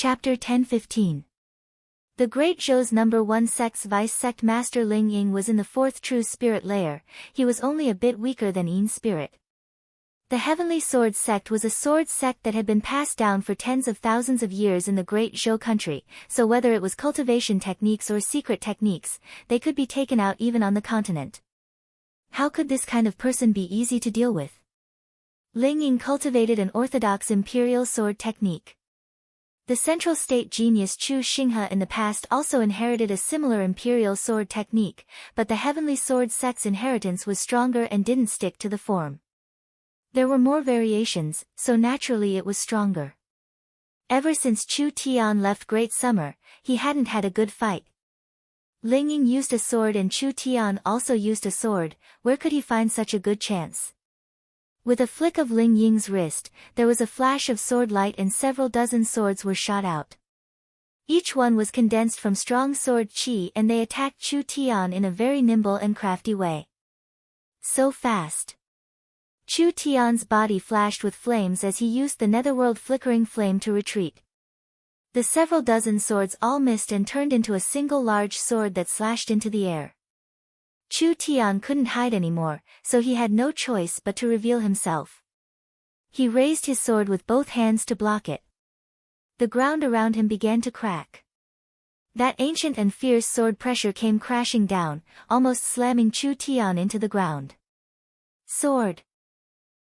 Chapter 10-15. The Great Zhou's number 1 sect's vice-sect master Ling Ying was in the 4th true spirit layer. He was only a bit weaker than Yin's spirit. The Heavenly Sword sect was a sword sect that had been passed down for tens of thousands of years in the Great Zhou country, so whether it was cultivation techniques or secret techniques, they could be taken out even on the continent. How could this kind of person be easy to deal with? Ling Ying cultivated an orthodox imperial sword technique. The central state genius Chu Xinghe in the past also inherited a similar imperial sword technique, but the Heavenly Sword sect's inheritance was stronger and didn't stick to the form. There were more variations, so naturally it was stronger. Ever since Chu Tian left Great Summer, he hadn't had a good fight. Ling Ying used a sword and Chu Tian also used a sword. Where could he find such a good chance? With a flick of Ling Ying's wrist, there was a flash of sword light and several dozen swords were shot out. Each one was condensed from strong sword chi and they attacked Chu Tian in a very nimble and crafty way. So fast. Chu Tian's body flashed with flames as he used the netherworld flickering flame to retreat. The several dozen swords all missed and turned into a single large sword that slashed into the air. Chu Tian couldn't hide anymore, so he had no choice but to reveal himself. He raised his sword with both hands to block it. The ground around him began to crack. That ancient and fierce sword pressure came crashing down, almost slamming Chu Tian into the ground. Sword!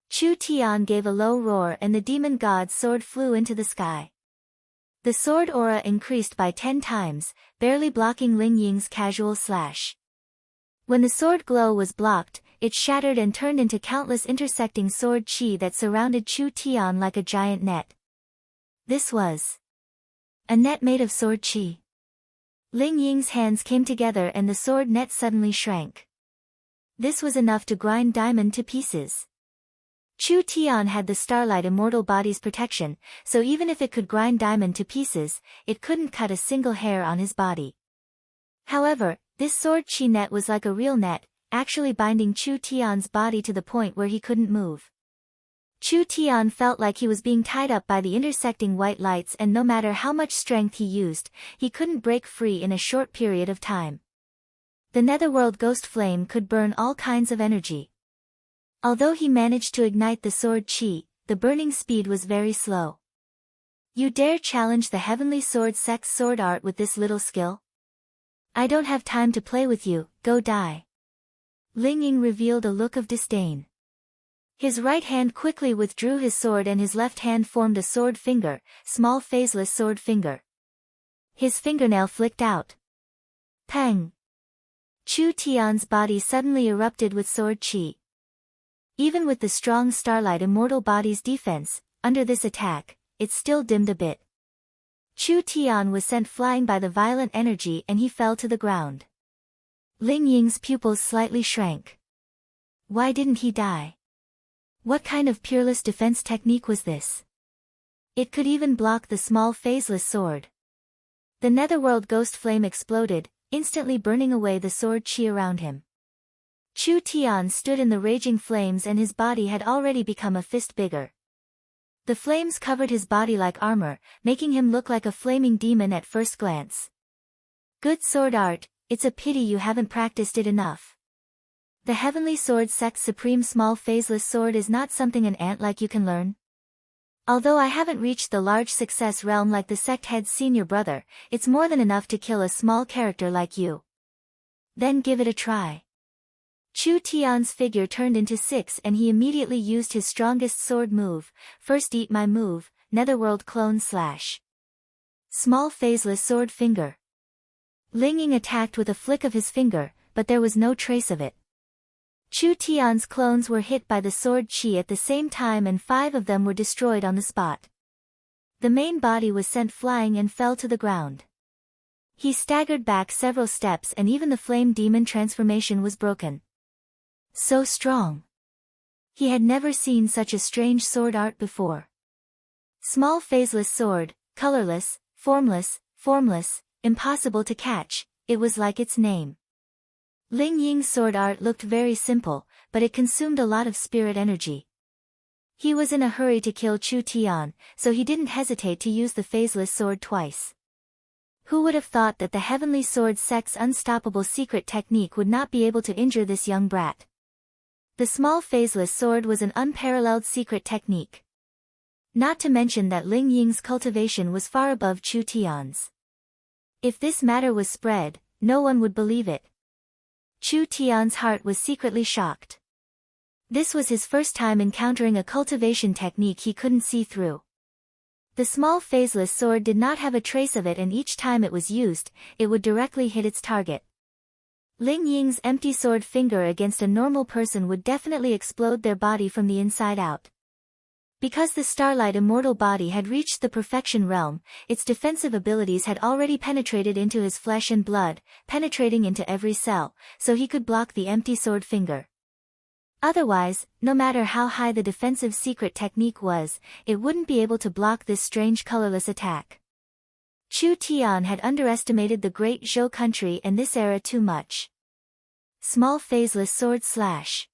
Chu Tian gave a low roar and the demon god's sword flew into the sky. The sword aura increased by 10 times, barely blocking Ling Ying's casual slash. When the sword glow was blocked, it shattered and turned into countless intersecting sword chi that surrounded Chu Tian like a giant net. This was a net made of sword chi. Ling Ying's hands came together and the sword net suddenly shrank. This was enough to grind Diamond to pieces. Chu Tian had the Starlight Immortal Body's protection, so even if it could grind Diamond to pieces, it couldn't cut a single hair on his body. However, this sword chi net was like a real net, actually binding Chu Tian's body to the point where he couldn't move. Chu Tian felt like he was being tied up by the intersecting white lights and no matter how much strength he used, he couldn't break free in a short period of time. The netherworld ghost flame could burn all kinds of energy. Although he managed to ignite the sword chi, the burning speed was very slow. You dare challenge the Heavenly Sword sect's sword art with this little skill? I don't have time to play with you, go die. Ling Ying revealed a look of disdain. His right hand quickly withdrew his sword and his left hand formed a sword finger, small phaseless sword finger. His fingernail flicked out. Pang! Chu Tian's body suddenly erupted with sword chi. Even with the strong Starlight Immortal Body's defense, under this attack, it still dimmed a bit. Chu Tian was sent flying by the violent energy and he fell to the ground. Ling Ying's pupils slightly shrank. Why didn't he die? What kind of peerless defense technique was this? It could even block the small phaseless sword. The netherworld ghost flame exploded, instantly burning away the sword chi around him. Chu Tian stood in the raging flames and his body had already become a fist bigger. The flames covered his body like armor, making him look like a flaming demon at first glance. Good sword art, it's a pity you haven't practiced it enough. The Heavenly Sword sect's supreme small phaseless sword is not something an ant like you can learn. Although I haven't reached the large success realm like the sect head's senior brother, it's more than enough to kill a small character like you. Then give it a try. Chu Tian's figure turned into 6 and he immediately used his strongest sword move, first eat my move, netherworld clone slash. Small phaseless sword finger. Ling Ying attacked with a flick of his finger, but there was no trace of it. Chu Tian's clones were hit by the sword chi at the same time and 5 of them were destroyed on the spot. The main body was sent flying and fell to the ground. He staggered back several steps and even the flame demon transformation was broken. So strong. He had never seen such a strange sword art before. Small phaseless sword, colorless, formless, impossible to catch, it was like its name. Ling Ying's sword art looked very simple, but it consumed a lot of spirit energy. He was in a hurry to kill Chu Tian, so he didn't hesitate to use the phaseless sword twice. Who would have thought that the Heavenly Sword sect's unstoppable secret technique would not be able to injure this young brat? The small phaseless sword was an unparalleled secret technique. Not to mention that Ling Ying's cultivation was far above Chu Tian's. If this matter was spread, no one would believe it. Chu Tian's heart was secretly shocked. This was his first time encountering a cultivation technique he couldn't see through. The small phaseless sword did not have a trace of it, and each time it was used, it would directly hit its target. Ling Ying's empty sword finger against a normal person would definitely explode their body from the inside out. Because the Starlight immortal body had reached the perfection realm, its defensive abilities had already penetrated into his flesh and blood, penetrating into every cell, so he could block the empty sword finger. Otherwise, no matter how high the defensive secret technique was, it wouldn't be able to block this strange colorless attack. Chu Tian had underestimated the great Zhou country and this era too much. Small phaseless sword slash.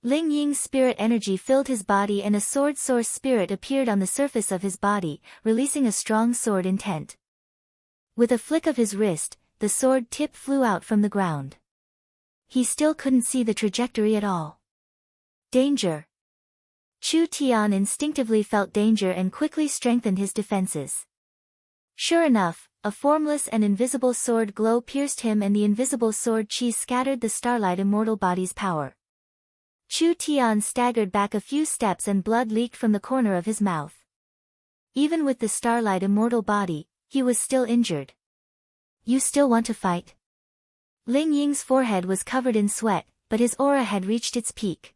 Ling Ying's spirit energy filled his body and a sword source spirit appeared on the surface of his body, releasing a strong sword intent. With a flick of his wrist, the sword tip flew out from the ground. He still couldn't see the trajectory at all. Danger. Chu Tian instinctively felt danger and quickly strengthened his defenses. Sure enough, a formless and invisible sword glow pierced him and the invisible sword chi scattered the Starlight immortal body's power. Chu Tian staggered back a few steps and blood leaked from the corner of his mouth. Even with the Starlight immortal body, he was still injured. You still want to fight? Ling Ying's forehead was covered in sweat, but his aura had reached its peak.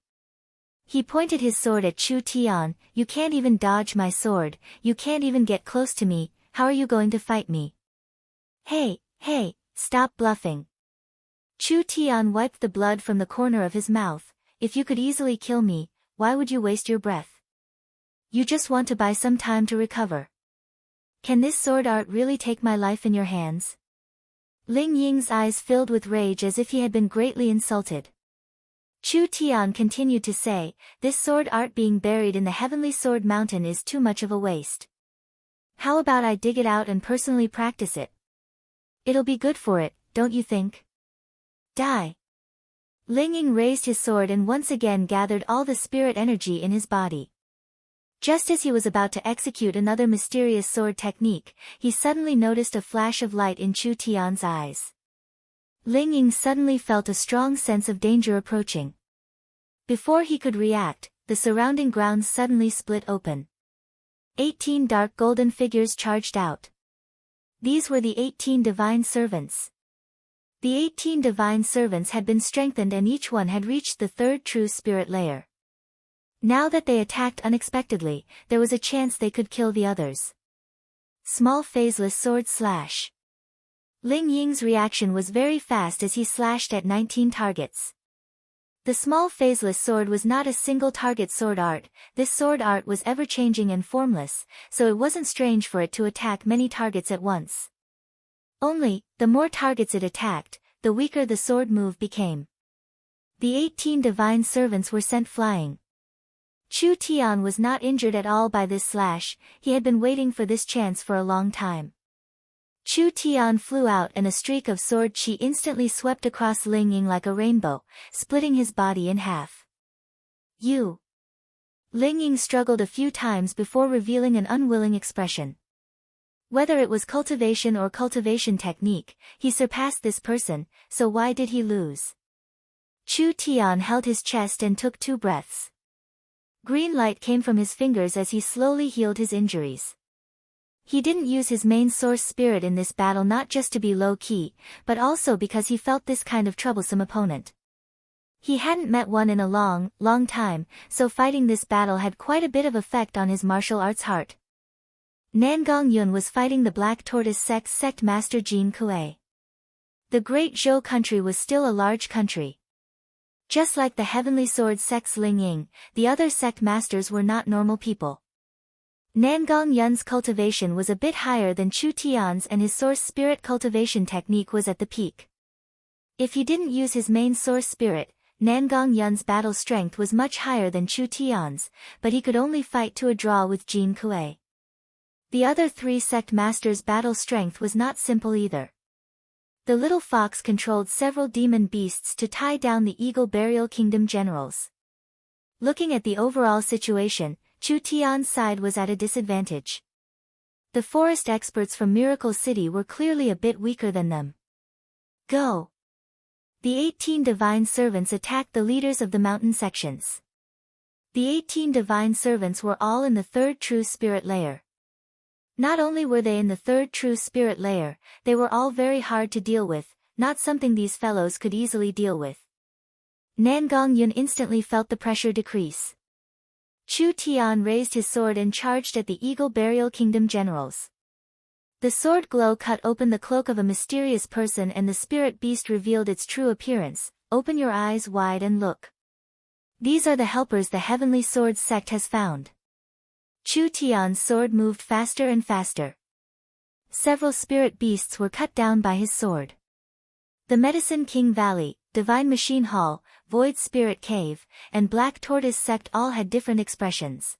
He pointed his sword at Chu Tian. You can't even dodge my sword, you can't even get close to me, how are you going to fight me? Hey, stop bluffing. Chu Tian wiped the blood from the corner of his mouth. If you could easily kill me, why would you waste your breath? You just want to buy some time to recover. Can this sword art really take my life in your hands? Ling Ying's eyes filled with rage as if he had been greatly insulted. Chu Tian continued to say, this sword art being buried in the Heavenly Sword Mountain is too much of a waste. How about I dig it out and personally practice it? It'll be good for it, don't you think? Die. Ling Ying raised his sword and once again gathered all the spirit energy in his body. Just as he was about to execute another mysterious sword technique, he suddenly noticed a flash of light in Chu Tian's eyes. Ling Ying suddenly felt a strong sense of danger approaching. Before he could react, the surrounding ground suddenly split open. 18 dark golden figures charged out. These were the 18 divine servants. The 18 divine servants had been strengthened and each one had reached the third true spirit layer. Now that they attacked unexpectedly, there was a chance they could kill the others. Small phaseless sword slash. Ling Ying's reaction was very fast as he slashed at 19 targets. The small phaseless sword was not a single target sword art, this sword art was ever-changing and formless, so it wasn't strange for it to attack many targets at once. Only, the more targets it attacked, the weaker the sword move became. The 18 divine servants were sent flying. Chu Tian was not injured at all by this slash, he had been waiting for this chance for a long time. Chu Tian flew out and a streak of sword chi instantly swept across Ling Ying like a rainbow, splitting his body in half. You! Ling Ying struggled a few times before revealing an unwilling expression. Whether it was cultivation or cultivation technique, he surpassed this person, so why did he lose? Chu Tian held his chest and took 2 breaths. Green light came from his fingers as he slowly healed his injuries. He didn't use his main source spirit in this battle not just to be low-key, but also because he felt this kind of troublesome opponent. He hadn't met one in a long time, so fighting this battle had quite a bit of effect on his martial arts heart. Nangong Yun was fighting the Black Tortoise sect master Jin Kuei. The great Zhou country was still a large country. Just like the Heavenly Sword sect's Ling Ying, the other sect masters were not normal people. Nangong Yun's cultivation was a bit higher than Chu Tian's and his source spirit cultivation technique was at the peak. If he didn't use his main source spirit, Nangong Yun's battle strength was much higher than Chu Tian's, but he could only fight to a draw with Jin Kuei. The other three sect masters' battle strength was not simple either. The little fox controlled several demon beasts to tie down the Eagle Burial Kingdom generals. Looking at the overall situation, Chu Tian's side was at a disadvantage. The forest experts from Miracle City were clearly a bit weaker than them. Go! The 18 divine servants attacked the leaders of the mountain sections. The 18 divine servants were all in the third true spirit layer. Not only were they in the third true spirit layer, they were all very hard to deal with, not something these fellows could easily deal with. Nangong Yun instantly felt the pressure decrease. Chu Tian raised his sword and charged at the Eagle Burial Kingdom generals. The sword glow cut open the cloak of a mysterious person and the spirit beast revealed its true appearance. Open your eyes wide and look. These are the helpers the Heavenly Sword sect has found. Chu Tian's sword moved faster and faster. Several spirit beasts were cut down by his sword. The Medicine King Valley, Divine Machine Hall, Void Spirit Cave, and Black Tortoise sect all had different expressions.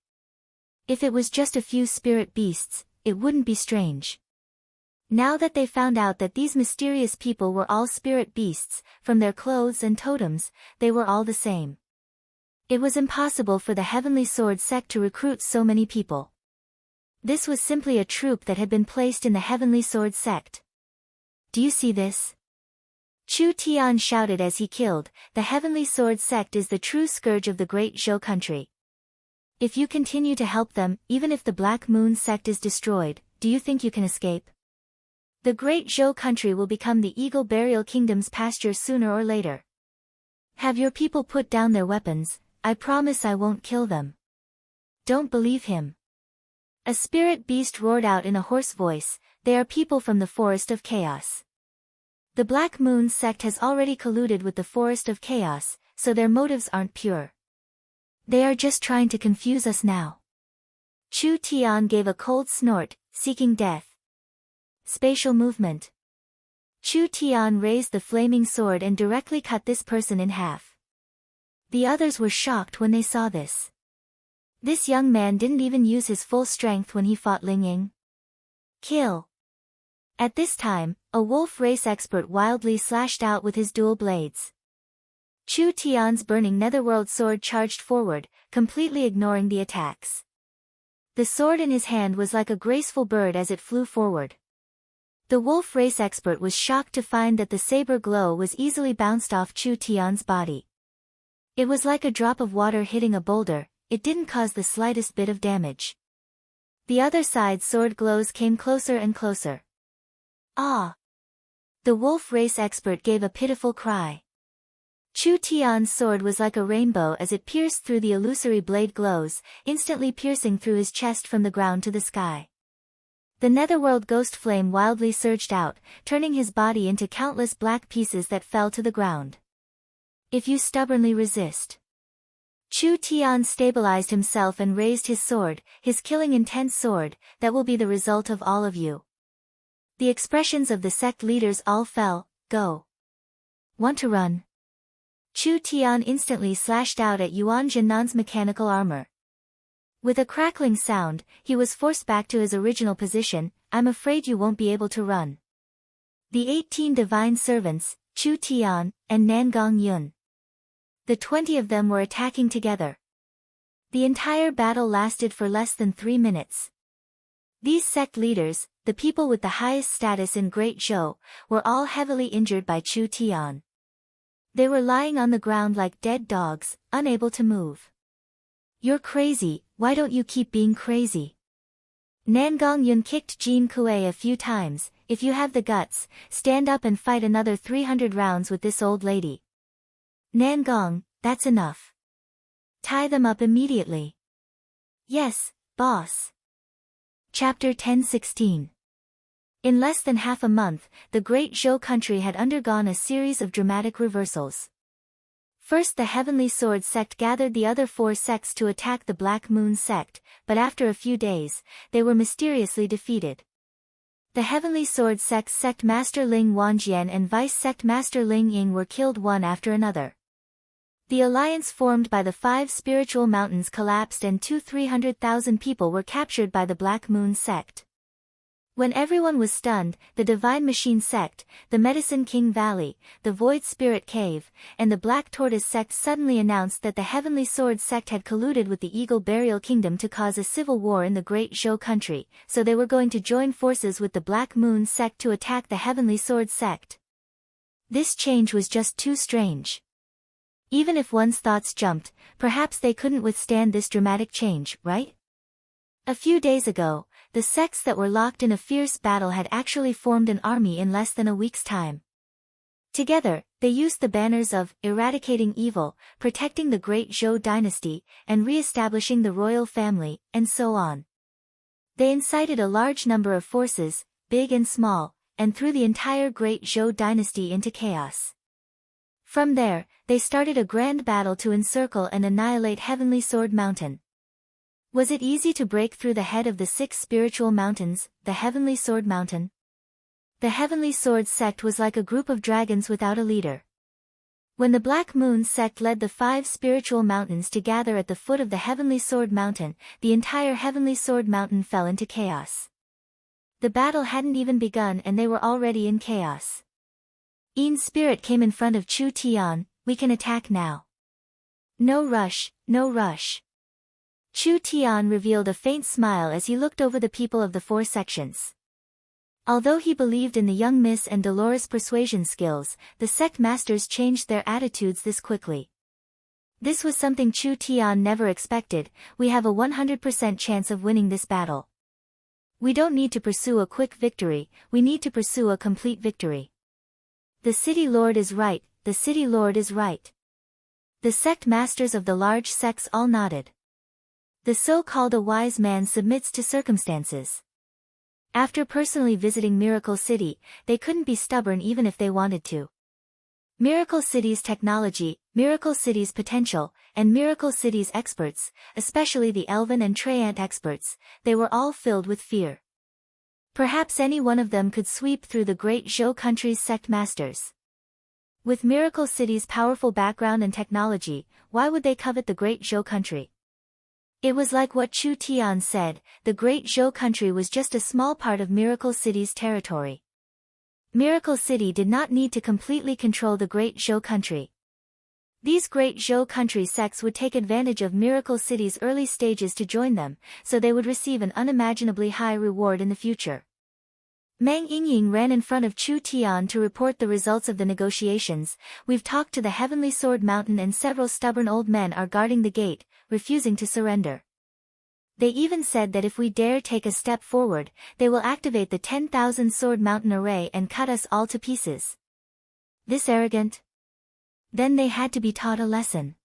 If it was just a few spirit beasts, it wouldn't be strange. Now that they found out that these mysterious people were all spirit beasts, from their clothes and totems, they were all the same. It was impossible for the Heavenly Sword sect to recruit so many people. This was simply a troop that had been placed in the Heavenly Sword sect. Do you see this? Chu Tian shouted as he killed. The Heavenly Sword sect is the true scourge of the Great Zhou country. If you continue to help them, even if the Black Moon sect is destroyed, do you think you can escape? The Great Zhou country will become the Eagle Burial Kingdom's pasture sooner or later. Have your people put down their weapons. I promise I won't kill them. Don't believe him. A spirit beast roared out in a hoarse voice. They are people from the Forest of Chaos. The Black Moon sect has already colluded with the Forest of Chaos, so their motives aren't pure. They are just trying to confuse us now. Chu Tian gave a cold snort, seeking death. Spatial movement. Chu Tian raised the flaming sword and directly cut this person in half. The others were shocked when they saw this. This young man didn't even use his full strength when he fought Ling Ying. Kill. At this time, a wolf race expert wildly slashed out with his dual blades. Chu Tian's burning netherworld sword charged forward, completely ignoring the attacks. The sword in his hand was like a graceful bird as it flew forward. The wolf race expert was shocked to find that the saber glow was easily bounced off Chu Tian's body. It was like a drop of water hitting a boulder, it didn't cause the slightest bit of damage. The other side's sword glows came closer and closer. Ah! The wolf race expert gave a pitiful cry. Chu Tian's sword was like a rainbow as it pierced through the illusory blade glows, instantly piercing through his chest from the ground to the sky. The netherworld ghost flame wildly surged out, turning his body into countless black pieces that fell to the ground. If you stubbornly resist. Chu Tian stabilized himself and raised his sword, his killing intense sword, that will be the result of all of you. The expressions of the sect leaders all fell. Go. Want to run? Chu Tian instantly slashed out at Yuan Jinnan's mechanical armor. With a crackling sound, he was forced back to his original position. I'm afraid you won't be able to run. The 18 divine servants, Chu Tian, and Nangong Yun. The 20 of them were attacking together. The entire battle lasted for less than 3 minutes. These sect leaders, the people with the highest status in Great Zhou, were all heavily injured by Chu Tian. They were lying on the ground like dead dogs, unable to move. You're crazy, why don't you keep being crazy? Nangong Yun kicked Jin Kuei a few times. If you have the guts, stand up and fight another 300 rounds with this old lady. Nangong, that's enough. Tie them up immediately. Yes, boss. Chapter 10:16. In less than half a month, the Great Zhou country had undergone a series of dramatic reversals. First the Heavenly Sword sect gathered the other 4 sects to attack the Black Moon sect, but after a few days, they were mysteriously defeated. The Heavenly Sword sect's sect master Ling Wanjian and vice sect master Ling Ying were killed one after another. The alliance formed by the 5 spiritual mountains collapsed and 300,000 people were captured by the Black Moon sect. When everyone was stunned, the Divine Machine sect, the Medicine King Valley, the Void Spirit Cave, and the Black Tortoise sect suddenly announced that the Heavenly Sword sect had colluded with the Eagle Burial Kingdom to cause a civil war in the Great Zhou country, so they were going to join forces with the Black Moon sect to attack the Heavenly Sword sect. This change was just too strange. Even if one's thoughts jumped, perhaps they couldn't withstand this dramatic change, right? A few days ago, the sects that were locked in a fierce battle had actually formed an army in less than a week's time. Together, they used the banners of eradicating evil, protecting the Great Zhou dynasty, and re-establishing the royal family, and so on. They incited a large number of forces, big and small, and threw the entire Great Zhou dynasty into chaos. From there, they started a grand battle to encircle and annihilate Heavenly Sword Mountain. Was it easy to break through the head of the 6 spiritual mountains, the Heavenly Sword Mountain? The Heavenly Sword sect was like a group of dragons without a leader. When the Black Moon sect led the 5 spiritual mountains to gather at the foot of the Heavenly Sword Mountain, the entire Heavenly Sword Mountain fell into chaos. The battle hadn't even begun and they were already in chaos. Yin's spirit came in front of Chu Tian. "We can attack now." "No rush, no rush." Chu Tian revealed a faint smile as he looked over the people of the 4 sections. Although he believed in the young Miss and Dolores' persuasion skills, the sect masters changed their attitudes this quickly. This was something Chu Tian never expected. "We have a 100% chance of winning this battle. We don't need to pursue a quick victory, we need to pursue a complete victory. The City Lord is right, the City Lord is right." The sect masters of the large sects all nodded. The so-called a wise man submits to circumstances. After personally visiting Miracle City, they couldn't be stubborn even if they wanted to. Miracle City's technology, Miracle City's potential, and Miracle City's experts, especially the Elven and Treant experts, they were all filled with fear. Perhaps any one of them could sweep through the Great Zhou country's sect masters. With Miracle City's powerful background and technology, why would they covet the Great Zhou country? It was like what Chu Tian said, the Great Zhou country was just a small part of Miracle City's territory. Miracle City did not need to completely control the Great Zhou country. These Great Zhou country sects would take advantage of Miracle City's early stages to join them, so they would receive an unimaginably high reward in the future. Mang Yingying ran in front of Chu Tian to report the results of the negotiations. "We've talked to the Heavenly Sword Mountain and several stubborn old men are guarding the gate, refusing to surrender. They even said that if we dare take a step forward, they will activate the 10,000 Sword Mountain array and cut us all to pieces." This arrogant? Then they had to be taught a lesson.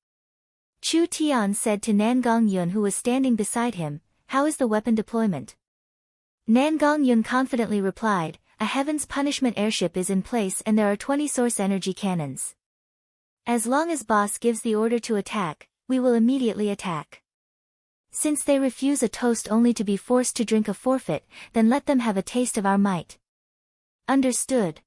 Chu Tian said to Nangong Yun who was standing beside him, "How is the weapon deployment?" Nangong Yun confidently replied, "A Heaven's Punishment airship is in place and there are 20 source energy cannons. As long as boss gives the order to attack, we will immediately attack. Since they refuse a toast only to be forced to drink a forfeit, then let them have a taste of our might." Understood.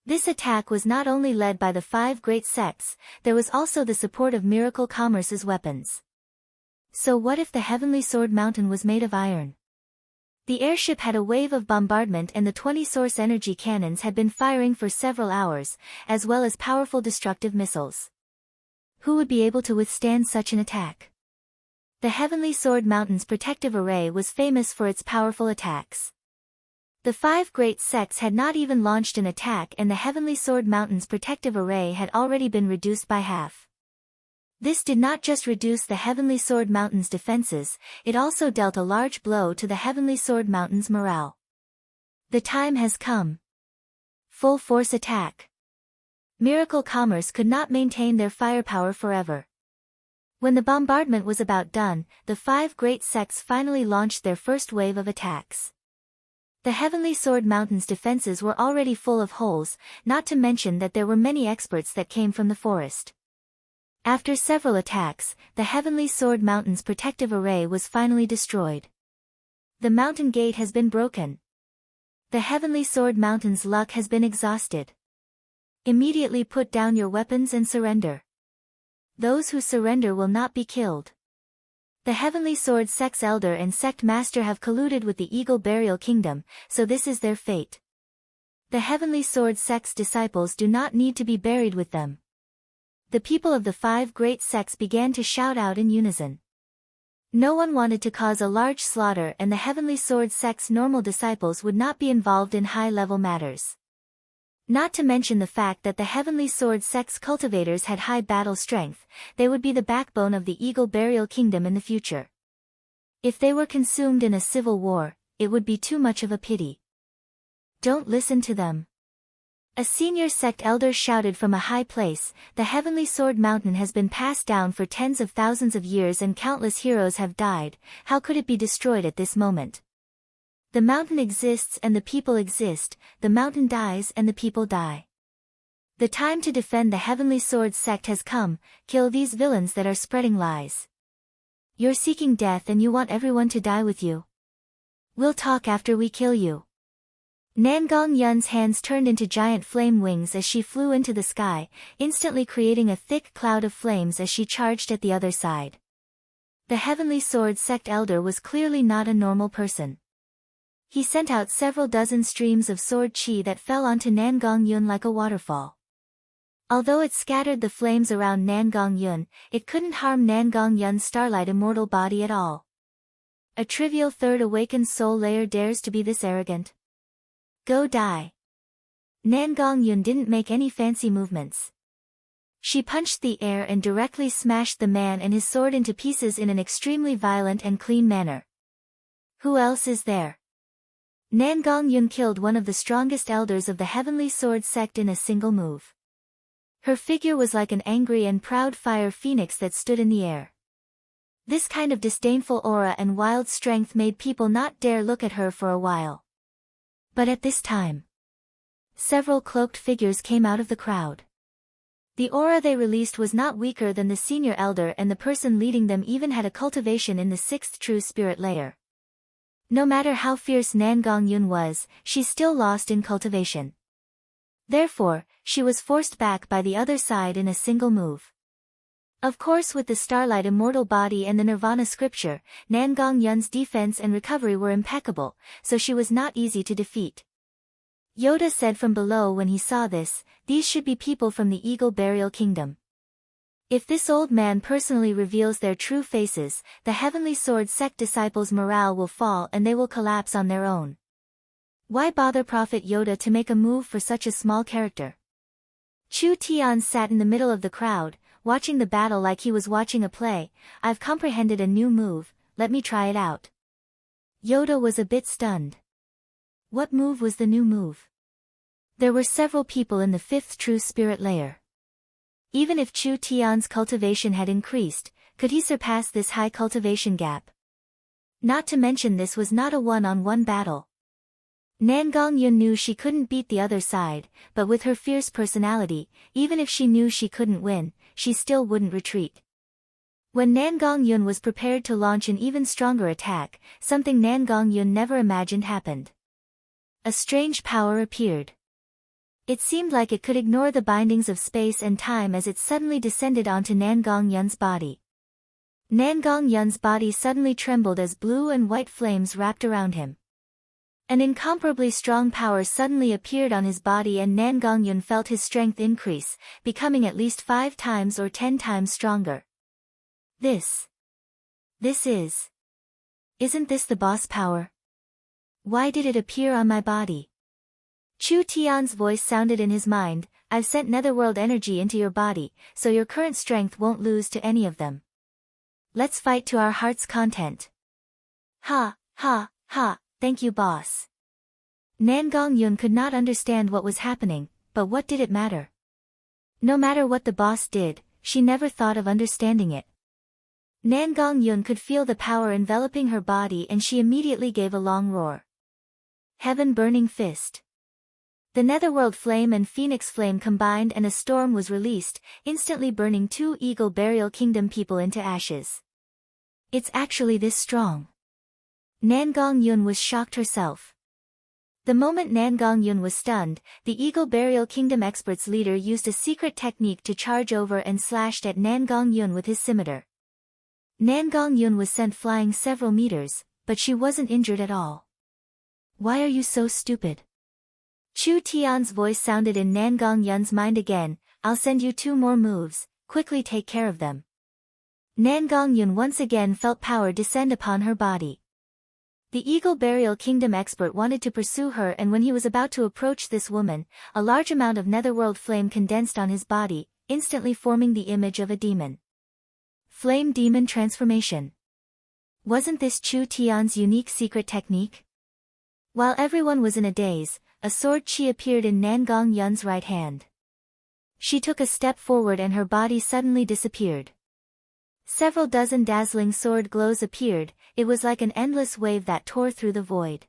This attack was not only led by the 5 great sects, there was also the support of Miracle Commerce's weapons. So what if the Heavenly Sword Mountain was made of iron? The airship had a wave of bombardment and the 20 source energy cannons had been firing for several hours, as well as powerful destructive missiles. Who would be able to withstand such an attack? The Heavenly Sword Mountain's protective array was famous for its powerful attacks. The 5 great sects had not even launched an attack and the Heavenly Sword Mountain's protective array had already been reduced by half. This did not just reduce the Heavenly Sword Mountain's defenses, it also dealt a large blow to the Heavenly Sword Mountain's morale. The time has come. Full force attack. Miracle Commerce could not maintain their firepower forever. When the bombardment was about done, the 5 great sects finally launched their first wave of attacks. The Heavenly Sword Mountain's defenses were already full of holes, not to mention that there were many experts that came from the forest. After several attacks, the Heavenly Sword Mountain's protective array was finally destroyed. The mountain gate has been broken. The Heavenly Sword Mountain's luck has been exhausted. Immediately put down your weapons and surrender. Those who surrender will not be killed. The Heavenly Sword Sect's elder and sect master have colluded with the Eagle Burial Kingdom, so this is their fate. The Heavenly Sword Sect's disciples do not need to be buried with them. The people of the 5 great sects began to shout out in unison. No one wanted to cause a large slaughter, and the Heavenly Sword Sect's normal disciples would not be involved in high-level matters. Not to mention the fact that the Heavenly Sword Sect's cultivators had high battle strength, they would be the backbone of the Eagle Burial Kingdom in the future. If they were consumed in a civil war, it would be too much of a pity. Don't listen to them. A senior sect elder shouted from a high place, the Heavenly Sword Mountain has been passed down for tens of thousands of years and countless heroes have died, how could it be destroyed at this moment? The mountain exists and the people exist, the mountain dies and the people die. The time to defend the Heavenly Sword Sect has come, kill these villains that are spreading lies. You're seeking death and you want everyone to die with you. We'll talk after we kill you. Nangong Yun's hands turned into giant flame wings as she flew into the sky, instantly creating a thick cloud of flames as she charged at the other side. The Heavenly Sword Sect elder was clearly not a normal person. He sent out several dozen streams of sword chi that fell onto Nangong Yun like a waterfall. Although it scattered the flames around Nangong Yun, it couldn't harm Nangong Yun's starlight immortal body at all. A trivial third awakened soul layer dares to be this arrogant? Go die. Nangong Yun didn't make any fancy movements. She punched the air and directly smashed the man and his sword into pieces in an extremely violent and clean manner. Who else is there? Nangong Yun killed one of the strongest elders of the Heavenly Sword Sect in a single move. Her figure was like an angry and proud fire phoenix that stood in the air. This kind of disdainful aura and wild strength made people not dare look at her for a while. But at this time, several cloaked figures came out of the crowd. The aura they released was not weaker than the senior elder, and the person leading them even had a cultivation in the 6th true spirit layer. No matter how fierce Nangong Yun was, she still lost in cultivation. Therefore, she was forced back by the other side in a single move. Of course, with the Starlight Immortal Body and the Nirvana Scripture, Nangong Yun's defense and recovery were impeccable, so she was not easy to defeat. Yoda said from below when he saw this, these should be people from the Eagle Burial Kingdom. If this old man personally reveals their true faces, the Heavenly Sword Sect disciples' morale will fall and they will collapse on their own. Why bother Prophet Yoda to make a move for such a small character? Chu Tian sat in the middle of the crowd, watching the battle like he was watching a play. I've comprehended a new move, let me try it out. Yoda was a bit stunned. What move was the new move? There were several people in the 5th true spirit layer. Even if Chu Tian's cultivation had increased, could he surpass this high cultivation gap? Not to mention this was not a one-on-one battle. Nangong Yun knew she couldn't beat the other side, but with her fierce personality, even if she knew she couldn't win, she still wouldn't retreat. When Nangong Yun was prepared to launch an even stronger attack, something Nangong Yun never imagined happened. A strange power appeared. It seemed like it could ignore the bindings of space and time as it suddenly descended onto Nangong Yun's body. Nangong Yun's body suddenly trembled as blue and white flames wrapped around him. An incomparably strong power suddenly appeared on his body and Nangong Yun felt his strength increase, becoming at least 5 times or 10 times stronger. Isn't this the boss power? Why did it appear on my body? Chu Tian's voice sounded in his mind, I've sent netherworld energy into your body, so your current strength won't lose to any of them. Let's fight to our heart's content. Ha, ha, ha. Thank you, boss. Nangong Yun could not understand what was happening, but what did it matter? No matter what the boss did, she never thought of understanding it. Nangong Yun could feel the power enveloping her body and she immediately gave a long roar. Heaven Burning Fist. The netherworld flame and phoenix flame combined and a storm was released, instantly burning 2 Eagle Burial Kingdom people into ashes. It's actually this strong. Nangong Yun was shocked herself. The moment Nan Gongyun was stunned, the Eagle Burial Kingdom expert's leader used a secret technique to charge over and slashed at Nan Gongyun with his scimitar. Nan Gongyun was sent flying several meters, but she wasn't injured at all. "Why are you so stupid?" Chu Tian's voice sounded in Nan Gongyun's mind again. "I'll send you 2 more moves, quickly take care of them." Nan Gongyun once again felt power descend upon her body. The Eagle Burial Kingdom expert wanted to pursue her, and when he was about to approach this woman, a large amount of netherworld flame condensed on his body, instantly forming the image of a demon. Flame demon transformation. Wasn't this Chu Tian's unique secret technique? While everyone was in a daze, a sword chi appeared in Nan Gongyun's right hand. She took a step forward and her body suddenly disappeared. Several dozen dazzling sword glows appeared. It was like an endless wave that tore through the void.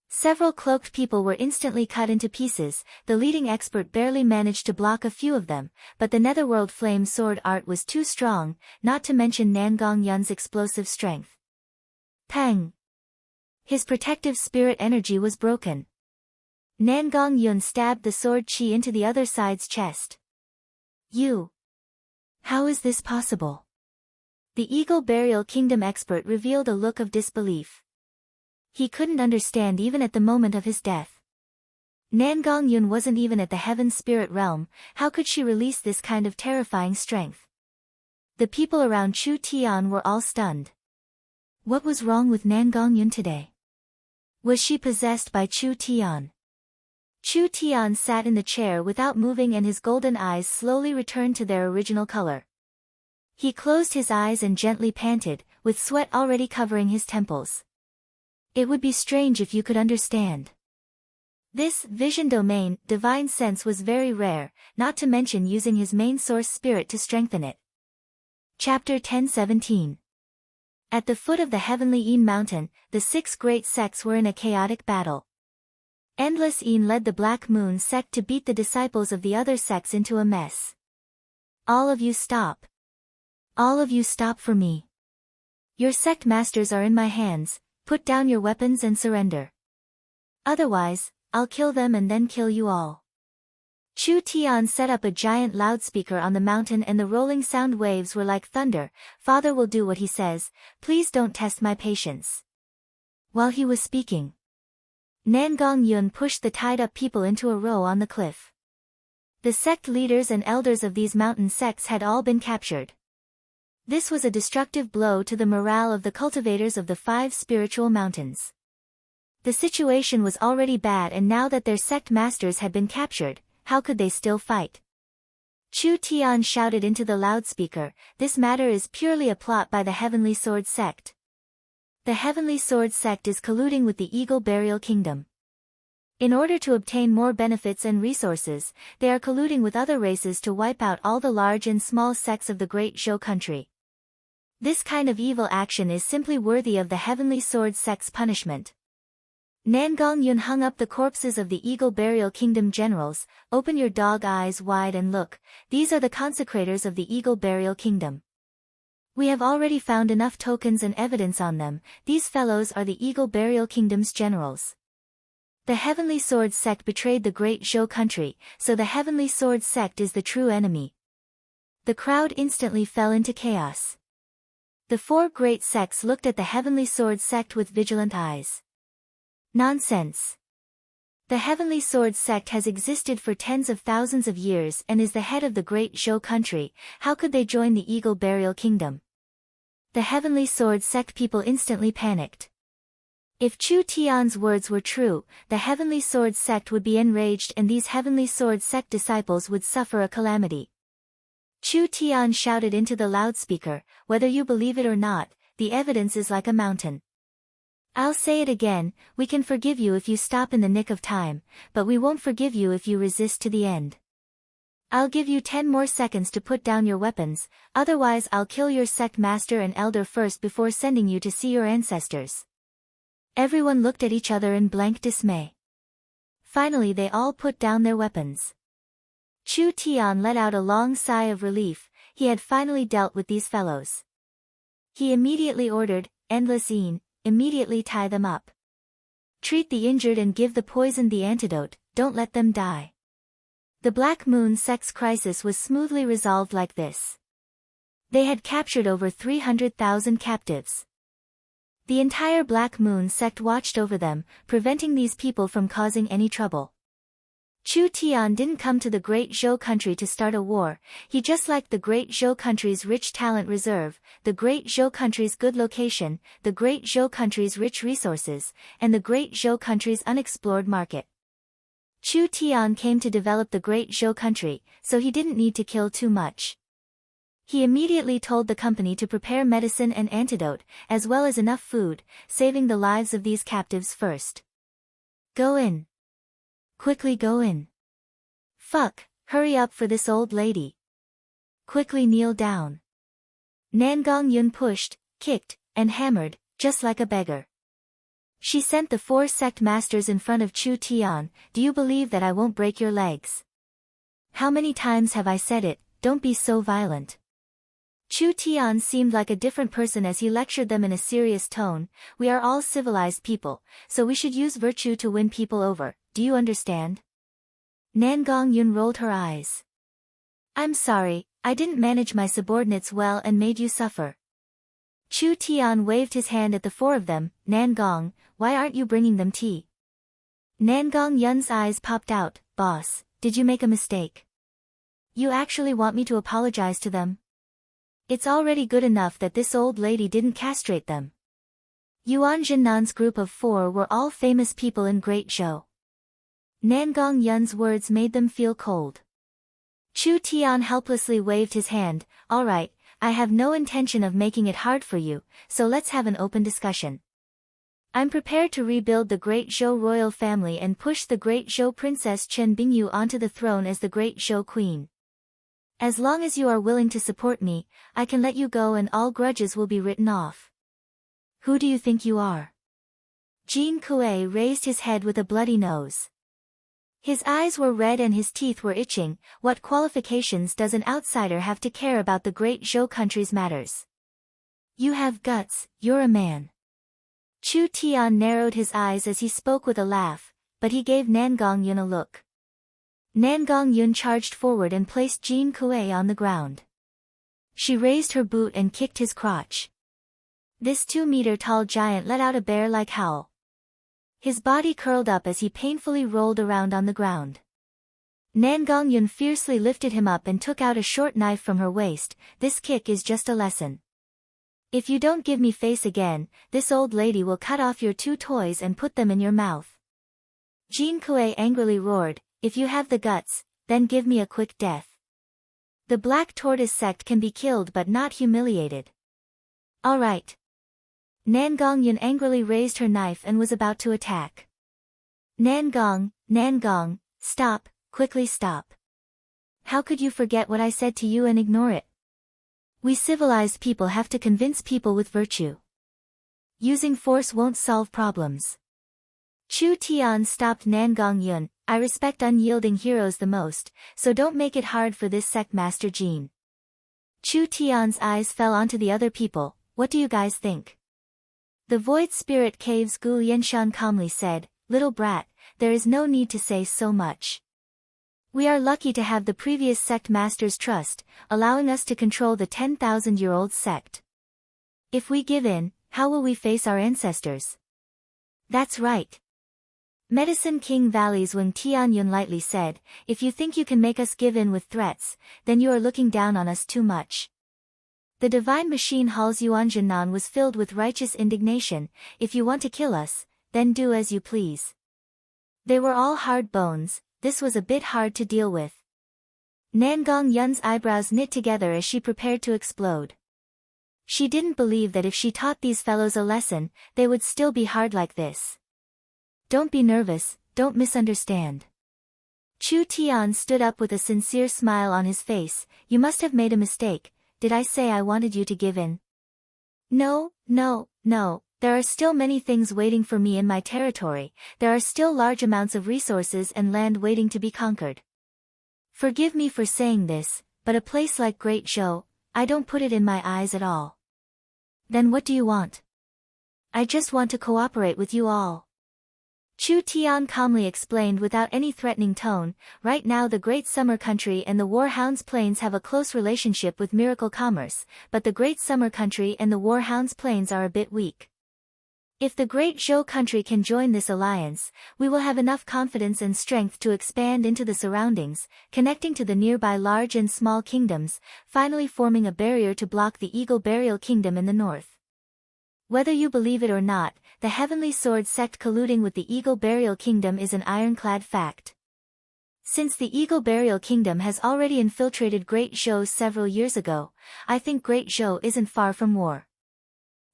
Several cloaked people were instantly cut into pieces. The leading expert barely managed to block a few of them, but the netherworld flame sword art was too strong, not to mention Nan Gongyun's explosive strength. Pang! His protective spirit energy was broken. Nan Gongyun stabbed the sword chi into the other side's chest. "You! How is this possible?" The Eagle Burial Kingdom expert revealed a look of disbelief. He couldn't understand even at the moment of his death. Nan Gongyun wasn't even at the heaven spirit realm. How could she release this kind of terrifying strength? The people around Chu Tian were all stunned. What was wrong with Nan Gongyun today? Was she possessed by Chu Tian? Chu Tian sat in the chair without moving, and his golden eyes slowly returned to their original color. He closed his eyes and gently panted, with sweat already covering his temples. It would be strange if you could understand. This vision domain, divine sense, was very rare, not to mention using his main source spirit to strengthen it. Chapter 10:17. At the foot of the heavenly Yin mountain, the 6 great sects were in a chaotic battle. Endless Yin led the Black Moon sect to beat the disciples of the other sects into a mess. "All of you stop. All of you stop for me. Your sect masters are in my hands. Put down your weapons and surrender. Otherwise, I'll kill them and then kill you all." Chu Tian set up a giant loudspeaker on the mountain, and the rolling sound waves were like thunder. "Father will do what he says. Please don't test my patience." While he was speaking, Nan Gongyun pushed the tied-up people into a row on the cliff. The sect leaders and elders of these mountain sects had all been captured. This was a destructive blow to the morale of the cultivators of the 5 spiritual mountains. The situation was already bad, and now that their sect masters had been captured, how could they still fight? Chu Tian shouted into the loudspeaker, "This matter is purely a plot by the Heavenly Sword sect. The Heavenly Sword sect is colluding with the Eagle Burial Kingdom. In order to obtain more benefits and resources, they are colluding with other races to wipe out all the large and small sects of the Great Zhou country. This kind of evil action is simply worthy of the Heavenly Sword sect's punishment." Nan Gongyun hung up the corpses of the Eagle Burial Kingdom generals. "Open your dog eyes wide and look. These are the consecrators of the Eagle Burial Kingdom. We have already found enough tokens and evidence on them. These fellows are the Eagle Burial Kingdom's generals. The Heavenly Sword sect betrayed the Great Zhou country, so the Heavenly Sword sect is the true enemy." The crowd instantly fell into chaos. The 4 great sects looked at the Heavenly Sword sect with vigilant eyes. Nonsense. The Heavenly Sword sect has existed for tens of thousands of years and is the head of the Great Zhou country. How could they join the Eagle Burial Kingdom? The Heavenly Sword sect people instantly panicked. If Chu Tian's words were true, the Heavenly Sword sect would be enraged, and these Heavenly Sword sect disciples would suffer a calamity. Chu Tian shouted into the loudspeaker, "Whether you believe it or not, the evidence is like a mountain. I'll say it again, we can forgive you if you stop in the nick of time, but we won't forgive you if you resist to the end. I'll give you 10 more seconds to put down your weapons, otherwise I'll kill your sect master and elder first before sending you to see your ancestors." Everyone looked at each other in blank dismay. Finally they all put down their weapons. Chu Tian let out a long sigh of relief. He had finally dealt with these fellows. He immediately ordered, "Endless Yin, immediately tie them up." Treat the injured and give the poisoned the antidote, don't let them die. The Black Moon sect's crisis was smoothly resolved like this. They had captured over 300,000 captives. The entire Black Moon sect watched over them, preventing these people from causing any trouble. Chu Tian didn't come to the Great Zhou country to start a war, he just liked the Great Zhou country's rich talent reserve, the Great Zhou country's good location, the Great Zhou country's rich resources, and the Great Zhou country's unexplored market. Chu Tian came to develop the Great Zhou country, so he didn't need to kill too much. He immediately told the company to prepare medicine and antidote, as well as enough food, saving the lives of these captives first. Go in. Quickly go in. Fuck, hurry up for this old lady. Quickly kneel down. Nangong Yun pushed, kicked, and hammered, just like a beggar. She sent the 4 sect masters in front of Chu Tian. Do you believe that I won't break your legs? How many times have I said it, don't be so violent. Chu Tian seemed like a different person as he lectured them in a serious tone. We are all civilized people, so we should use virtue to win people over, do you understand? Nangong Yun rolled her eyes. I'm sorry, I didn't manage my subordinates well and made you suffer. Chu Tian waved his hand at the 4 of them. Nangong, why aren't you bringing them tea? Nangong Yun's eyes popped out. Boss, did you make a mistake? You actually want me to apologize to them? It's already good enough that this old lady didn't castrate them. Yuan Jinnan's group of 4 were all famous people in Great Zhou. Nangong Yun's words made them feel cold. Chu Tian helplessly waved his hand. All right, I have no intention of making it hard for you, so let's have an open discussion. I'm prepared to rebuild the Great Zhou royal family and push the Great Zhou Princess Chen Bingyu onto the throne as the Great Zhou Queen. As long as you are willing to support me, I can let you go and all grudges will be written off. Who do you think you are? Jin Kuei raised his head with a bloody nose. His eyes were red and his teeth were itching. What qualifications does an outsider have to care about the Great Zhou country's matters? You have guts, you're a man. Chu Tian narrowed his eyes as he spoke with a laugh, but he gave Nangong Yun a look. Nangong Yun charged forward and placed Jin Kuei on the ground. She raised her boot and kicked his crotch. This 2-meter-tall giant let out a bear-like howl. His body curled up as he painfully rolled around on the ground. Nangong Yun fiercely lifted him up and took out a short knife from her waist. This kick is just a lesson. If you don't give me face again, this old lady will cut off your 2 toys and put them in your mouth. Jin Kuei angrily roared, if you have the guts, then give me a quick death. The Black Tortoise sect can be killed but not humiliated. All right. Nangong Yun angrily raised her knife and was about to attack. Nangong, stop, quickly stop. How could you forget what I said to you and ignore it? We civilized people have to convince people with virtue. Using force won't solve problems. Chu Tian stopped Nangong Yun. I respect unyielding heroes the most, so don't make it hard for this sect master Jin. Chu Tian's eyes fell onto the other people. What do you guys think? The Void Spirit Cave's Gu Yenshan calmly said, Little brat, there is no need to say so much. We are lucky to have the previous sect master's trust, allowing us to control the 10,000-year-old sect. If we give in, how will we face our ancestors? That's right. Medicine King Valley's Wang Tianyun lightly said, if you think you can make us give in with threats, then you are looking down on us too much. The divine machine Hall's Yuan Jinnan was filled with righteous indignation. If you want to kill us, then do as you please. They were all hard bones, this was a bit hard to deal with. Nangong Yun's eyebrows knit together as she prepared to explode. She didn't believe that if she taught these fellows a lesson, they would still be hard like this. Don't be nervous, don't misunderstand. Chu Tian stood up with a sincere smile on his face. You must have made a mistake. Did I say I wanted you to give in? No, there are still many things waiting for me in my territory, there are still large amounts of resources and land waiting to be conquered. Forgive me for saying this, but a place like Great Zhou, I don't put it in my eyes at all. Then what do you want? I just want to cooperate with you all. Chu Tian calmly explained without any threatening tone, right now the Great Summer Country and the Warhounds Plains have a close relationship with miracle commerce, but the Great Summer Country and the Warhounds Plains are a bit weak. If the Great Zhou Country can join this alliance, we will have enough confidence and strength to expand into the surroundings, connecting to the nearby large and small kingdoms, finally forming a barrier to block the Eagle Burial Kingdom in the north. Whether you believe it or not, the Heavenly Sword sect colluding with the Eagle Burial Kingdom is an ironclad fact. Since the Eagle Burial Kingdom has already infiltrated Great Zhou several years ago, I think Great Zhou isn't far from war.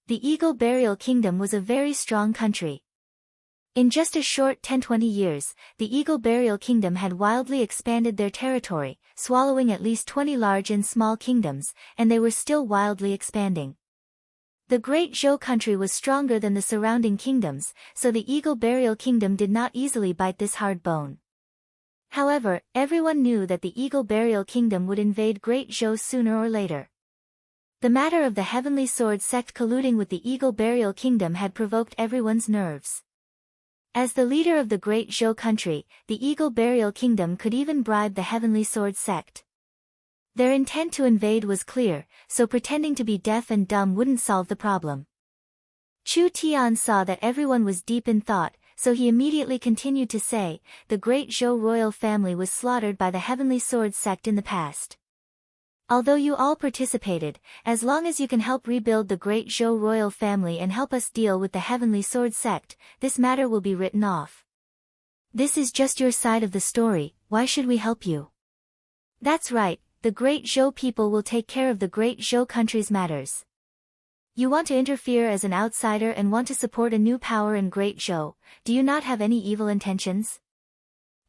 The Eagle Burial Kingdom was a very strong country. In just a short 10-20 years, the Eagle Burial Kingdom had wildly expanded their territory, swallowing at least 20 large and small kingdoms, and they were still wildly expanding. The Great Zhou country was stronger than the surrounding kingdoms, so the Eagle Burial Kingdom did not easily bite this hard bone. However, everyone knew that the Eagle Burial Kingdom would invade Great Zhou sooner or later. The matter of the Heavenly Sword sect colluding with the Eagle Burial Kingdom had provoked everyone's nerves. As the leader of the Great Zhou country, the Eagle Burial Kingdom could even bribe the Heavenly Sword sect. Their intent to invade was clear, so pretending to be deaf and dumb wouldn't solve the problem. Chu Tian saw that everyone was deep in thought, so he immediately continued to say, the Great Zhou royal family was slaughtered by the Heavenly Sword sect in the past. Although you all participated, as long as you can help rebuild the Great Zhou royal family and help us deal with the Heavenly Sword sect, this matter will be written off. This is just your side of the story, why should we help you? That's right. The Great Zhou people will take care of the Great Zhou country's matters. You want to interfere as an outsider and want to support a new power in Great Zhou, do you not have any evil intentions?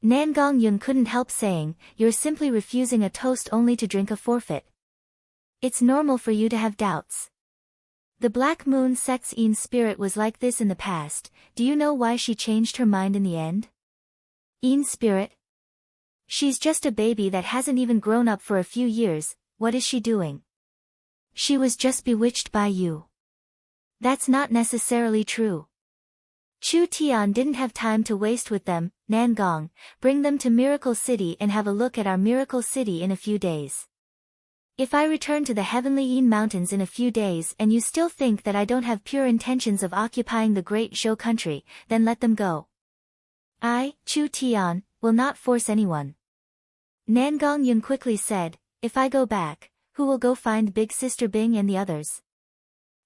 Nangong Yun couldn't help saying, you're simply refusing a toast only to drink a forfeit. It's normal for you to have doubts. The Black Moon sect's Yin spirit was like this in the past, do you know why she changed her mind in the end? Yin spirit? She's just a baby that hasn't even grown up for a few years, what is she doing? She was just bewitched by you. That's not necessarily true. Chu Tian didn't have time to waste with them, Nangong, bring them to Miracle City and have a look at our Miracle City in a few days. If I return to the Heavenly Yin Mountains in a few days and you still think that I don't have pure intentions of occupying the Great Zhou country, then let them go. I, Chu Tian, will not force anyone. Nangong Yun quickly said, if I go back, who will go find Big Sister Bing and the others?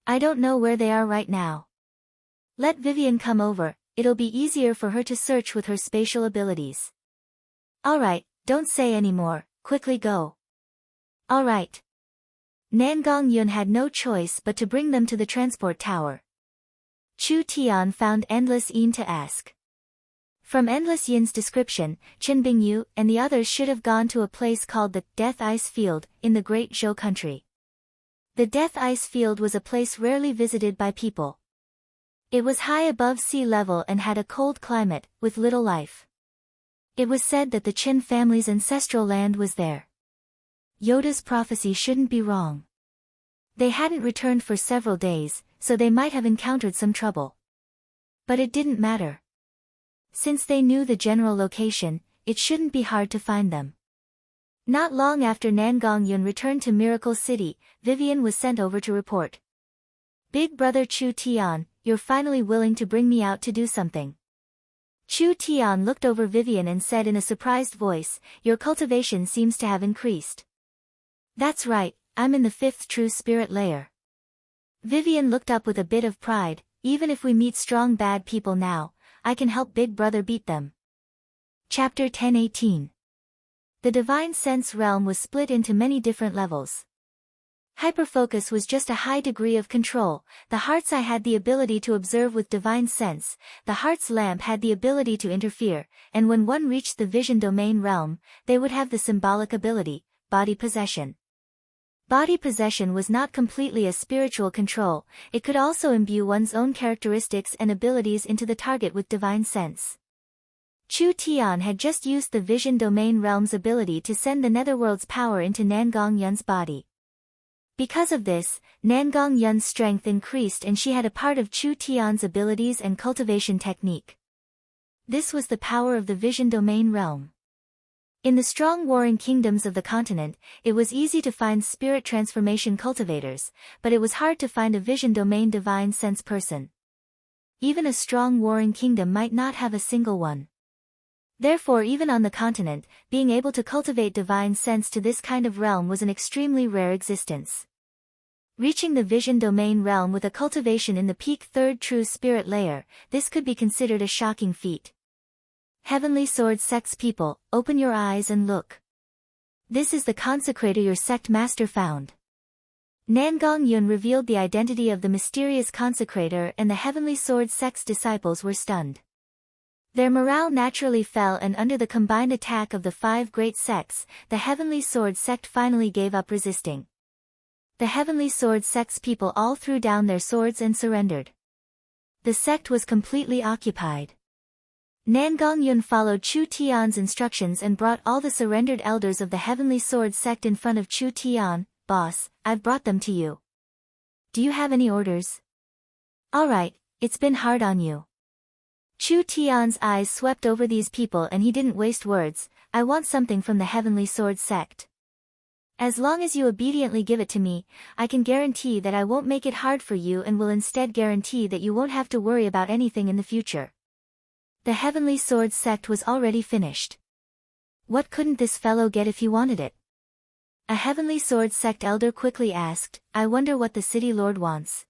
I don't know where they are right now. Let Vivian come over, it'll be easier for her to search with her spatial abilities. Alright, don't say any more, quickly go. Alright. Nangong Yun had no choice but to bring them to the transport tower. Chu Tian found Endless Yin to ask. From Endless Yin's description, Chen Bingyu and the others should have gone to a place called the Death Ice Field in the Great Zhou country. The Death Ice Field was a place rarely visited by people. It was high above sea level and had a cold climate, with little life. It was said that the Qin family's ancestral land was there. Yoda's prophecy shouldn't be wrong. They hadn't returned for several days, so they might have encountered some trouble. But it didn't matter. Since they knew the general location, it shouldn't be hard to find them. Not long after Nangong Yun returned to Miracle City, Vivian was sent over to report. Big brother Chu Tian, you're finally willing to bring me out to do something. Chu Tian looked over Vivian and said in a surprised voice, your cultivation seems to have increased. That's right, I'm in the 5th true spirit layer. Vivian looked up with a bit of pride, even if we meet strong bad people now, I can help Big Brother beat them. Chapter 10:18. The Divine Sense realm was split into many different levels. Hyperfocus was just a high degree of control, the Heart's Eye had the ability to observe with Divine Sense, the Heart's Lamp had the ability to interfere, and when one reached the Vision Domain realm, they would have the symbolic ability, Body Possession. Body possession was not completely a spiritual control, it could also imbue one's own characteristics and abilities into the target with Divine Sense. Chu Tian had just used the Vision Domain realm's ability to send the Netherworld's power into Nangong Yun's body. Because of this, Nangong Yun's strength increased and she had a part of Chu Tian's abilities and cultivation technique. This was the power of the vision domain realm. In the strong warring kingdoms of the continent, it was easy to find spirit transformation cultivators, but it was hard to find a vision domain divine sense person. Even a strong warring kingdom might not have a single one. Therefore, even on the continent, being able to cultivate divine sense to this kind of realm was an extremely rare existence. Reaching the vision domain realm with a cultivation in the peak third true spirit layer, this could be considered a shocking feat. Heavenly Sword Sect's people, open your eyes and look. This is the consecrator your sect master found. Nangong Yun revealed the identity of the mysterious consecrator, and the Heavenly Sword Sect's disciples were stunned. Their morale naturally fell, and under the combined attack of the 5 great sects, the Heavenly Sword Sect finally gave up resisting. The Heavenly Sword Sect's people all threw down their swords and surrendered. The sect was completely occupied. Nangong Yun followed Chu Tian's instructions and brought all the surrendered elders of the Heavenly Sword Sect in front of Chu Tian. Boss, I've brought them to you. Do you have any orders? Alright, it's been hard on you. Chu Tian's eyes swept over these people and he didn't waste words. I want something from the Heavenly Sword Sect. As long as you obediently give it to me, I can guarantee that I won't make it hard for you and will instead guarantee that you won't have to worry about anything in the future. The Heavenly Sword Sect was already finished. What couldn't this fellow get if he wanted it? A Heavenly Sword Sect elder quickly asked, I wonder what the city lord wants.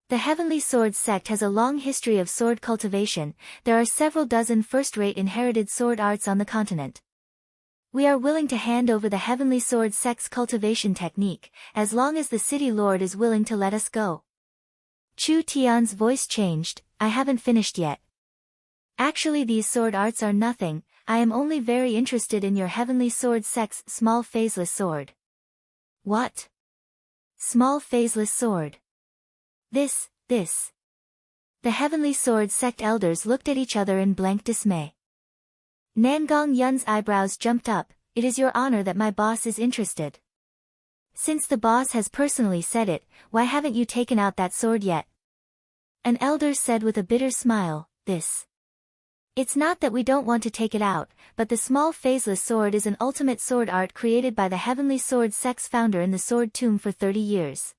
The Heavenly Sword Sect has a long history of sword cultivation. There are several dozen first-rate inherited sword arts on the continent. We are willing to hand over the Heavenly Sword Sect's cultivation technique, as long as the city lord is willing to let us go. Chu Tian's voice changed, I haven't finished yet. Actually, these sword arts are nothing. I am only very interested in your Heavenly Sword Sect's small phaseless sword. What? Small phaseless sword. This. The Heavenly Sword Sect elders looked at each other in blank dismay. Nangong Yun's eyebrows jumped up, it is your honor that my boss is interested. Since the boss has personally said it, why haven't you taken out that sword yet? An elder said with a bitter smile, this. It's not that we don't want to take it out, but the small phaseless sword is an ultimate sword art created by the Heavenly Sword Sect's founder in the Sword Tomb for 30 years.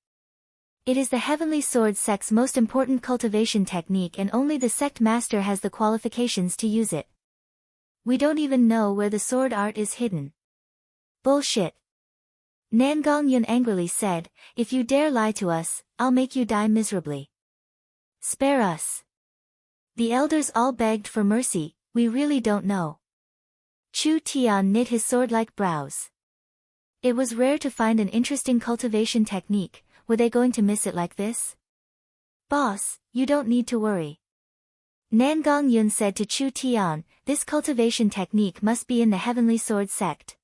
It is the Heavenly Sword Sect's most important cultivation technique and only the sect master has the qualifications to use it. We don't even know where the sword art is hidden. Bullshit. Nangong Yun angrily said, if you dare lie to us, I'll make you die miserably. Spare us. The elders all begged for mercy, we really don't know. Chu Tian knit his sword-like brows. It was rare to find an interesting cultivation technique, were they going to miss it like this? Boss, you don't need to worry. Nangong Yun said to Chu Tian, this cultivation technique must be in the Heavenly Sword Sect.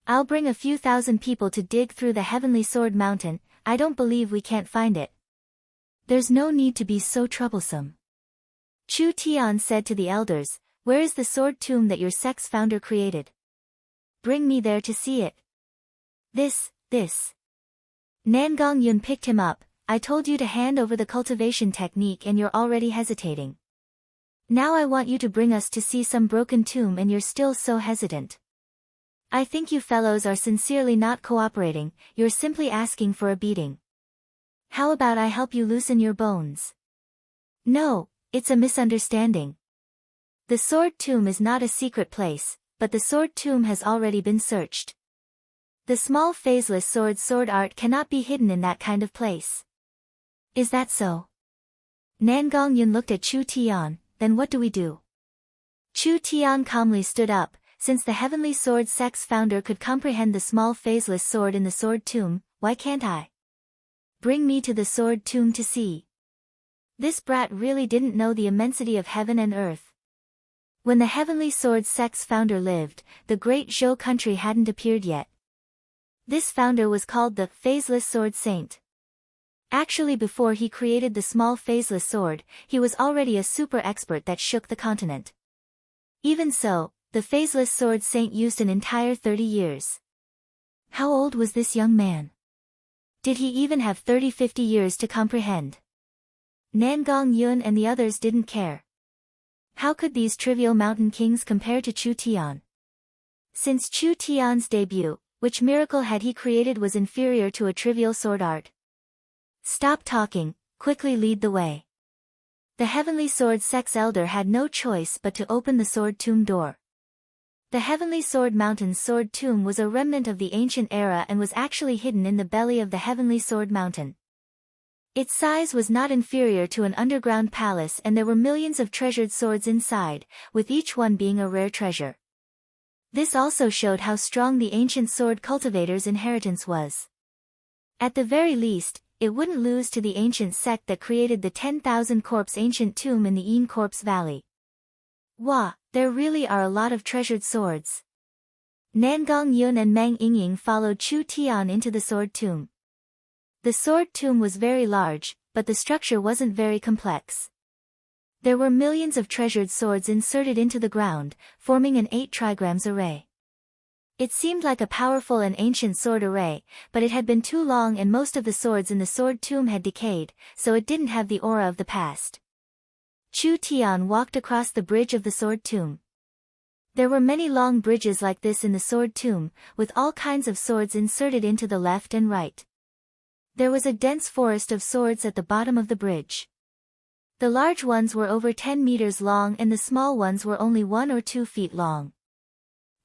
I'll bring a few thousand people to dig through the Heavenly Sword Mountain, I don't believe we can't find it. There's no need to be so troublesome. Chu Tian said to the elders, where is the sword tomb that your sect's founder created? Bring me there to see it. This. Nangong Yun picked him up, I told you to hand over the cultivation technique and you're already hesitating. Now I want you to bring us to see some broken tomb and you're still so hesitant. I think you fellows are sincerely not cooperating, you're simply asking for a beating. How about I help you loosen your bones? No. It's a misunderstanding. The sword tomb is not a secret place, but the sword tomb has already been searched. The small phaseless sword art cannot be hidden in that kind of place. Is that so? Nangong Yun looked at Chu Tian, then what do we do? Chu Tian calmly stood up, since the Heavenly Sword Sect's founder could comprehend the small phaseless sword in the sword tomb, why can't I? Bring me to the sword tomb to see. This brat really didn't know the immensity of heaven and earth. When the Heavenly Sword Sect's founder lived, the great Zhou country hadn't appeared yet. This founder was called the Phaseless Sword Saint. Actually, before he created the small phaseless sword, he was already a super expert that shook the continent. Even so, the Phaseless Sword Saint used an entire 30 years. How old was this young man? Did he even have 30-50 years to comprehend? Nangong Yun and the others didn't care. How could these trivial mountain kings compare to Chu Tian? Since Chu Tian's debut, which miracle had he created was inferior to a trivial sword art? Stop talking, quickly lead the way. The Heavenly Sword Sect's elder had no choice but to open the sword tomb door. The Heavenly Sword Mountain's sword tomb was a remnant of the ancient era and was actually hidden in the belly of the Heavenly Sword Mountain. Its size was not inferior to an underground palace, and there were millions of treasured swords inside, with each one being a rare treasure. This also showed how strong the ancient sword cultivator's inheritance was. At the very least, it wouldn't lose to the ancient sect that created the 10,000 corpse ancient tomb in the Yin Corpse Valley. Wah, there really are a lot of treasured swords. Nangong Yun and Meng Yingying followed Chu Tian into the sword tomb. The sword tomb was very large, but the structure wasn't very complex. There were millions of treasured swords inserted into the ground, forming an 8 trigrams array. It seemed like a powerful and ancient sword array, but it had been too long and most of the swords in the sword tomb had decayed, so it didn't have the aura of the past. Chu Tian walked across the bridge of the sword tomb. There were many long bridges like this in the sword tomb, with all kinds of swords inserted into the left and right. There was a dense forest of swords at the bottom of the bridge. The large ones were over 10 meters long and the small ones were only 1 or 2 feet long.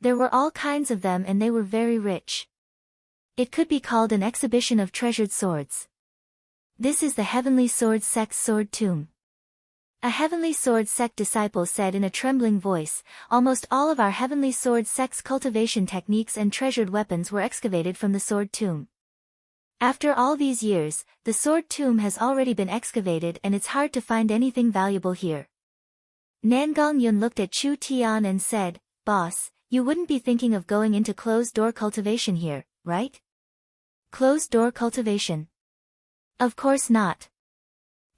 There were all kinds of them and they were very rich. It could be called an exhibition of treasured swords. This is the Heavenly Sword Sect's sword tomb. A Heavenly Sword Sect disciple said in a trembling voice, almost all of our Heavenly Sword Sect's cultivation techniques and treasured weapons were excavated from the sword tomb. After all these years, the sword tomb has already been excavated and it's hard to find anything valuable here. Nangong Yun looked at Chu Tian and said, "Boss, you wouldn't be thinking of going into closed-door cultivation here, right?" Closed-door cultivation? Of course not.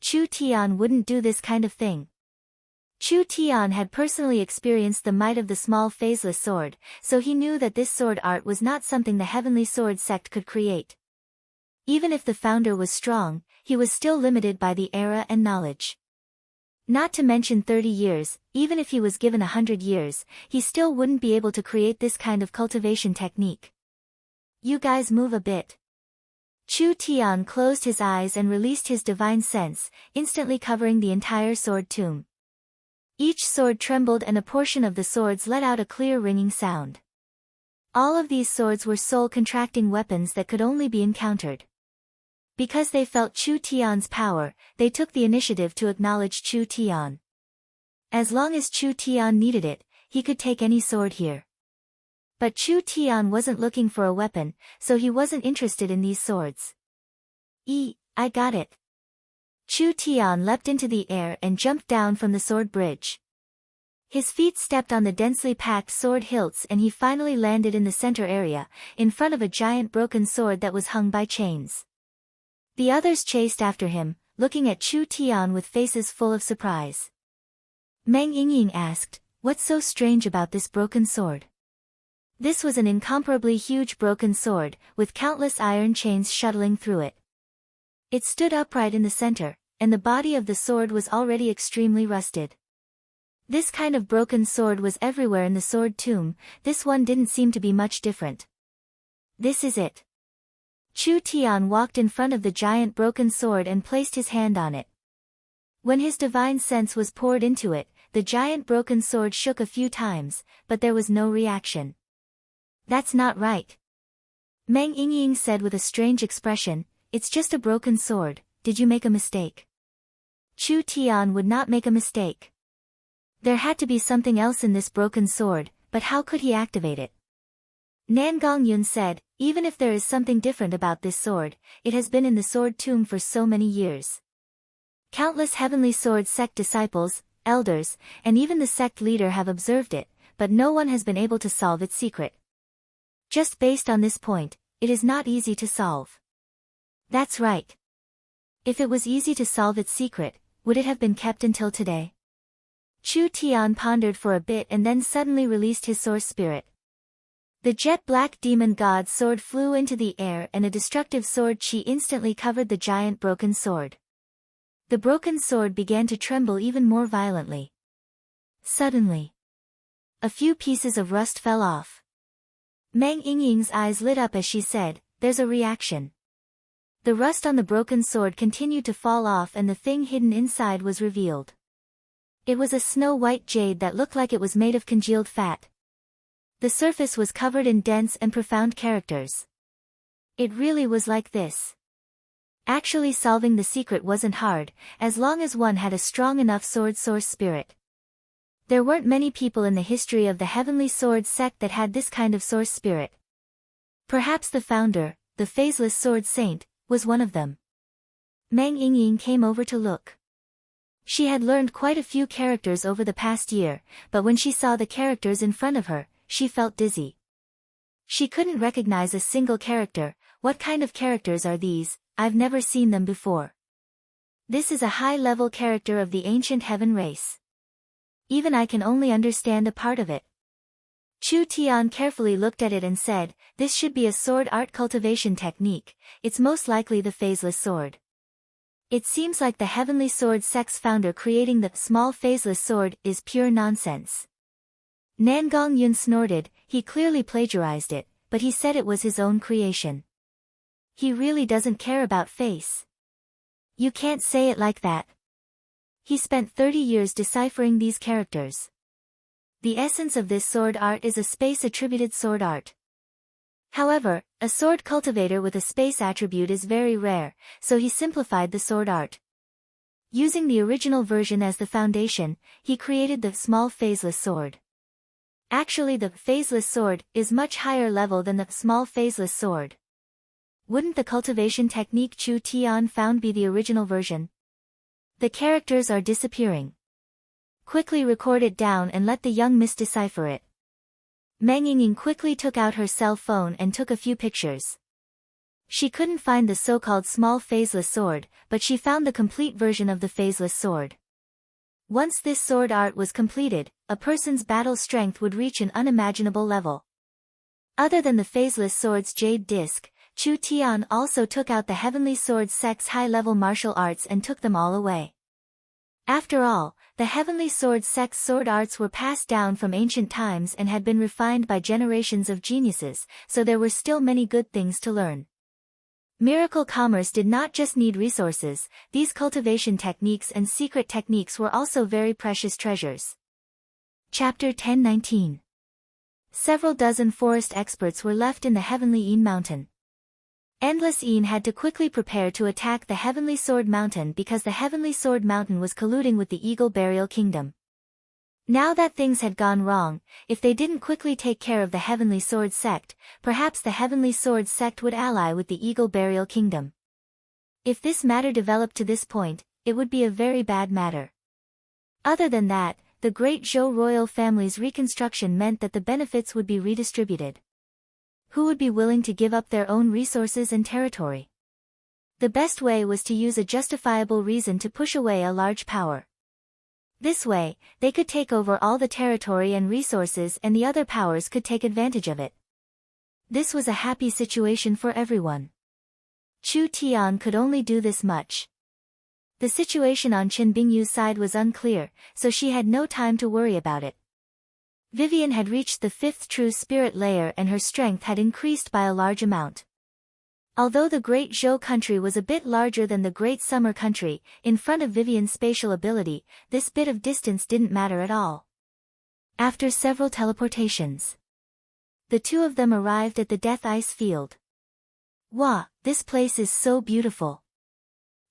Chu Tian wouldn't do this kind of thing. Chu Tian had personally experienced the might of the small phaseless sword, so he knew that this sword art was not something the Heavenly Sword Sect could create. Even if the founder was strong, he was still limited by the era and knowledge. Not to mention 30 years, even if he was given 100 years, he still wouldn't be able to create this kind of cultivation technique. You guys move a bit. Chu Tian closed his eyes and released his divine sense, instantly covering the entire sword tomb. Each sword trembled and a portion of the swords let out a clear ringing sound. All of these swords were soul-contracting weapons that could only be encountered. Because they felt Chu Tian's power, they took the initiative to acknowledge Chu Tian. As long as Chu Tian needed it, he could take any sword here. But Chu Tian wasn't looking for a weapon, so he wasn't interested in these swords. I got it. Chu Tian leapt into the air and jumped down from the sword bridge. His feet stepped on the densely packed sword hilts and he finally landed in the center area, in front of a giant broken sword that was hung by chains. The others chased after him, looking at Chu Tian with faces full of surprise. Meng Yingying asked, "What's so strange about this broken sword?" This was an incomparably huge broken sword, with countless iron chains shuttling through it. It stood upright in the center, and the body of the sword was already extremely rusted. This kind of broken sword was everywhere in the sword tomb, this one didn't seem to be much different. This is it. Chu Tian walked in front of the giant broken sword and placed his hand on it. When his divine sense was poured into it, the giant broken sword shook a few times, but there was no reaction. "That's not right." Meng Yingying said with a strange expression, "It's just a broken sword, did you make a mistake?" Chu Tian would not make a mistake. There had to be something else in this broken sword, but how could he activate it? Nangong Yun said, "Even if there is something different about this sword, it has been in the sword tomb for so many years. Countless Heavenly Sword Sect disciples, elders, and even the sect leader have observed it, but no one has been able to solve its secret. Just based on this point, it is not easy to solve." That's right. If it was easy to solve its secret, would it have been kept until today? Chu Tian pondered for a bit and then suddenly released his source spirit. The jet-black demon god's sword flew into the air and a destructive sword chi instantly covered the giant broken sword. The broken sword began to tremble even more violently. Suddenly, a few pieces of rust fell off. Meng Yingying's eyes lit up as she said, "There's a reaction." The rust on the broken sword continued to fall off and the thing hidden inside was revealed. It was a snow-white jade that looked like it was made of congealed fat. The surface was covered in dense and profound characters. It really was like this. Actually solving the secret wasn't hard, as long as one had a strong enough sword source spirit. There weren't many people in the history of the Heavenly Sword sect that had this kind of source spirit. Perhaps the founder, the Phaseless Sword Saint, was one of them. Meng Yingying came over to look. She had learned quite a few characters over the past year, but when she saw the characters in front of her, she felt dizzy. She couldn't recognize a single character. What kind of characters are these? I've never seen them before. This is a high-level character of the ancient heaven race. Even I can only understand a part of it. Chu Tian carefully looked at it and said, "This should be a sword art cultivation technique, it's most likely the phaseless sword. It seems like the Heavenly Sword sect's founder creating the small phaseless sword is pure nonsense." Nangong Yun snorted. He clearly plagiarized it, but he said it was his own creation. He really doesn't care about face. You can't say it like that. He spent 30 years deciphering these characters. The essence of this sword art is a space-attributed sword art. However, a sword cultivator with a space attribute is very rare, so he simplified the sword art. Using the original version as the foundation, he created the small phaseless sword. Actually, the phaseless sword is much higher level than the small phaseless sword. Wouldn't the cultivation technique Chu Tian found be the original version? The characters are disappearing. Quickly record it down and let the young miss decipher it. Meng Yingying quickly took out her cell phone and took a few pictures. She couldn't find the so-called small phaseless sword, but she found the complete version of the phaseless sword. Once this sword art was completed, a person's battle strength would reach an unimaginable level. Other than the phaseless sword's jade disc, Chu Tian also took out the Heavenly Sword sect's high-level martial arts and took them all away. After all, the Heavenly Sword sect's sword arts were passed down from ancient times and had been refined by generations of geniuses, so there were still many good things to learn. Miracle commerce did not just need resources, these cultivation techniques and secret techniques were also very precious treasures. Chapter 1019. Several dozen forest experts were left in the Heavenly Yin Mountain. Endless Yin had to quickly prepare to attack the Heavenly Sword Mountain because the Heavenly Sword Mountain was colluding with the Eagle Burial Kingdom. Now that things had gone wrong, if they didn't quickly take care of the Heavenly Sword sect, perhaps the Heavenly Sword sect would ally with the Eagle Burial Kingdom. If this matter developed to this point, it would be a very bad matter. Other than that, the great Zhou royal family's reconstruction meant that the benefits would be redistributed. Who would be willing to give up their own resources and territory? The best way was to use a justifiable reason to push away a large power. This way, they could take over all the territory and resources and the other powers could take advantage of it. This was a happy situation for everyone. Chu Tian could only do this much. The situation on Chen Bingyu's side was unclear, so she had no time to worry about it. Vivian had reached the 5th true spirit layer and her strength had increased by a large amount. Although the Great Zhou country was a bit larger than the Great Summer country, in front of Vivian's spatial ability, this bit of distance didn't matter at all. After several teleportations, the two of them arrived at the Death Ice Field. Wow, this place is so beautiful.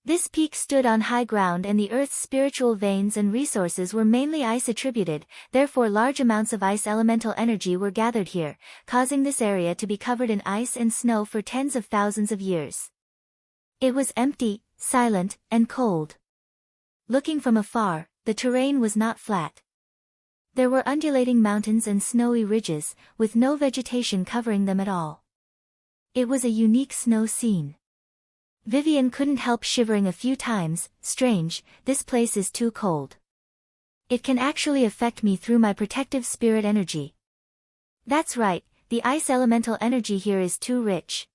This peak stood on high ground and the Earth's spiritual veins and resources were mainly ice attributed, therefore large amounts of ice elemental energy were gathered here, causing this area to be covered in ice and snow for tens of thousands of years. It was empty, silent, and cold. Looking from afar, the terrain was not flat. There were undulating mountains and snowy ridges, with no vegetation covering them at all. It was a unique snow scene. Vivian couldn't help shivering a few times. Strange, this place is too cold. It can actually affect me through my protective spirit energy. That's right, the ice elemental energy here is too rich.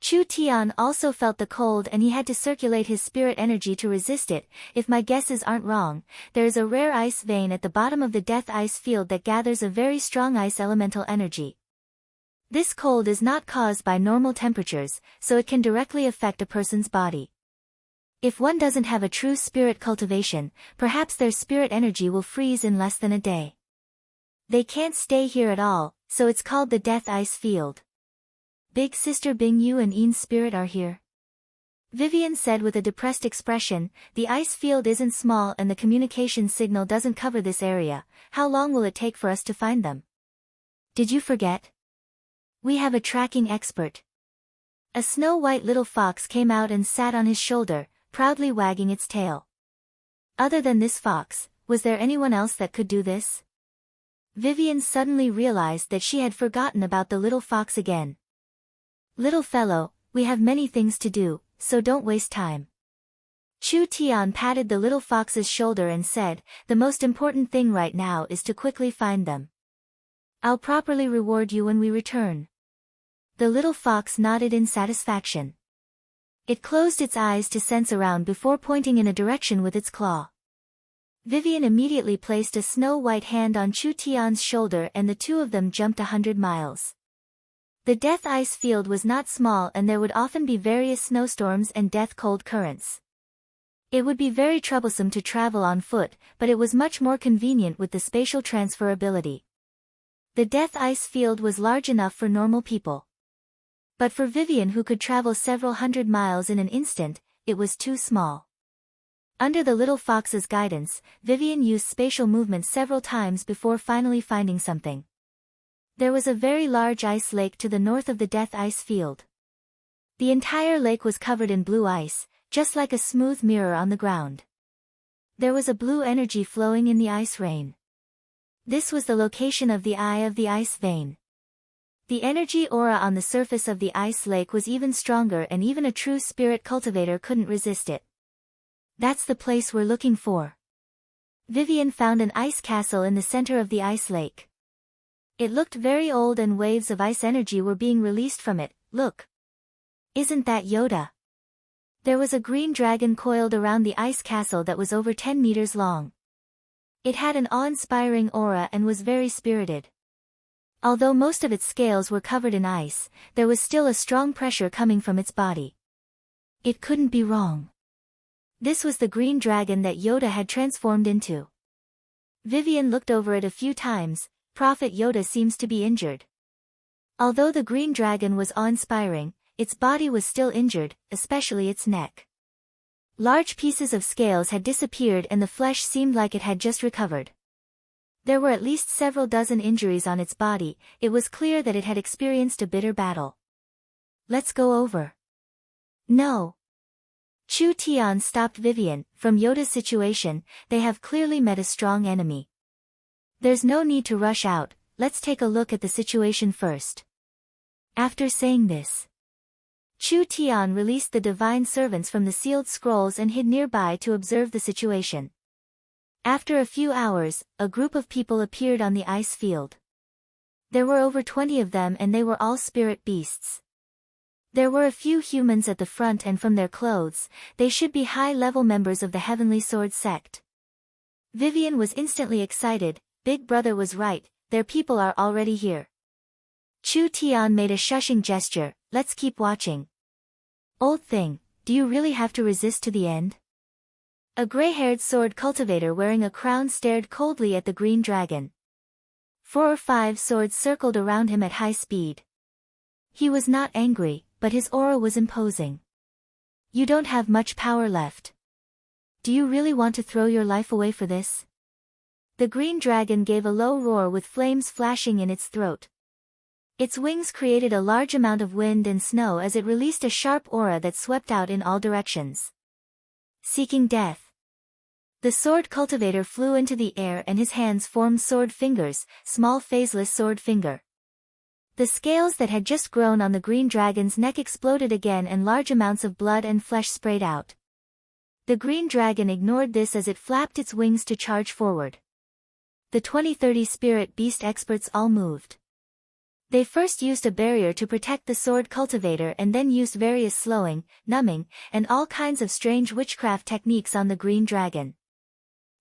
Chu Tian also felt the cold and he had to circulate his spirit energy to resist it. If my guesses aren't wrong, there is a rare ice vein at the bottom of the death ice field that gathers a very strong ice elemental energy. This cold is not caused by normal temperatures, so it can directly affect a person's body. If one doesn't have a true spirit cultivation, perhaps their spirit energy will freeze in less than a day. They can't stay here at all, so it's called the death ice field. Big sister Bing Yu and Ian's spirit are here. Vivian said with a depressed expression, the ice field isn't small and the communication signal doesn't cover this area. How long will it take for us to find them? Did you forget? We have a tracking expert. A snow-white little fox came out and sat on his shoulder, proudly wagging its tail. Other than this fox, was there anyone else that could do this? Vivian suddenly realized that she had forgotten about the little fox again. Little fellow, we have many things to do, so don't waste time. Chu Tian patted the little fox's shoulder and said, the most important thing right now is to quickly find them. I'll properly reward you when we return. The little fox nodded in satisfaction. It closed its eyes to sense around before pointing in a direction with its claw. Vivian immediately placed a snow-white hand on Chu Tian's shoulder and the two of them jumped 100 miles. The death ice field was not small and there would often be various snowstorms and death-cold currents. It would be very troublesome to travel on foot, but it was much more convenient with the spatial transferability. The death ice field was large enough for normal people. But for Vivian, who could travel several hundred miles in an instant, it was too small. Under the little fox's guidance, Vivian used spatial movement several times before finally finding something. There was a very large ice lake to the north of the death ice field. The entire lake was covered in blue ice, just like a smooth mirror on the ground. There was a blue energy flowing in the ice rain. This was the location of the eye of the ice vein. The energy aura on the surface of the ice lake was even stronger and even a true spirit cultivator couldn't resist it. That's the place we're looking for. Vivian found an ice castle in the center of the ice lake. It looked very old and waves of ice energy were being released from it. Look. Isn't that Yoda? There was a green dragon coiled around the ice castle that was over 10 meters long. It had an awe-inspiring aura and was very spirited. Although most of its scales were covered in ice, there was still a strong pressure coming from its body. It couldn't be wrong. This was the green dragon that Yoda had transformed into. Vivian looked over it a few times. Prophet Yoda seems to be injured. Although the green dragon was awe-inspiring, its body was still injured, especially its neck. Large pieces of scales had disappeared and the flesh seemed like it had just recovered. There were at least several dozen injuries on its body. It was clear that it had experienced a bitter battle. Let's go over. No. Chu Tian stopped Vivian. From Yoda's situation, they have clearly met a strong enemy. There's no need to rush out, let's take a look at the situation first. After saying this, Chu Tian released the divine servants from the sealed scrolls and hid nearby to observe the situation. After a few hours, a group of people appeared on the ice field. There were over 20 of them and they were all spirit beasts. There were a few humans at the front and from their clothes, they should be high-level members of the Heavenly Sword sect. Vivian was instantly excited. Big Brother was right, their people are already here. Chu Tian made a shushing gesture, let's keep watching. Old thing, do you really have to resist to the end? A gray-haired sword cultivator wearing a crown stared coldly at the green dragon. 4 or 5 swords circled around him at high speed. He was not angry, but his aura was imposing. You don't have much power left. Do you really want to throw your life away for this? The green dragon gave a low roar with flames flashing in its throat. Its wings created a large amount of wind and snow as it released a sharp aura that swept out in all directions. Seeking death. The sword cultivator flew into the air and his hands formed sword fingers, small phaseless sword finger. The scales that had just grown on the green dragon's neck exploded again and large amounts of blood and flesh sprayed out. The green dragon ignored this as it flapped its wings to charge forward. The 20-30 spirit beast experts all moved. They first used a barrier to protect the sword cultivator and then used various slowing, numbing, and all kinds of strange witchcraft techniques on the green dragon.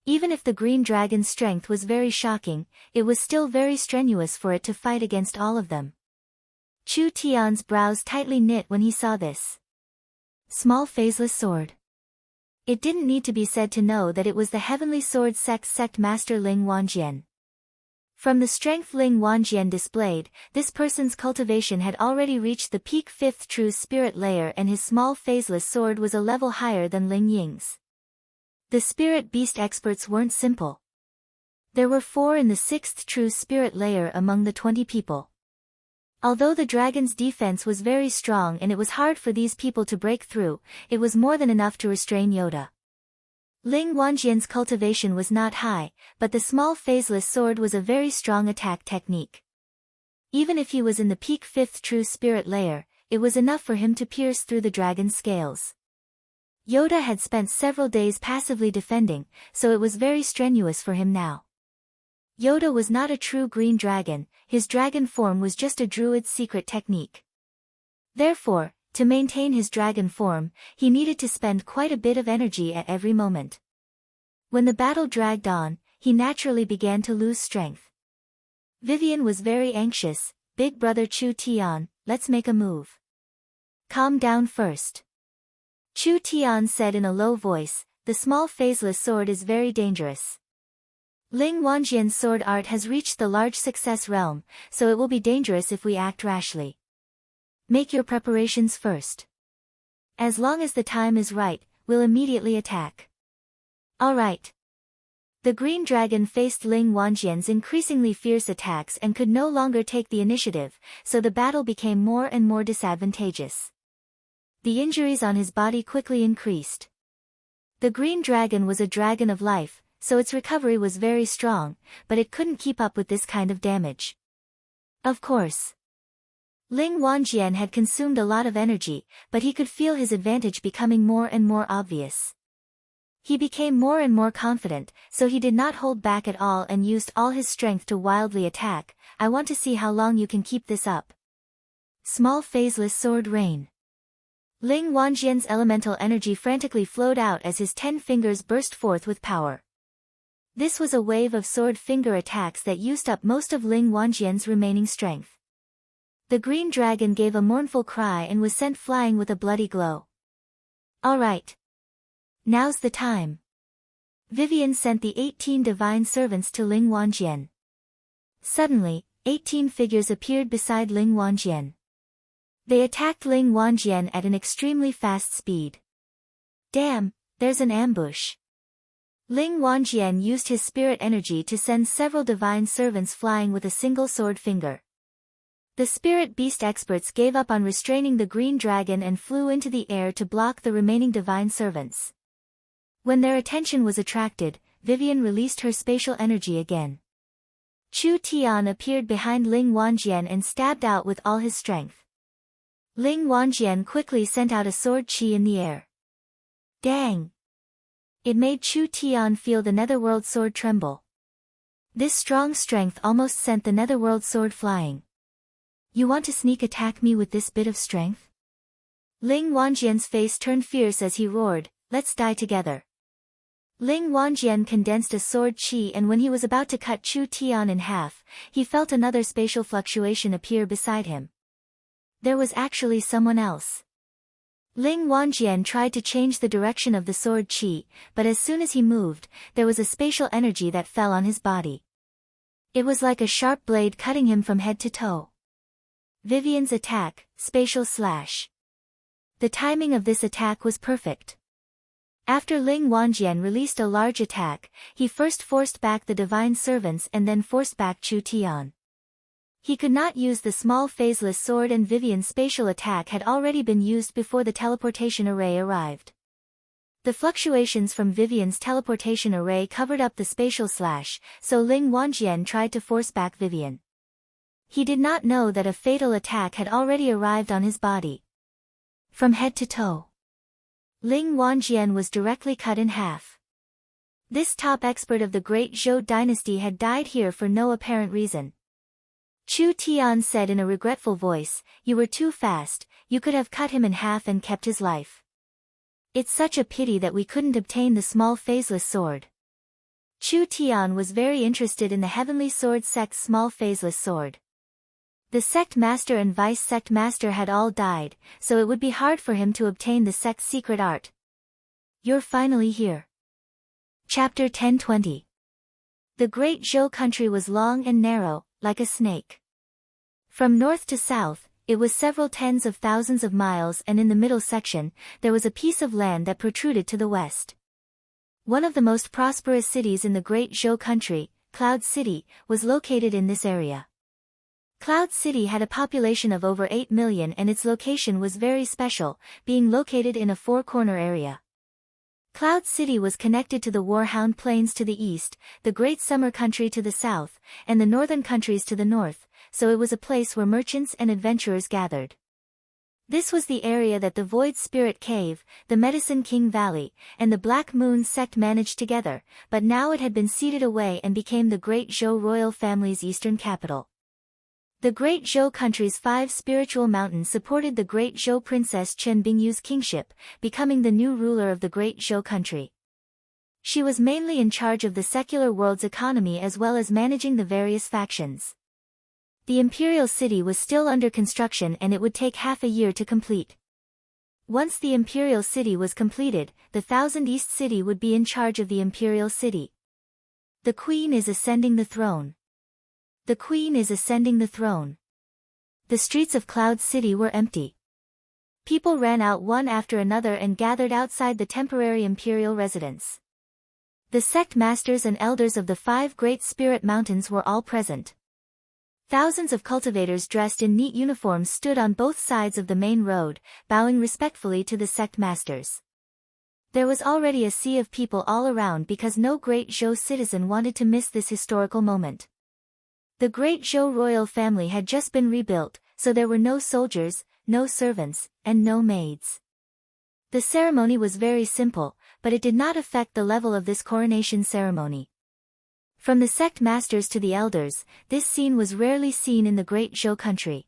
Even if the green dragon's strength was very shocking, it was still very strenuous for it to fight against all of them. Chu Tian's brows tightly knit when he saw this small phaseless sword. It didn't need to be said to know that it was the Heavenly Sword sect master Ling Wanjian. From the strength Ling Wanjian displayed, this person's cultivation had already reached the peak 5th true spirit layer, and his small phaseless sword was a level higher than Ling Ying's. The spirit beast experts weren't simple. There were 4 in the 6th true spirit layer among the 20 people. Although the dragon's defense was very strong and it was hard for these people to break through, it was more than enough to restrain Yoda. Ling Wanjian's cultivation was not high, but the small phaseless sword was a very strong attack technique. Even if he was in the peak 5th true spirit layer, it was enough for him to pierce through the dragon's scales. Yoda had spent several days passively defending, so it was very strenuous for him now. Yoda was not a true green dragon, his dragon form was just a druid's secret technique. Therefore, to maintain his dragon form, he needed to spend quite a bit of energy at every moment. When the battle dragged on, he naturally began to lose strength. Vivian was very anxious. Big brother Chu Tian, let's make a move. Calm down first. Chu Tian said in a low voice, the small phaseless sword is very dangerous. Ling Wanjian's sword art has reached the large success realm, so it will be dangerous if we act rashly. Make your preparations first. As long as the time is right, we'll immediately attack. All right. The green dragon faced Ling Wanjian's increasingly fierce attacks and could no longer take the initiative, so the battle became more and more disadvantageous. The injuries on his body quickly increased. The green dragon was a dragon of life, so its recovery was very strong, but it couldn't keep up with this kind of damage. Of course. Ling Wanjian had consumed a lot of energy, but he could feel his advantage becoming more and more obvious. He became more and more confident, so he did not hold back at all and used all his strength to wildly attack. I want to see how long you can keep this up. Small phaseless sword rain. Ling Wanjian's elemental energy frantically flowed out as his 10 fingers burst forth with power. This was a wave of sword finger attacks that used up most of Ling Wanjian's remaining strength. The green dragon gave a mournful cry and was sent flying with a bloody glow. All right. Now's the time. Vivian sent the 18 divine servants to Ling Wanjian. Suddenly, 18 figures appeared beside Ling Wanjian. They attacked Ling Wanjian at an extremely fast speed. Damn, there's an ambush. Ling Wanjian used his spirit energy to send several divine servants flying with a single sword finger. The spirit beast experts gave up on restraining the green dragon and flew into the air to block the remaining divine servants. When their attention was attracted, Vivian released her spatial energy again. Chu Tian appeared behind Ling Wanjian and stabbed out with all his strength. Ling Wanjian quickly sent out a sword chi in the air. Dang! It made Chu Tian feel the netherworld sword tremble. This strong strength almost sent the netherworld sword flying. You want to sneak attack me with this bit of strength? Ling Wanjian's face turned fierce as he roared, let's die together. Ling Wanjian condensed a sword chi, and when he was about to cut Chu Tian in half, he felt another spatial fluctuation appear beside him. There was actually someone else. Ling Wanjian tried to change the direction of the sword chi, but as soon as he moved, there was a spatial energy that fell on his body. It was like a sharp blade cutting him from head to toe. Vivian's attack, spatial slash. The timing of this attack was perfect. After Ling Wanjian released a large attack, he first forced back the divine servants and then forced back Chu Tian. He could not use the small phaseless sword, and Vivian's spatial attack had already been used before the teleportation array arrived. The fluctuations from Vivian's teleportation array covered up the spatial slash, so Ling Wanjian tried to force back Vivian. He did not know that a fatal attack had already arrived on his body. From head to toe, Ling Wanjian was directly cut in half. This top expert of the Great Zhou dynasty had died here for no apparent reason. Chu Tian said in a regretful voice, "You were too fast, you could have cut him in half and kept his life. It's such a pity that we couldn't obtain the small phaseless sword." Chu Tian was very interested in the Heavenly Sword sect's small phaseless sword. The sect master and vice sect master had all died, so it would be hard for him to obtain the sect's secret art. You're finally here. Chapter 1020. The Great Zhou country was long and narrow, like a snake. From north to south, it was several tens of thousands of miles, and in the middle section, there was a piece of land that protruded to the west. One of the most prosperous cities in the Great Zhou country, Cloud City, was located in this area. Cloud City had a population of over 8 million, and its location was very special, being located in a four-corner area. Cloud City was connected to the Warhound Plains to the east, the Great Summer Country to the south, and the northern countries to the north, so it was a place where merchants and adventurers gathered. This was the area that the Void Spirit Cave, the Medicine King Valley, and the Black Moon sect managed together, but now it had been ceded away and became the Great Zhou royal family's eastern capital. The Great Zhou country's 5 spiritual mountains supported the Great Zhou Princess Chen Bingyu's kingship, becoming the new ruler of the Great Zhou country. She was mainly in charge of the secular world's economy as well as managing the various factions. The imperial city was still under construction and it would take half a year to complete. Once the imperial city was completed, the Thousand East city would be in charge of the imperial city. The queen is ascending the throne. The queen is ascending the throne. The streets of Cloud City were empty. People ran out one after another and gathered outside the temporary imperial residence. The sect masters and elders of the 5 great spirit mountains were all present. Thousands of cultivators dressed in neat uniforms stood on both sides of the main road, bowing respectfully to the sect masters. There was already a sea of people all around because no Great Zhou citizen wanted to miss this historical moment. The Great Zhou royal family had just been rebuilt, so there were no soldiers, no servants, and no maids. The ceremony was very simple, but it did not affect the level of this coronation ceremony. From the sect masters to the elders, this scene was rarely seen in the Great Zhou country.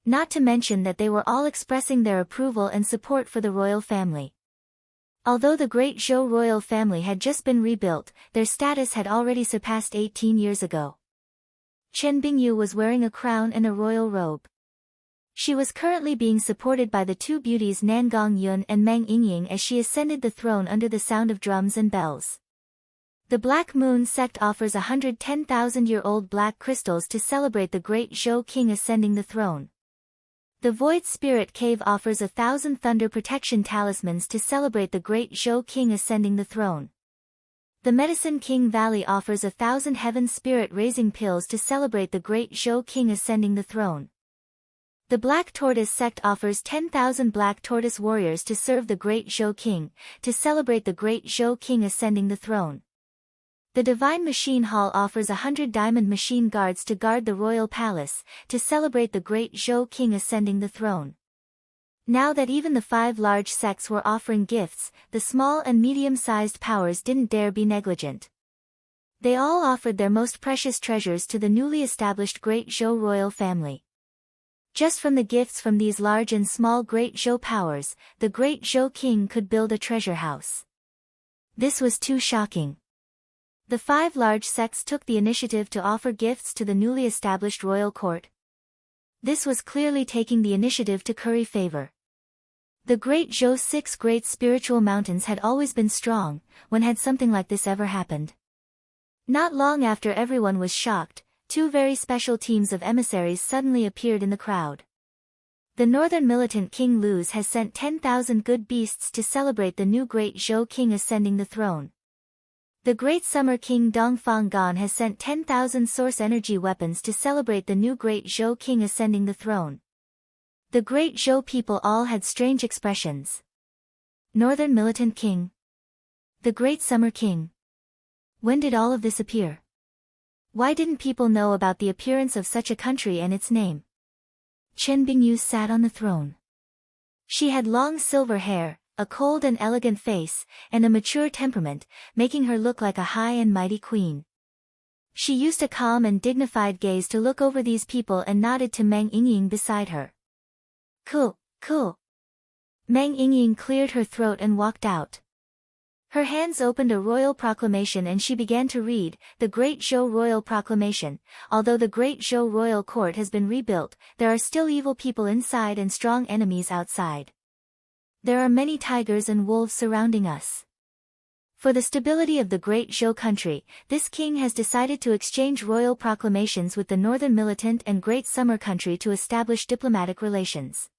Not to mention that they were all expressing their approval and support for the royal family. Although the Great Zhou royal family had just been rebuilt, their status had already surpassed 18 years ago. Chen Bingyu was wearing a crown and a royal robe. She was currently being supported by the 2 beauties Nangong Yun and Meng Yingying as she ascended the throne under the sound of drums and bells. The Black Moon sect offers 110,000-year-old black crystals to celebrate the Great Zhou king ascending the throne. The Void Spirit Cave offers 1,000 thunder protection talismans to celebrate the Great Zhou king ascending the throne. The Medicine King Valley offers 1,000 heaven spirit raising pills to celebrate the Great Zhou king ascending the throne. The Black Tortoise sect offers 10,000 black tortoise warriors to serve the Great Zhou king, to celebrate the Great Zhou king ascending the throne. The Divine Machine Hall offers 100 diamond machine guards to guard the royal palace, to celebrate the Great Zhou king ascending the throne. Now that even the 5 large sects were offering gifts, the small and medium-sized powers didn't dare be negligent. They all offered their most precious treasures to the newly established Great Zhou royal family. Just from the gifts from these large and small Great Zhou powers, the Great Zhou king could build a treasure house. This was too shocking. The 5 large sects took the initiative to offer gifts to the newly established royal court. This was clearly taking the initiative to curry favor. The Great Zhou's 6 great spiritual mountains had always been strong. When had something like this ever happened? Not long after everyone was shocked, 2 very special teams of emissaries suddenly appeared in the crowd. The northern militant King Luz has sent 10,000 good beasts to celebrate the new Great Zhou king ascending the throne. The Great Summer King Dongfang Gan has sent 10,000 source energy weapons to celebrate the new Great Zhou king ascending the throne. The Great Zhou people all had strange expressions. Northern Militant King. The Great Summer King. When did all of this appear? Why didn't people know about the appearance of such a country and its name? Chen Bingyu sat on the throne. She had long silver hair, a cold and elegant face, and a mature temperament, making her look like a high and mighty queen. She used a calm and dignified gaze to look over these people and nodded to Meng Yingying beside her. Cool, cool. Meng Yingying cleared her throat and walked out. Her hands opened a royal proclamation and she began to read, the Great Zhou Royal Proclamation. Although the Great Zhou Royal Court has been rebuilt, there are still evil people inside and strong enemies outside. There are many tigers and wolves surrounding us. For the stability of the Great Zhou country, this king has decided to exchange royal proclamations with the Northern Militant and Great Summer country to establish diplomatic relations.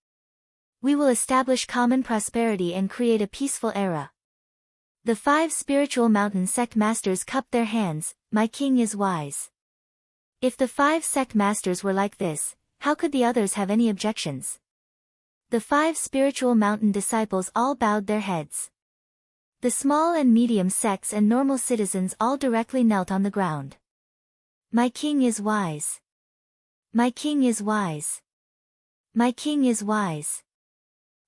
We will establish common prosperity and create a peaceful era. The 5 spiritual mountain sect masters cupped their hands. My king is wise. If the 5 sect masters were like this, how could the others have any objections? The 5 spiritual mountain disciples all bowed their heads. The small and medium sects and normal citizens all directly knelt on the ground. My king is wise. My king is wise. My king is wise.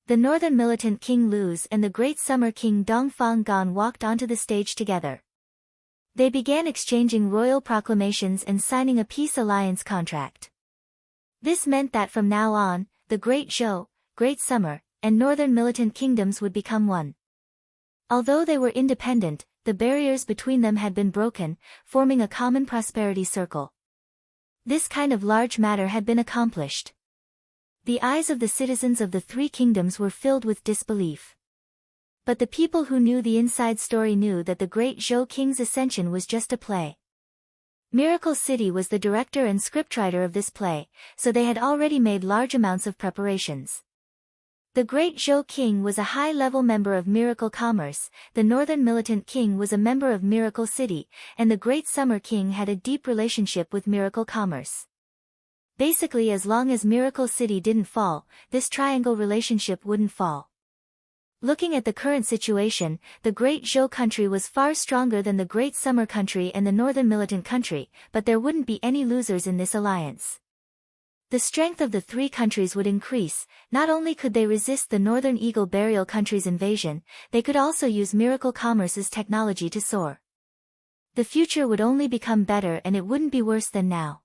The Northern Militant King Luz and the Great Summer King Dongfang Gan walked onto the stage together. They began exchanging royal proclamations and signing a peace alliance contract. This meant that from now on, the Great Zhou, Great Summer, and Northern Militant Kingdoms would become one. Although they were independent, the barriers between them had been broken, forming a common prosperity circle. This kind of large matter had been accomplished. The eyes of the citizens of the 3 kingdoms were filled with disbelief. But the people who knew the inside story knew that the Great Zhou King's ascension was just a play. Miracle City was the director and scriptwriter of this play, so they had already made large amounts of preparations. The Great Zhou King was a high-level member of Miracle Commerce, the Northern Militant King was a member of Miracle City, and the Great Summer King had a deep relationship with Miracle Commerce. Basically, as long as Miracle City didn't fall, this triangle relationship wouldn't fall. Looking at the current situation, the Great Zhou country was far stronger than the Great Summer country and the Northern Militant country, but there wouldn't be any losers in this alliance. The strength of the 3 countries would increase. Not only could they resist the Northern Eagle Burial country's invasion, they could also use Miracle Commerce's technology to soar. The future would only become better and it wouldn't be worse than now.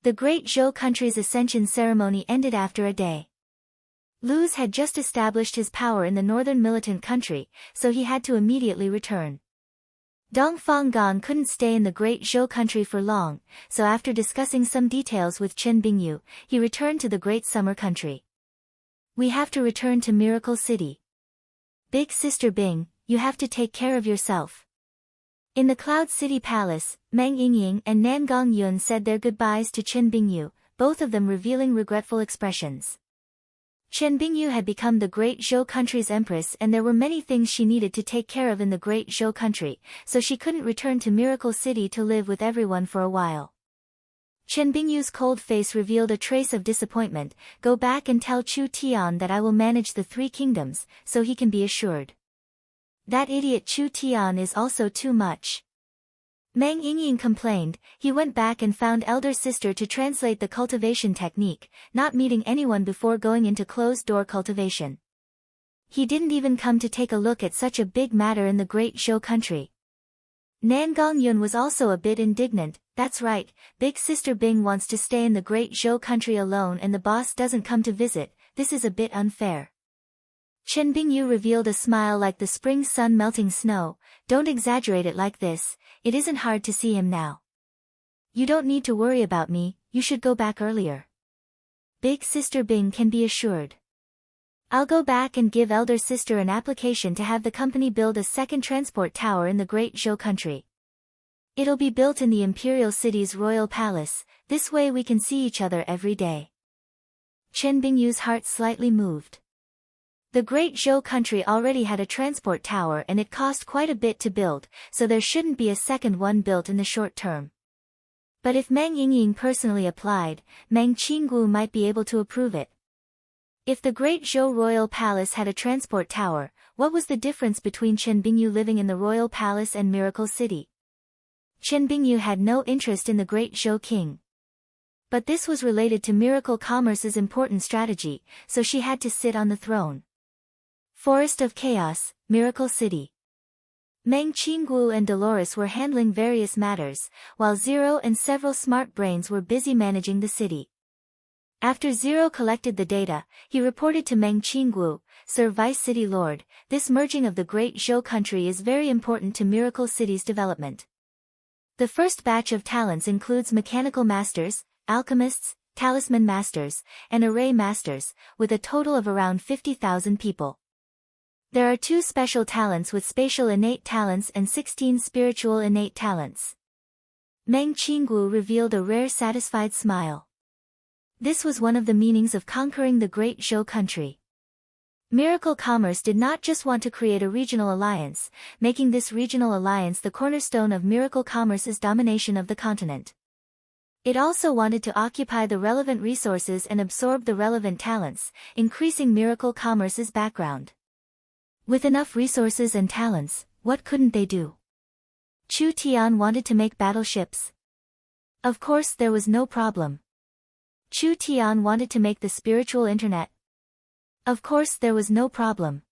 The Great Zhou country's ascension ceremony ended after a day. Luz had just established his power in the Northern Militant country, so he had to immediately return. Dongfang Gan couldn't stay in the Great Zhou country for long, so after discussing some details with Chen Bingyu, he returned to the Great Summer country. We have to return to Miracle City. Big Sister Bing, you have to take care of yourself. In the Cloud City Palace, Meng Yingying and Nan Gongyun said their goodbyes to Chen Bingyu, both of them revealing regretful expressions. Chen Bingyu had become the Great Zhou country's empress and there were many things she needed to take care of in the Great Zhou country, so she couldn't return to Miracle City to live with everyone for a while. Chen Bingyu's cold face revealed a trace of disappointment. Go back and tell Chu Tian that I will manage the 3 kingdoms, so he can be assured. That idiot Chu Tian is also too much. Meng Yingying complained. He went back and found elder sister to translate the cultivation technique, not meeting anyone before going into closed-door cultivation. He didn't even come to take a look at such a big matter in the Great Zhou country. Nan Gongyun was also a bit indignant. That's right, Big Sister Bing wants to stay in the Great Zhou country alone and the boss doesn't come to visit. This is a bit unfair. Chen Bingyu revealed a smile like the spring sun melting snow. Don't exaggerate it like this, it isn't hard to see him now. You don't need to worry about me, you should go back earlier. Big Sister Bing can be assured. I'll go back and give elder sister an application to have the company build a second transport tower in the Great Zhou country. It'll be built in the Imperial City's royal palace, this way we can see each other every day. Chen Bingyu's heart slightly moved. The Great Zhou country already had a transport tower and it cost quite a bit to build, so there shouldn't be a second one built in the short term. But if Meng Yingying personally applied, Meng Qinggu might be able to approve it. If the Great Zhou royal palace had a transport tower, what was the difference between Chen Bingyu living in the royal palace and Miracle City? Chen Bingyu had no interest in the Great Zhou king. But this was related to Miracle Commerce's important strategy, so she had to sit on the throne. Forest of Chaos, Miracle City. Meng Qinggu and Dolores were handling various matters, while Zero and several smart brains were busy managing the city. After Zero collected the data, he reported to Meng Qinggu, Sir Vice City Lord, this merging of the Great Zhou country is very important to Miracle City's development. The first batch of talents includes mechanical masters, alchemists, talisman masters, and array masters, with a total of around 50,000 people. There are 2 special talents with spatial innate talents and 16 spiritual innate talents. Meng Qinggu revealed a rare satisfied smile. This was one of the meanings of conquering the Great Zhou country. Miracle Commerce did not just want to create a regional alliance, making this regional alliance the cornerstone of Miracle Commerce's domination of the continent. It also wanted to occupy the relevant resources and absorb the relevant talents, increasing Miracle Commerce's background. With enough resources and talents, what couldn't they do? Chu Tian wanted to make battleships. Of course there was no problem. Chu Tian wanted to make the spiritual internet. Of course there was no problem.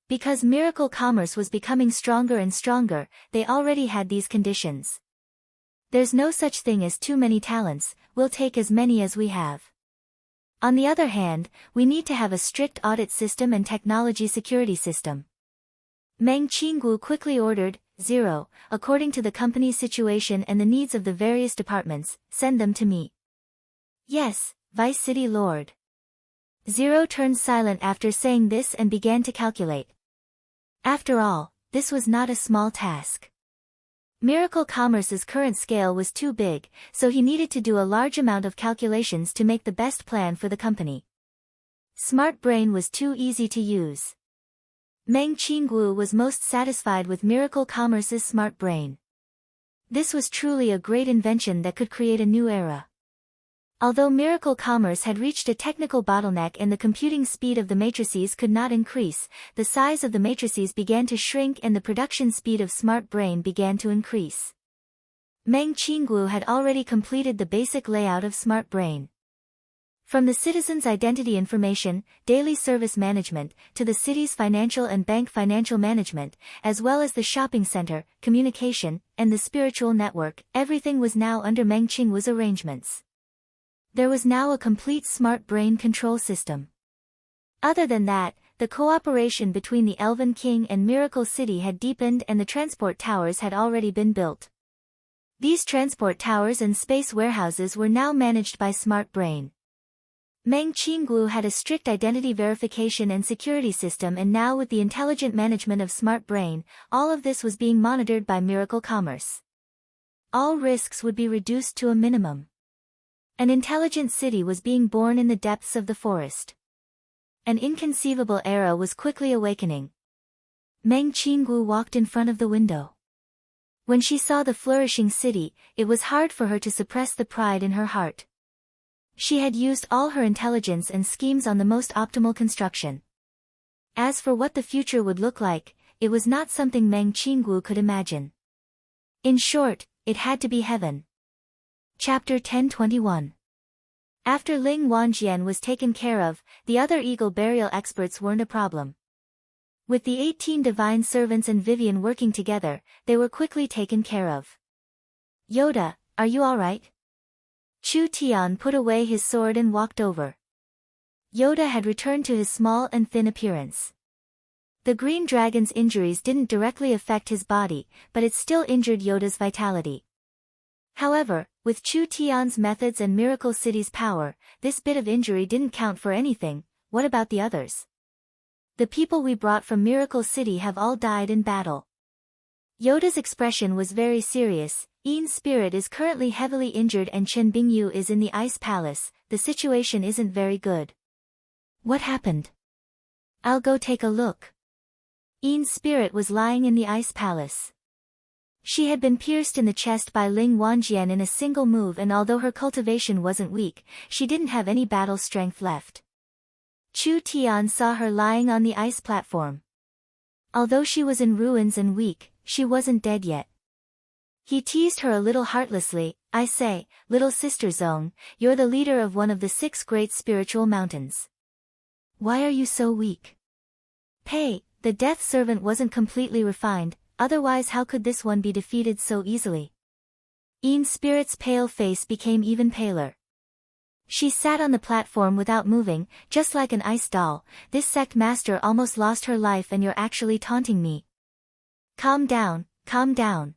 Because Miracle Commerce was becoming stronger and stronger, they already had these conditions. There's no such thing as too many talents, we'll take as many as we have. On the other hand, we need to have a strict audit system and technology security system. Meng Qinggu quickly ordered, Zero, according to the company's situation and the needs of the various departments, send them to me. Yes, Vice City Lord. Zero turned silent after saying this and began to calculate. After all, this was not a small task. Miracle Commerce's current scale was too big, so he needed to do a large amount of calculations to make the best plan for the company. Smart Brain was too easy to use. Meng Qinggu was most satisfied with Miracle Commerce's Smart Brain. This was truly a great invention that could create a new era. Although Miracle Commerce had reached a technical bottleneck and the computing speed of the matrices could not increase, the size of the matrices began to shrink and the production speed of Smart Brain began to increase. Meng Qinggu had already completed the basic layout of Smart Brain. From the citizens' identity information, daily service management, to the city's financial and bank financial management, as well as the shopping center, communication, and the spiritual network, everything was now under Meng Qinggu's arrangements. There was now a complete Smart Brain control system. Other than that, the cooperation between the Elven King and Miracle City had deepened and the transport towers had already been built. These transport towers and space warehouses were now managed by Smart Brain. Meng Qinggu had a strict identity verification and security system, and now with the intelligent management of Smart Brain, all of this was being monitored by Miracle Commerce. All risks would be reduced to a minimum. An intelligent city was being born in the depths of the forest. An inconceivable era was quickly awakening. Meng Qinggu walked in front of the window. When she saw the flourishing city, it was hard for her to suppress the pride in her heart. She had used all her intelligence and schemes on the most optimal construction. As for what the future would look like, it was not something Meng Qinggu could imagine. In short, it had to be heaven. Chapter 1021. After Ling Wanjian was taken care of, the other eagle burial experts weren't a problem. With the 18 divine servants and Vivian working together, they were quickly taken care of. Yoda, are you alright? Chu Tian put away his sword and walked over. Yoda had returned to his small and thin appearance. The green dragon's injuries didn't directly affect his body, but it still injured Yoda's vitality. However, with Chu Tian's methods and Miracle City's power, this bit of injury didn't count for anything. What about the others? The people we brought from Miracle City have all died in battle. Yoda's expression was very serious. Yin's spirit is currently heavily injured and Chen Bingyu is in the Ice Palace. The situation isn't very good. What happened? I'll go take a look. Yin's spirit was lying in the Ice Palace. She had been pierced in the chest by Ling Wanjian in a single move, and although her cultivation wasn't weak, she didn't have any battle strength left. Chu Tian saw her lying on the ice platform. Although she was in ruins and weak, she wasn't dead yet. He teased her a little heartlessly. I say, little sister Zong, you're the leader of one of the 6 great spiritual mountains. Why are you so weak? Pei, the death servant wasn't completely refined. otherwise how could this one be defeated so easily? Yin Spirit's pale face became even paler. She sat on the platform without moving, just like an ice doll. This sect master almost lost her life and you're actually taunting me. Calm down, calm down.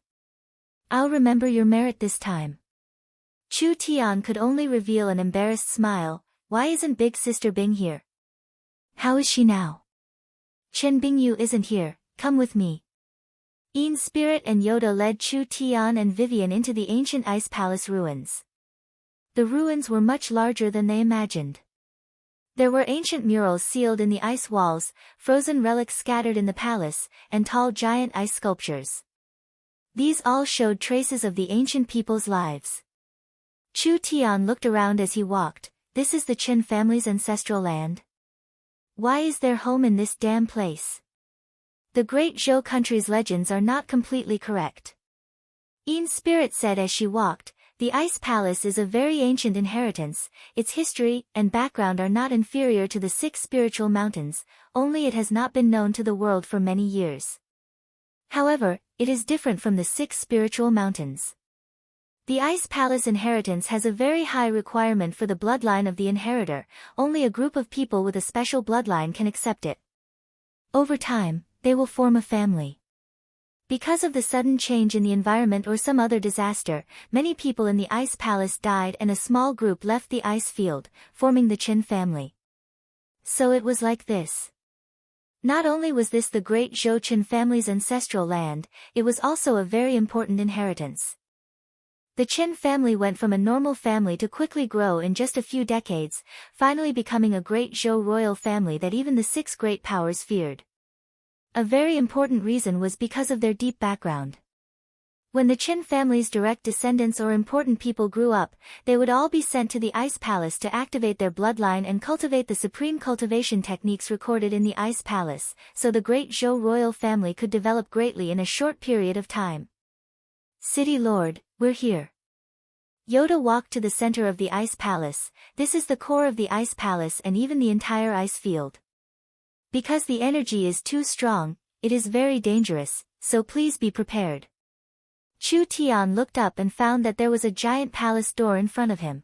I'll remember your merit this time. Chu Tian could only reveal an embarrassed smile. Why isn't Big Sister Bing here? How is she now? Chen Bingyu isn't here, come with me. Yin Spirit and Yoda led Chu Tian and Vivian into the ancient Ice Palace ruins. The ruins were much larger than they imagined. There were ancient murals sealed in the ice walls, frozen relics scattered in the palace, and tall giant ice sculptures. These all showed traces of the ancient people's lives. Chu Tian looked around as he walked. This is the Qin family's ancestral land? Why is their home in this damn place? The great Zhou country's legends are not completely correct. Yin Spirit said as she walked, the Ice Palace is a very ancient inheritance, its history and background are not inferior to the 6 spiritual mountains, only it has not been known to the world for many years. However, it is different from the 6 spiritual mountains. The Ice Palace inheritance has a very high requirement for the bloodline of the inheritor, only a group of people with a special bloodline can accept it. Over time, they will form a family. Because of the sudden change in the environment or some other disaster, many people in the Ice Palace died and a small group left the ice field, forming the Qin family. So it was like this. Not only was this the great Zhou Qin family's ancestral land, it was also a very important inheritance. The Qin family went from a normal family to quickly grow in just a few decades, finally becoming a great Zhou royal family that even the 6 great powers feared. A very important reason was because of their deep background. When the Qin family's direct descendants or important people grew up, they would all be sent to the Ice Palace to activate their bloodline and cultivate the supreme cultivation techniques recorded in the Ice Palace, so the great Zhou royal family could develop greatly in a short period of time. City Lord, we're here. Yoda walked to the center of the Ice Palace. This is the core of the Ice Palace and even the entire ice field. Because the energy is too strong, it is very dangerous, so please be prepared. Chu Tian looked up and found that there was a giant palace door in front of him.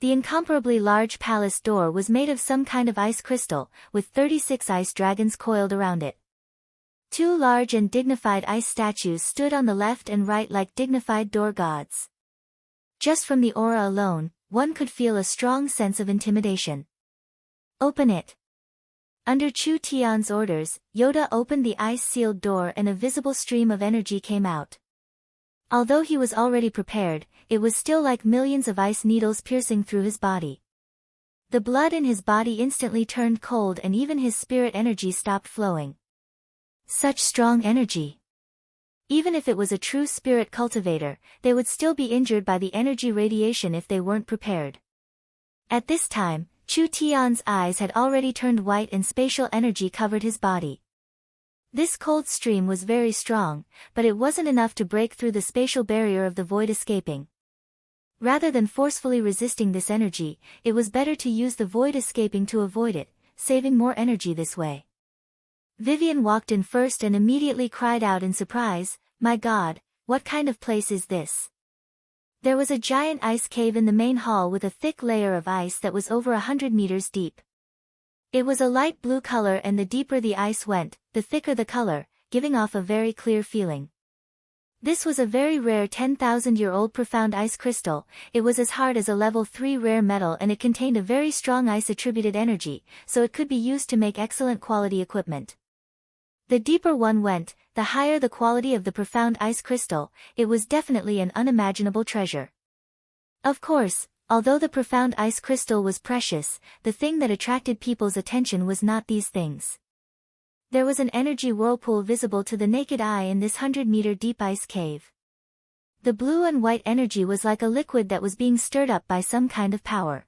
The incomparably large palace door was made of some kind of ice crystal, with 36 ice dragons coiled around it. 2 large and dignified ice statues stood on the left and right like dignified door gods. Just from the aura alone, one could feel a strong sense of intimidation. Open it. Under Chu Tian's orders, Yoda opened the ice-sealed door and a visible stream of energy came out. Although he was already prepared, it was still like millions of ice needles piercing through his body. The blood in his body instantly turned cold and even his spirit energy stopped flowing. Such strong energy! Even if it was a true spirit cultivator, they would still be injured by the energy radiation if they weren't prepared. At this time, Chu Tian's eyes had already turned white and spatial energy covered his body. This cold stream was very strong, but it wasn't enough to break through the spatial barrier of the void escaping. Rather than forcefully resisting this energy, it was better to use the void escaping to avoid it, saving more energy this way. Vivian walked in first and immediately cried out in surprise, "My God, what kind of place is this?" There was a giant ice cave in the main hall with a thick layer of ice that was over 100 meters deep. It was a light blue color and the deeper the ice went, the thicker the color, giving off a very clear feeling. This was a very rare 10,000-year-old profound ice crystal. It was as hard as a level 3 rare metal and it contained a very strong ice-attributed energy, so it could be used to make excellent quality equipment. The deeper one went, the higher the quality of the profound ice crystal. It was definitely an unimaginable treasure. Of course, although the profound ice crystal was precious, the thing that attracted people's attention was not these things. There was an energy whirlpool visible to the naked eye in this 100-meter deep ice cave. The blue and white energy was like a liquid that was being stirred up by some kind of power.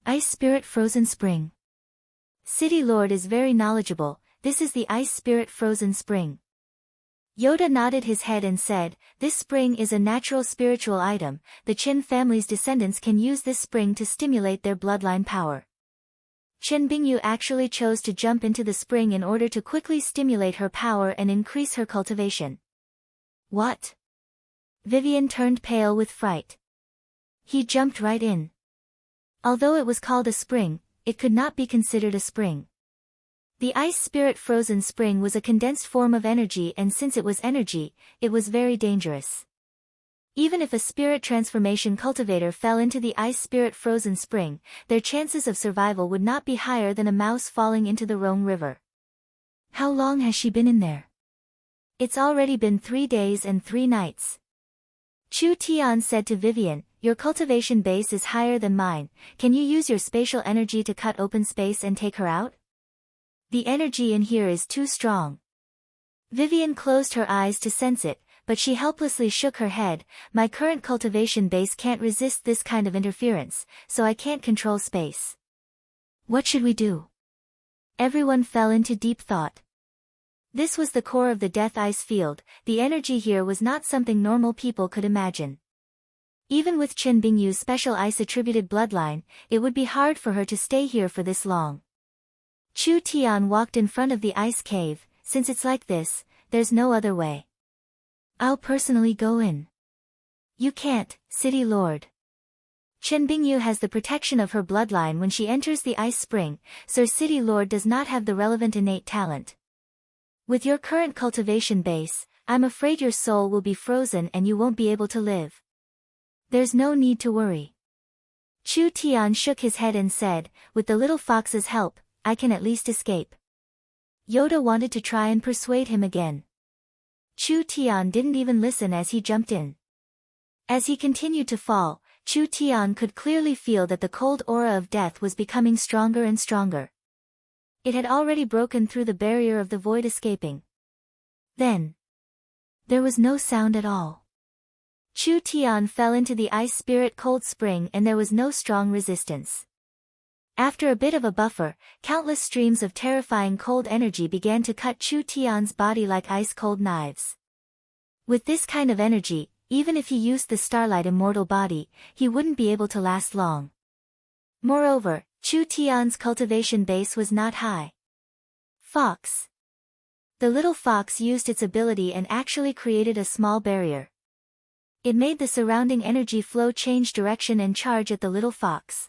Ice Spirit Frozen Spring. City Lord is very knowledgeable. This is the Ice Spirit Frozen Spring. Yoda nodded his head and said, "This spring is a natural spiritual item. The Qin family's descendants can use this spring to stimulate their bloodline power." Chen Bingyu actually chose to jump into the spring in order to quickly stimulate her power and increase her cultivation. What? Vivian turned pale with fright. He jumped right in. Although it was called a spring, it could not be considered a spring. The ice spirit frozen spring was a condensed form of energy, and since it was energy, it was very dangerous. Even if a spirit transformation cultivator fell into the ice spirit frozen spring, their chances of survival would not be higher than a mouse falling into the Rhone River. How long has she been in there? It's already been 3 days and 3 nights. Chu Tian said to Vivian, your cultivation base is higher than mine, can you use your spatial energy to cut open space and take her out? The energy in here is too strong. Vivian closed her eyes to sense it, but she helplessly shook her head, my current cultivation base can't resist this kind of interference, so I can't control space. What should we do? Everyone fell into deep thought. This was the core of the death ice field, the energy here was not something normal people could imagine. Even with Chen Bingyu's special ice-attributed bloodline, it would be hard for her to stay here for this long. Chu Tian walked in front of the ice cave, since it's like this, there's no other way. I'll personally go in. You can't, City Lord. Chen Bingyu has the protection of her bloodline when she enters the ice spring, so City Lord does not have the relevant innate talent. With your current cultivation base, I'm afraid your soul will be frozen and you won't be able to live. There's no need to worry. Chu Tian shook his head and said, with the little fox's help, I can at least escape. Yoda wanted to try and persuade him again. Chu Tian didn't even listen as he jumped in. As he continued to fall, Chu Tian could clearly feel that the cold aura of death was becoming stronger and stronger. It had already broken through the barrier of the void escaping. Then, there was no sound at all. Chu Tian fell into the ice spirit cold spring and there was no strong resistance. After a bit of a buffer, countless streams of terrifying cold energy began to cut Chu Tian's body like ice-cold knives. With this kind of energy, even if he used the starlight immortal body, he wouldn't be able to last long. Moreover, Chu Tian's cultivation base was not high. Fox. The little fox used its ability and actually created a small barrier. It made the surrounding energy flow change direction and charge at the little fox.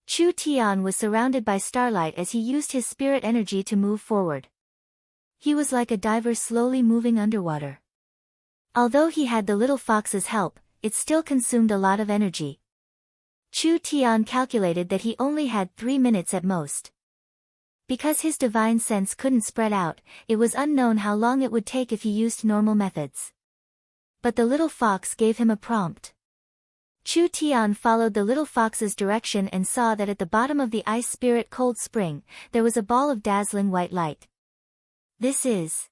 Chu Tian was surrounded by starlight as he used his spirit energy to move forward. He was like a diver slowly moving underwater. Although he had the little fox's help, it still consumed a lot of energy. Chu Tian calculated that he only had 3 minutes at most. Because his divine sense couldn't spread out, it was unknown how long it would take if he used normal methods. But the little fox gave him a prompt. Chu Tian followed the little fox's direction and saw that at the bottom of the ice spirit cold spring, there was a ball of dazzling white light. This is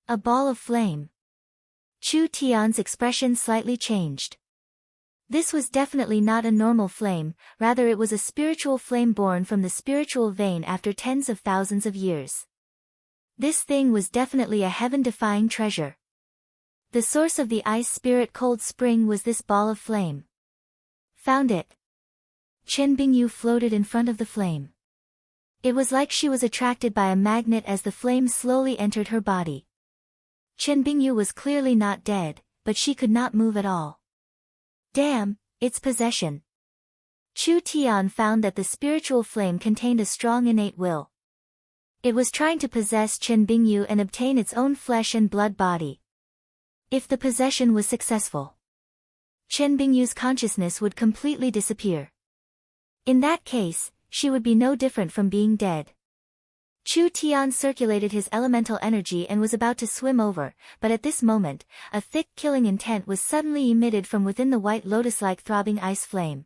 a ball of flame. Chu Tian's expression slightly changed. This was definitely not a normal flame, rather it was a spiritual flame born from the spiritual vein after tens of thousands of years. This thing was definitely a heaven-defying treasure. The source of the ice spirit cold spring was this ball of flame. Found it. Chen Bingyu floated in front of the flame. It was like she was attracted by a magnet as the flame slowly entered her body. Chen Bingyu was clearly not dead, but she could not move at all. Damn, it's possession. Chu Tian found that the spiritual flame contained a strong innate will. It was trying to possess Chen Bingyu and obtain its own flesh and blood body. If the possession was successful, Chen Bingyu's consciousness would completely disappear. In that case, she would be no different from being dead. Chu Tian circulated his elemental energy and was about to swim over, but at this moment, a thick killing intent was suddenly emitted from within the white lotus-like throbbing ice flame.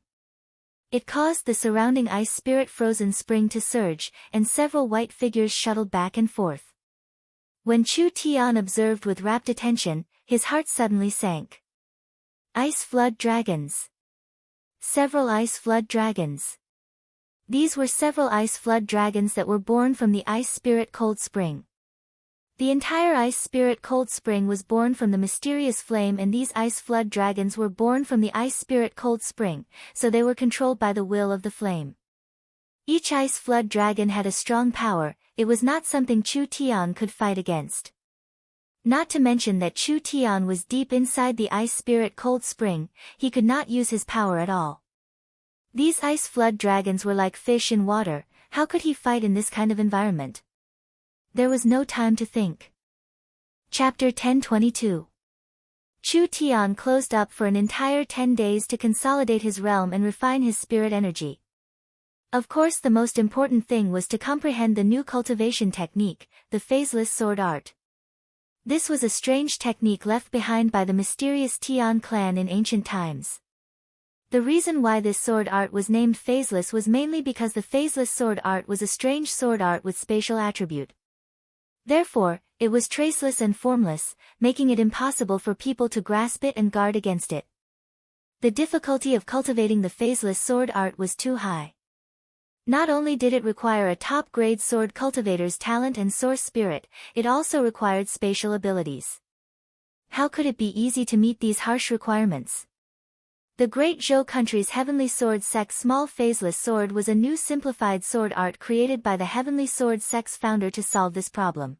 It caused the surrounding ice spirit frozen spring to surge, and several white figures shuttled back and forth. When Chu Tian observed with rapt attention, his heart suddenly sank. Ice flood dragons. Several ice flood dragons. These were several ice flood dragons that were born from the ice spirit cold spring. The entire ice spirit cold spring was born from the mysterious flame, and these ice flood dragons were born from the ice spirit cold spring, so they were controlled by the will of the flame. Each ice flood dragon had a strong power. It was not something Chu Tian could fight against. Not to mention that Chu Tian was deep inside the ice spirit cold spring, he could not use his power at all. These ice flood dragons were like fish in water. How could he fight in this kind of environment? There was no time to think. Chapter 1022. Chu Tian closed up for an entire 10 days to consolidate his realm and refine his spirit energy. Of course, the most important thing was to comprehend the new cultivation technique, the phaseless sword art. This was a strange technique left behind by the mysterious Tian clan in ancient times. The reason why this sword art was named phaseless was mainly because the phaseless sword art was a strange sword art with spatial attribute. Therefore, it was traceless and formless, making it impossible for people to grasp it and guard against it. The difficulty of cultivating the phaseless sword art was too high. Not only did it require a top-grade sword cultivator's talent and source spirit, it also required spatial abilities. How could it be easy to meet these harsh requirements? The Great Zhou country's Heavenly Sword Sect's small phaseless sword was a new simplified sword art created by the Heavenly Sword Sect's founder to solve this problem.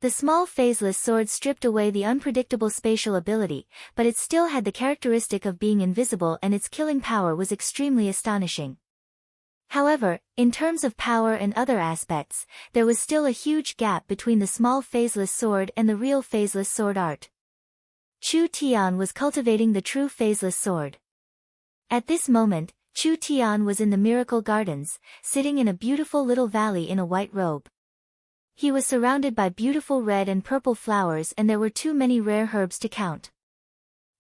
The small phaseless sword stripped away the unpredictable spatial ability, but it still had the characteristic of being invisible, and its killing power was extremely astonishing. However, in terms of power and other aspects, there was still a huge gap between the small phaseless sword and the real phaseless sword art. Chu Tian was cultivating the true phaseless sword. At this moment, Chu Tian was in the Miracle Gardens, sitting in a beautiful little valley in a white robe. He was surrounded by beautiful red and purple flowers, and there were too many rare herbs to count.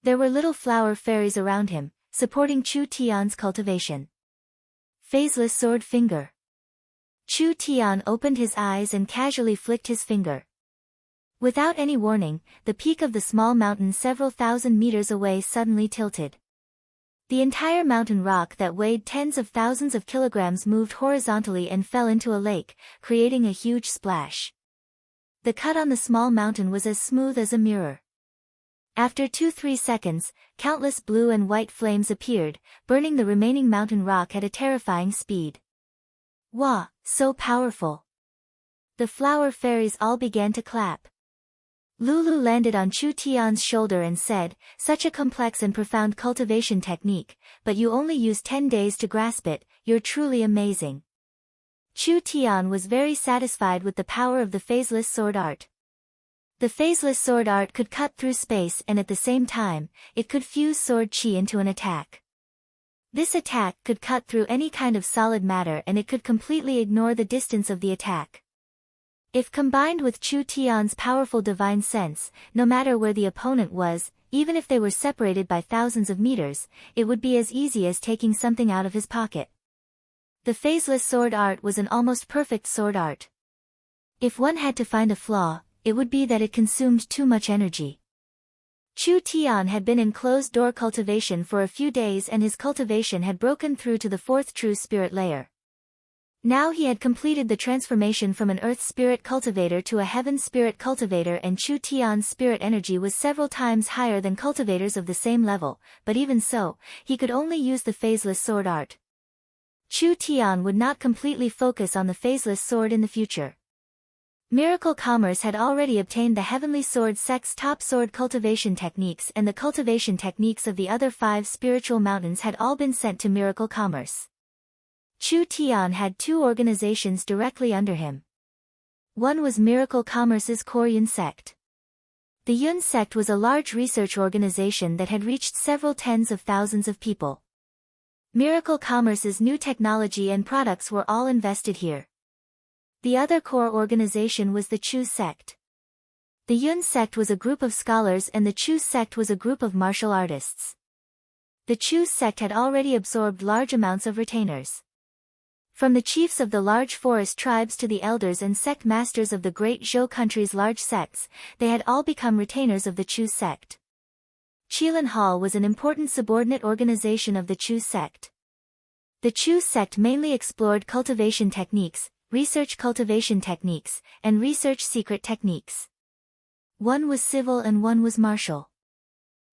There were little flower fairies around him, supporting Chu Tian's cultivation. Phaseless sword finger. Chu Tian opened his eyes and casually flicked his finger. Without any warning, the peak of the small mountain several thousand meters away suddenly tilted. The entire mountain rock that weighed tens of thousands of kilograms moved horizontally and fell into a lake, creating a huge splash. The cut on the small mountain was as smooth as a mirror. After 2-3 seconds, countless blue and white flames appeared, burning the remaining mountain rock at a terrifying speed. Wow, so powerful! The flower fairies all began to clap. Lulu landed on Chu Tian's shoulder and said, "Such a complex and profound cultivation technique, but you only used 10 days to grasp it, you're truly amazing." Chu Tian was very satisfied with the power of the phaseless sword art. The phaseless sword art could cut through space, and at the same time, it could fuse sword chi into an attack. This attack could cut through any kind of solid matter, and it could completely ignore the distance of the attack. If combined with Chu Tian's powerful divine sense, no matter where the opponent was, even if they were separated by thousands of meters, it would be as easy as taking something out of his pocket. The phaseless sword art was an almost perfect sword art. If one had to find a flaw, it would be that it consumed too much energy. Chu Tian had been in closed-door cultivation for a few days, and his cultivation had broken through to the 4th true spirit layer. Now he had completed the transformation from an earth spirit cultivator to a heaven spirit cultivator, and Chu Tian's spirit energy was several times higher than cultivators of the same level, but even so, he could only use the phaseless sword art. Chu Tian would not completely focus on the phaseless sword in the future. Miracle Commerce had already obtained the Heavenly Sword Sect's top sword cultivation techniques, and the cultivation techniques of the other 5 spiritual mountains had all been sent to Miracle Commerce. Chu Tian had 2 organizations directly under him. One was Miracle Commerce's Core Yun sect. The Yun sect was a large research organization that had reached several tens of thousands of people. Miracle Commerce's new technology and products were all invested here. The other core organization was the Chu sect. The Yun sect was a group of scholars, and the Chu sect was a group of martial artists. The Chu sect had already absorbed large amounts of retainers. From the chiefs of the large forest tribes to the elders and sect masters of the Great Zhou country's large sects, they had all become retainers of the Chu sect. Qilin Hall was an important subordinate organization of the Chu sect. The Chu sect mainly explored cultivation techniques, research cultivation techniques, and research secret techniques. One was civil and one was martial.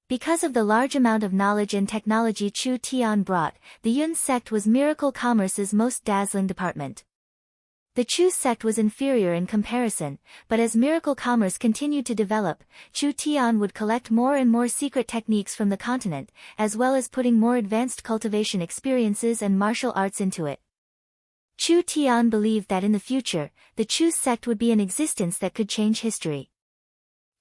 Because of the large amount of knowledge and technology Chu Tian brought, the Yun sect was miracle commerce's most dazzling department. The Chu sect was inferior in comparison, but as miracle commerce continued to develop, Chu Tian would collect more and more secret techniques from the continent, as well as putting more advanced cultivation experiences and martial arts into it. Chu Tian believed that in the future, the Chu sect would be an existence that could change history.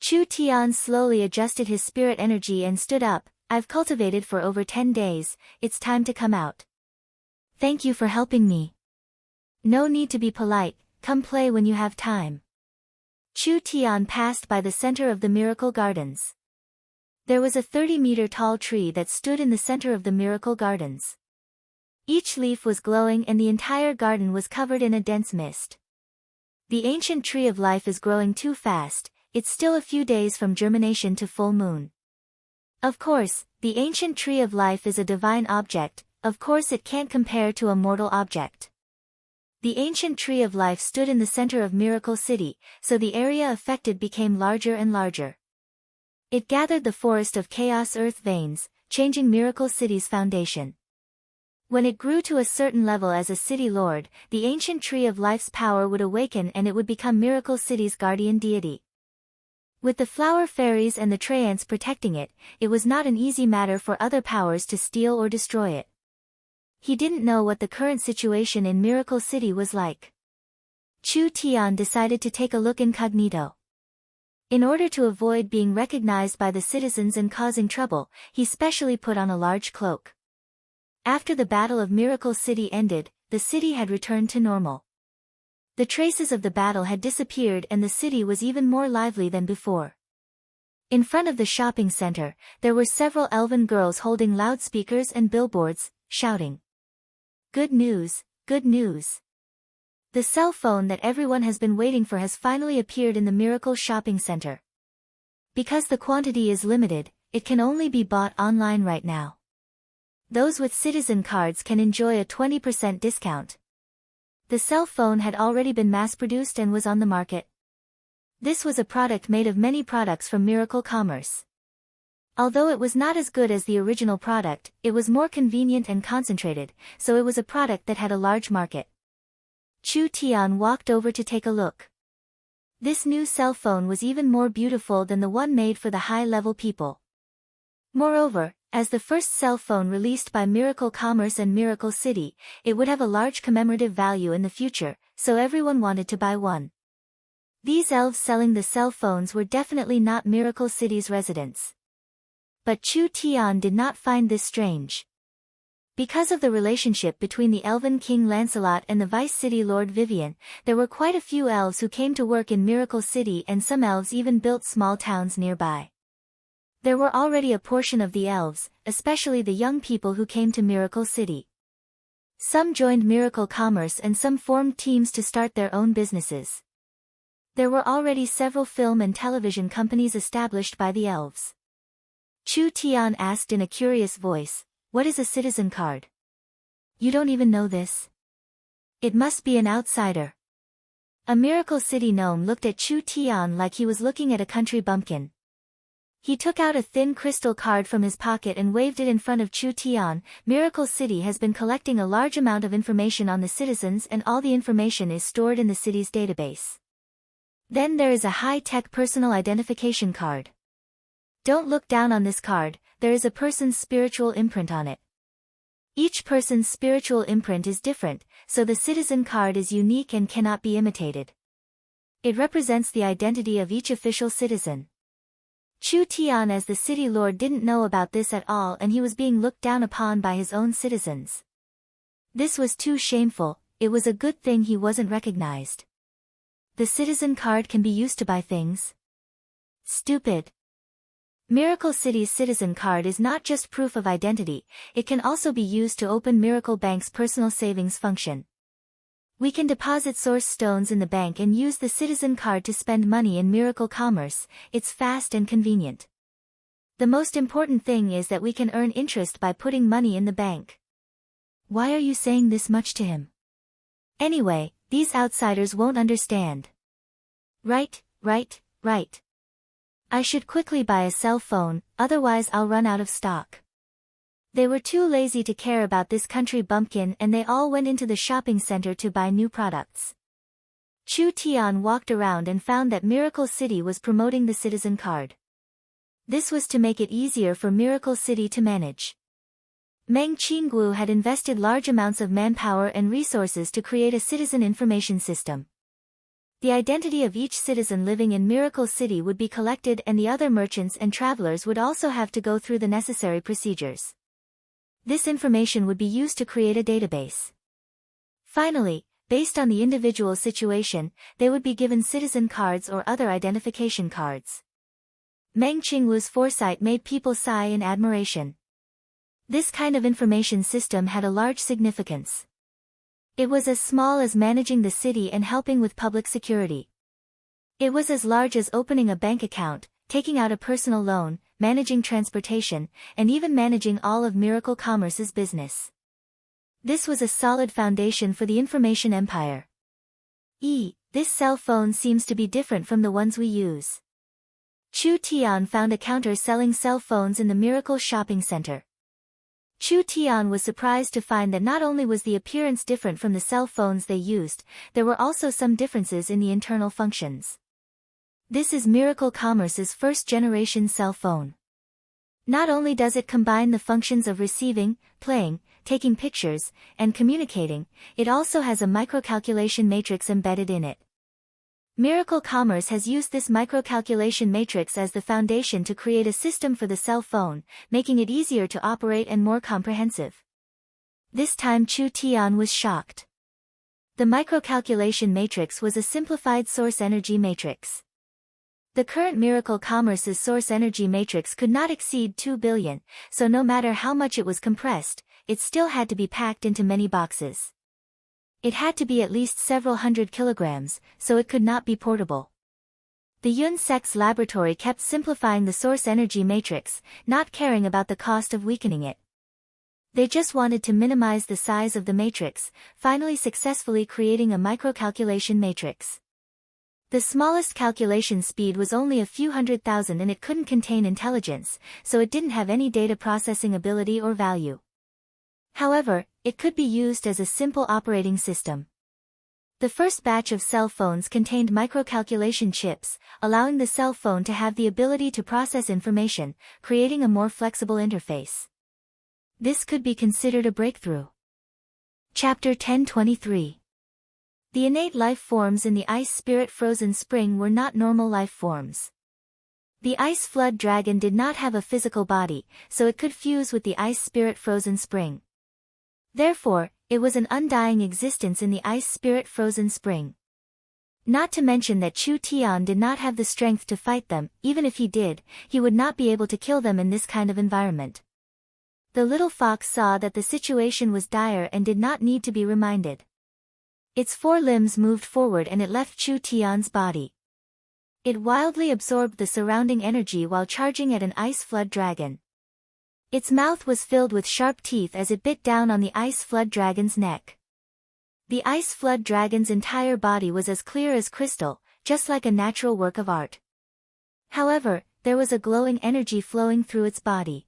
Chu Tian slowly adjusted his spirit energy and stood up. I've cultivated for over 10 days, it's time to come out. Thank you for helping me. No need to be polite, come play when you have time. Chu Tian passed by the center of the miracle gardens. There was a 30-meter tall tree that stood in the center of the miracle gardens. Each leaf was glowing and the entire garden was covered in a dense mist. The ancient tree of life is growing too fast, it's still a few days from germination to full moon. Of course, the ancient tree of life is a divine object, of course it can't compare to a mortal object. The ancient tree of life stood in the center of Miracle City, so the area affected became larger and larger. It gathered the forest of chaos earth veins, changing Miracle City's foundation. When it grew to a certain level as a city lord, the ancient tree of life's power would awaken and it would become Miracle City's guardian deity. With the flower fairies and the Treants protecting it, it was not an easy matter for other powers to steal or destroy it. He didn't know what the current situation in Miracle City was like. Chu Tian decided to take a look incognito. In order to avoid being recognized by the citizens and causing trouble, he specially put on a large cloak. After the Battle of Miracle City ended, the city had returned to normal. The traces of the battle had disappeared and the city was even more lively than before. In front of the shopping center, there were several elven girls holding loudspeakers and billboards, shouting, "Good news, good news. The cell phone that everyone has been waiting for has finally appeared in the Miracle Shopping Center. Because the quantity is limited, it can only be bought online right now. Those with citizen cards can enjoy a 20% discount." The cell phone had already been mass-produced and was on the market. This was a product made of many products from Miracle Commerce. Although it was not as good as the original product, it was more convenient and concentrated, so it was a product that had a large market. Chu Tian walked over to take a look. This new cell phone was even more beautiful than the one made for the high-level people. Moreover, as the first cell phone released by Miracle Commerce and Miracle City, it would have a large commemorative value in the future, so everyone wanted to buy one. These elves selling the cell phones were definitely not Miracle City's residents. But Chu Tian did not find this strange. Because of the relationship between the Elven King Lancelot and the Vice City Lord Vivian, there were quite a few elves who came to work in Miracle City and some elves even built small towns nearby. There were already a portion of the elves, especially the young people who came to Miracle City. Some joined Miracle Commerce and some formed teams to start their own businesses. There were already several film and television companies established by the elves. Chu Tian asked in a curious voice, "What is a citizen card? You don't even know this? It must be an outsider." A Miracle City gnome looked at Chu Tian like he was looking at a country bumpkin. He took out a thin crystal card from his pocket and waved it in front of Chu Tian. Miracle City has been collecting a large amount of information on the citizens and all the information is stored in the city's database. Then there is a high-tech personal identification card. Don't look down on this card, there is a person's spiritual imprint on it. Each person's spiritual imprint is different, so the citizen card is unique and cannot be imitated. It represents the identity of each official citizen. Chu Tian as the city lord didn't know about this at all and he was being looked down upon by his own citizens. This was too shameful, it was a good thing he wasn't recognized. The citizen card can be used to buy things. Stupid. Miracle City's citizen card is not just proof of identity, it can also be used to open Miracle Bank's personal savings function. We can deposit source stones in the bank and use the citizen card to spend money in Miracle Commerce, it's fast and convenient. The most important thing is that we can earn interest by putting money in the bank. Why are you saying this much to him? Anyway, these outsiders won't understand. Right. I should quickly buy a cell phone, otherwise I'll run out of stock. They were too lazy to care about this country bumpkin and they all went into the shopping center to buy new products. Chu Tian walked around and found that Miracle City was promoting the citizen card. This was to make it easier for Miracle City to manage. Meng Qingguo had invested large amounts of manpower and resources to create a citizen information system. The identity of each citizen living in Miracle City would be collected and the other merchants and travelers would also have to go through the necessary procedures. This information would be used to create a database. Finally, based on the individual situation, they would be given citizen cards or other identification cards. Meng Qingguo's foresight made people sigh in admiration. This kind of information system had a large significance. It was as small as managing the city and helping with public security. It was as large as opening a bank account, taking out a personal loan, managing transportation, and even managing all of Miracle Commerce's business. This was a solid foundation for the information empire. This cell phone seems to be different from the ones we use. Chu Tian found a counter selling cell phones in the Miracle Shopping Center. Chu Tian was surprised to find that not only was the appearance different from the cell phones they used, there were also some differences in the internal functions. This is Miracle Commerce's first-generation cell phone. Not only does it combine the functions of receiving, playing, taking pictures, and communicating, it also has a microcalculation matrix embedded in it. Miracle Commerce has used this microcalculation matrix as the foundation to create a system for the cell phone, making it easier to operate and more comprehensive. This time Chu Tian was shocked. The microcalculation matrix was a simplified source energy matrix. The current Miracle Commerce's source energy matrix could not exceed 2 billion, so no matter how much it was compressed, it still had to be packed into many boxes. It had to be at least several hundred kilograms, so it could not be portable. The Yun Sec's laboratory kept simplifying the source energy matrix, not caring about the cost of weakening it. They just wanted to minimize the size of the matrix, finally successfully creating a microcalculation matrix. The smallest calculation speed was only a few 100,000 and it couldn't contain intelligence, so it didn't have any data processing ability or value. However, it could be used as a simple operating system. The first batch of cell phones contained microcalculation chips, allowing the cell phone to have the ability to process information, creating a more flexible interface. This could be considered a breakthrough. Chapter 1023. The innate life forms in the ice spirit frozen spring were not normal life forms. The ice flood dragon did not have a physical body, so it could fuse with the ice spirit frozen spring. Therefore, it was an undying existence in the ice spirit frozen spring. Not to mention that Chu Tian did not have the strength to fight them, even if he did, he would not be able to kill them in this kind of environment. The little fox saw that the situation was dire and did not need to be reminded. Its four limbs moved forward and it left Chu Tian's body. It wildly absorbed the surrounding energy while charging at an ice flood dragon. Its mouth was filled with sharp teeth as it bit down on the ice flood dragon's neck. The ice flood dragon's entire body was as clear as crystal, just like a natural work of art. However, there was a glowing energy flowing through its body.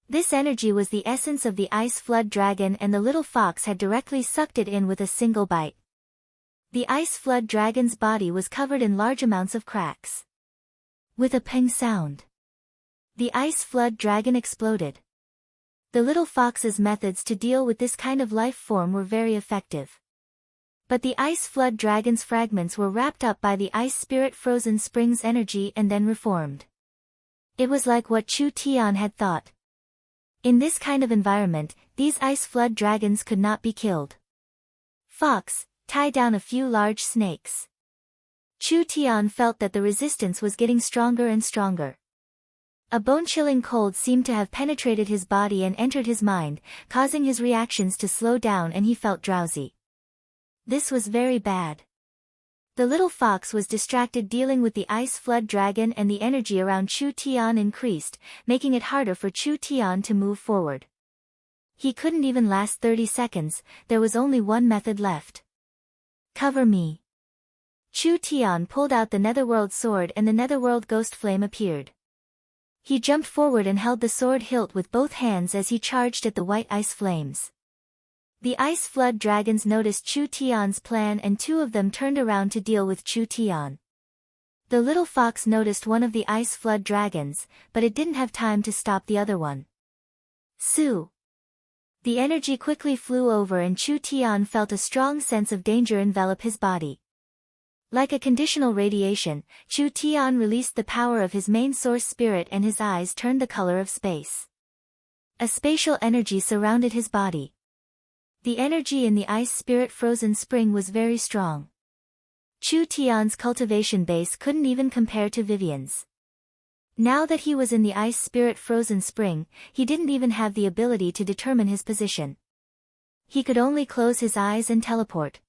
This energy was the essence of the ice flood dragon and the little fox had directly sucked it in with a single bite. The ice flood dragon's body was covered in large amounts of cracks. With a ping sound, the ice flood dragon exploded. The little fox's methods to deal with this kind of life form were very effective. But the ice flood dragon's fragments were wrapped up by the ice spirit frozen spring's energy and then reformed. It was like what Chu Tian had thought. In this kind of environment, these ice flood dragons could not be killed. Fox, tie down a few large snakes. Chu Tian felt that the resistance was getting stronger and stronger. A bone-chilling cold seemed to have penetrated his body and entered his mind, causing his reactions to slow down and he felt drowsy. This was very bad. The little fox was distracted dealing with the ice flood dragon and the energy around Chu Tian increased, making it harder for Chu Tian to move forward. He couldn't even last 30 seconds, there was only one method left. Cover me. Chu Tian pulled out the netherworld sword and the netherworld ghost flame appeared. He jumped forward and held the sword hilt with both hands as he charged at the white ice flames. The ice flood dragons noticed Chu Tian's plan and two of them turned around to deal with Chu Tian. The little fox noticed one of the ice flood dragons, but it didn't have time to stop the other one. Su! The energy quickly flew over and Chu Tian felt a strong sense of danger envelop his body. Like a conditional radiation, Chu Tian released the power of his main source spirit and his eyes turned the color of space. A spatial energy surrounded his body. The energy in the ice spirit frozen spring was very strong. Chu Tian's cultivation base couldn't even compare to Vivian's. Now that he was in the ice spirit frozen spring, he didn't even have the ability to determine his position. He could only close his eyes and teleport.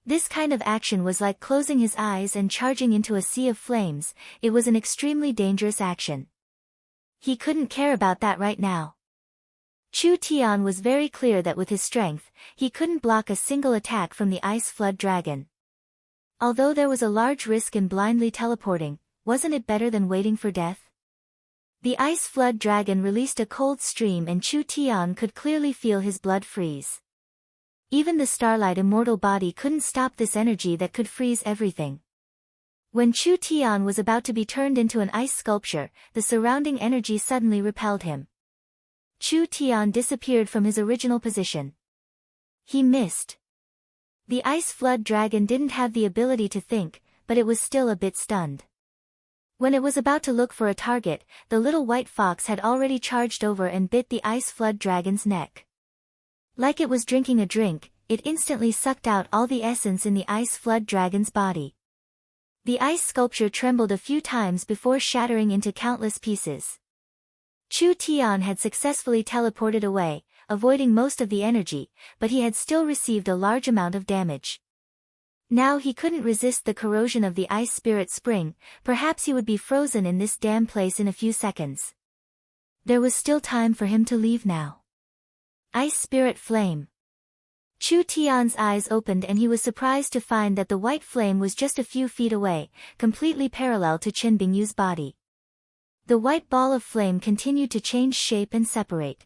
This kind of action was like closing his eyes and charging into a sea of flames. It was an extremely dangerous action. He couldn't care about that right now. Chu Tian was very clear that with his strength, he couldn't block a single attack from the ice flood dragon. Although there was a large risk in blindly teleporting, wasn't it better than waiting for death? The ice flood dragon released a cold stream and Chu Tian could clearly feel his blood freeze. Even the starlight immortal body couldn't stop this energy that could freeze everything. When Chu Tian was about to be turned into an ice sculpture, the surrounding energy suddenly repelled him. Chu Tian disappeared from his original position. He missed. The ice flood dragon didn't have the ability to think, but it was still a bit stunned. When it was about to look for a target, the little white fox had already charged over and bit the ice flood dragon's neck. Like it was drinking a drink, it instantly sucked out all the essence in the ice flood dragon's body. The ice sculpture trembled a few times before shattering into countless pieces. Chu Tian had successfully teleported away, avoiding most of the energy, but he had still received a large amount of damage. Now he couldn't resist the corrosion of the ice spirit spring, perhaps he would be frozen in this damn place in a few seconds. There was still time for him to leave now. Ice spirit flame. Chu Tian's eyes opened and he was surprised to find that the white flame was just a few feet away, completely parallel to Qin Bingyu's body. The white ball of flame continued to change shape and separate.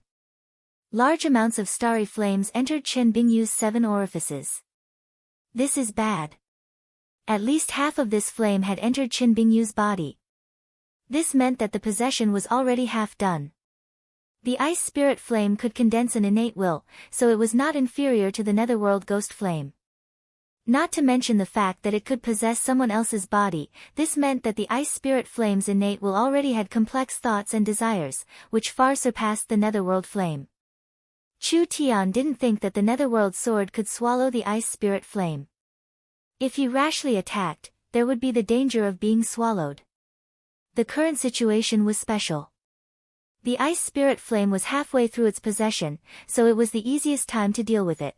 Large amounts of starry flames entered Qin Bingyu's 7 orifices. This is bad. At least half of this flame had entered Qin Bingyu's body. This meant that the possession was already half done. The ice spirit flame could condense an innate will, so it was not inferior to the netherworld ghost flame. Not to mention the fact that it could possess someone else's body, this meant that the ice spirit flame's innate will already had complex thoughts and desires, which far surpassed the netherworld flame. Chu Tian didn't think that the netherworld sword could swallow the ice spirit flame. If he rashly attacked, there would be the danger of being swallowed. The current situation was special. The ice spirit flame was halfway through its possession, so it was the easiest time to deal with it.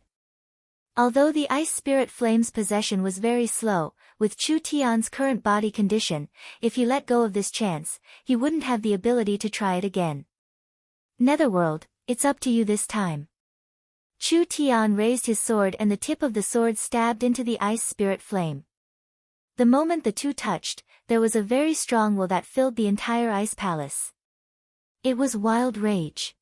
Although the ice spirit flame's possession was very slow, with Chu Tian's current body condition, if he let go of this chance, he wouldn't have the ability to try it again. Netherworld, it's up to you this time. Chu Tian raised his sword and the tip of the sword stabbed into the ice spirit flame. The moment the two touched, there was a very strong will that filled the entire ice palace. It was wild rage.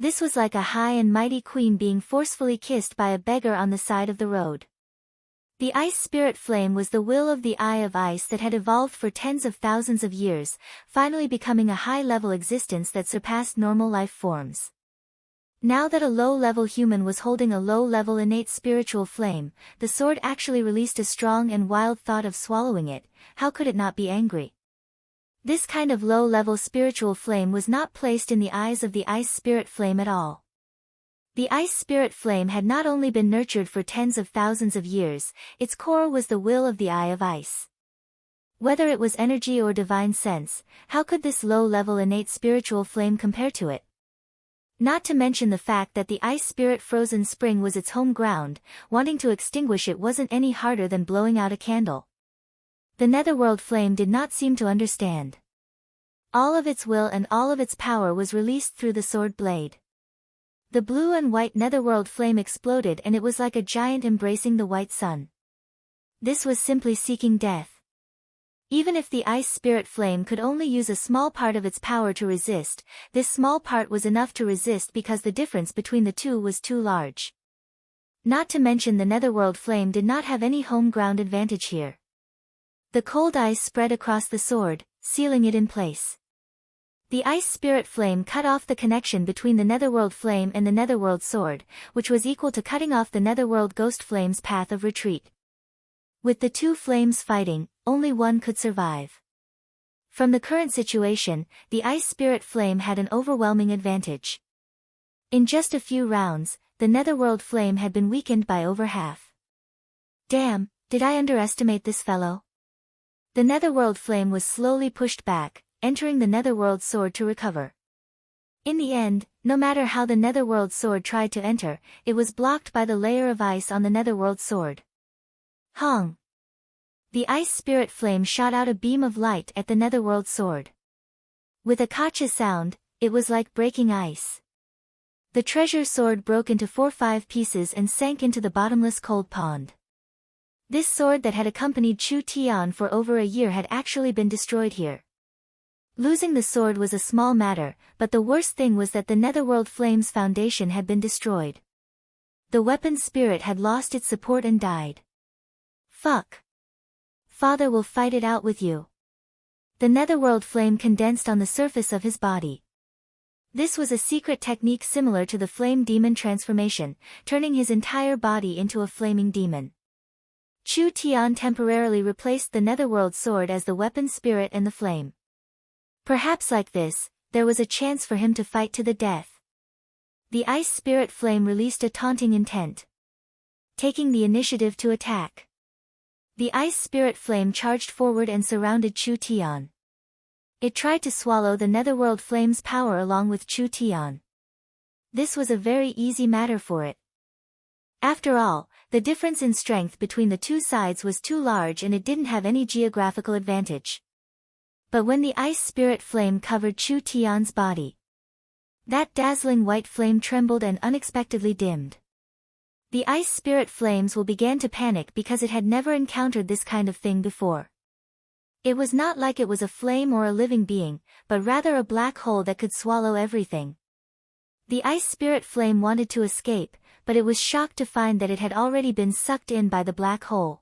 This was like a high and mighty queen being forcefully kissed by a beggar on the side of the road. The ice spirit flame was the will of the Eye of Ice that had evolved for tens of thousands of years, finally becoming a high-level existence that surpassed normal life forms. Now that a low-level human was holding a low-level innate spiritual flame, the sword actually released a strong and wild thought of swallowing it. How could it not be angry? This kind of low-level spiritual flame was not placed in the eyes of the ice spirit flame at all. The ice spirit flame had not only been nurtured for tens of thousands of years, its core was the will of the Eye of Ice. Whether it was energy or divine sense, how could this low-level innate spiritual flame compare to it? Not to mention the fact that the ice spirit frozen spring was its home ground, wanting to extinguish it wasn't any harder than blowing out a candle. The netherworld flame did not seem to understand. All of its will and all of its power was released through the sword blade. The blue and white netherworld flame exploded and it was like a giant embracing the white sun. This was simply seeking death. Even if the ice spirit flame could only use a small part of its power to resist, this small part was enough to resist because the difference between the two was too large. Not to mention the netherworld flame did not have any home ground advantage here. The cold ice spread across the sword, sealing it in place. The ice spirit flame cut off the connection between the netherworld flame and the netherworld sword, which was equal to cutting off the netherworld ghost flame's path of retreat. With the two flames fighting, only one could survive. From the current situation, the ice spirit flame had an overwhelming advantage. In just a few rounds, the netherworld flame had been weakened by over half. Damn, did I underestimate this fellow? The netherworld flame was slowly pushed back, entering the netherworld sword to recover. In the end, no matter how the netherworld sword tried to enter, it was blocked by the layer of ice on the netherworld sword. Hong! The ice spirit flame shot out a beam of light at the netherworld sword. With a kacha sound, it was like breaking ice. The treasure sword broke into 4-5 pieces and sank into the bottomless cold pond. This sword that had accompanied Chu Tian for over a year had actually been destroyed here. Losing the sword was a small matter, but the worst thing was that the netherworld flame's foundation had been destroyed. The weapon's spirit had lost its support and died. Fuck. Father will fight it out with you. The netherworld flame condensed on the surface of his body. This was a secret technique similar to the flame demon transformation, turning his entire body into a flaming demon. Chu Tian temporarily replaced the netherworld sword as the weapon spirit and the flame. Perhaps like this, there was a chance for him to fight to the death. The ice spirit flame released a taunting intent, taking the initiative to attack. The ice spirit flame charged forward and surrounded Chu Tian. It tried to swallow the netherworld flame's power along with Chu Tian. This was a very easy matter for it. After all, the difference in strength between the two sides was too large and it didn't have any geographical advantage. But when the ice spirit flame covered Chu Tian's body, that dazzling white flame trembled and unexpectedly dimmed. The ice spirit flames began to panic because it had never encountered this kind of thing before. It was not like it was a flame or a living being, but rather a black hole that could swallow everything. The ice spirit flame wanted to escape, but it was shocked to find that it had already been sucked in by the black hole.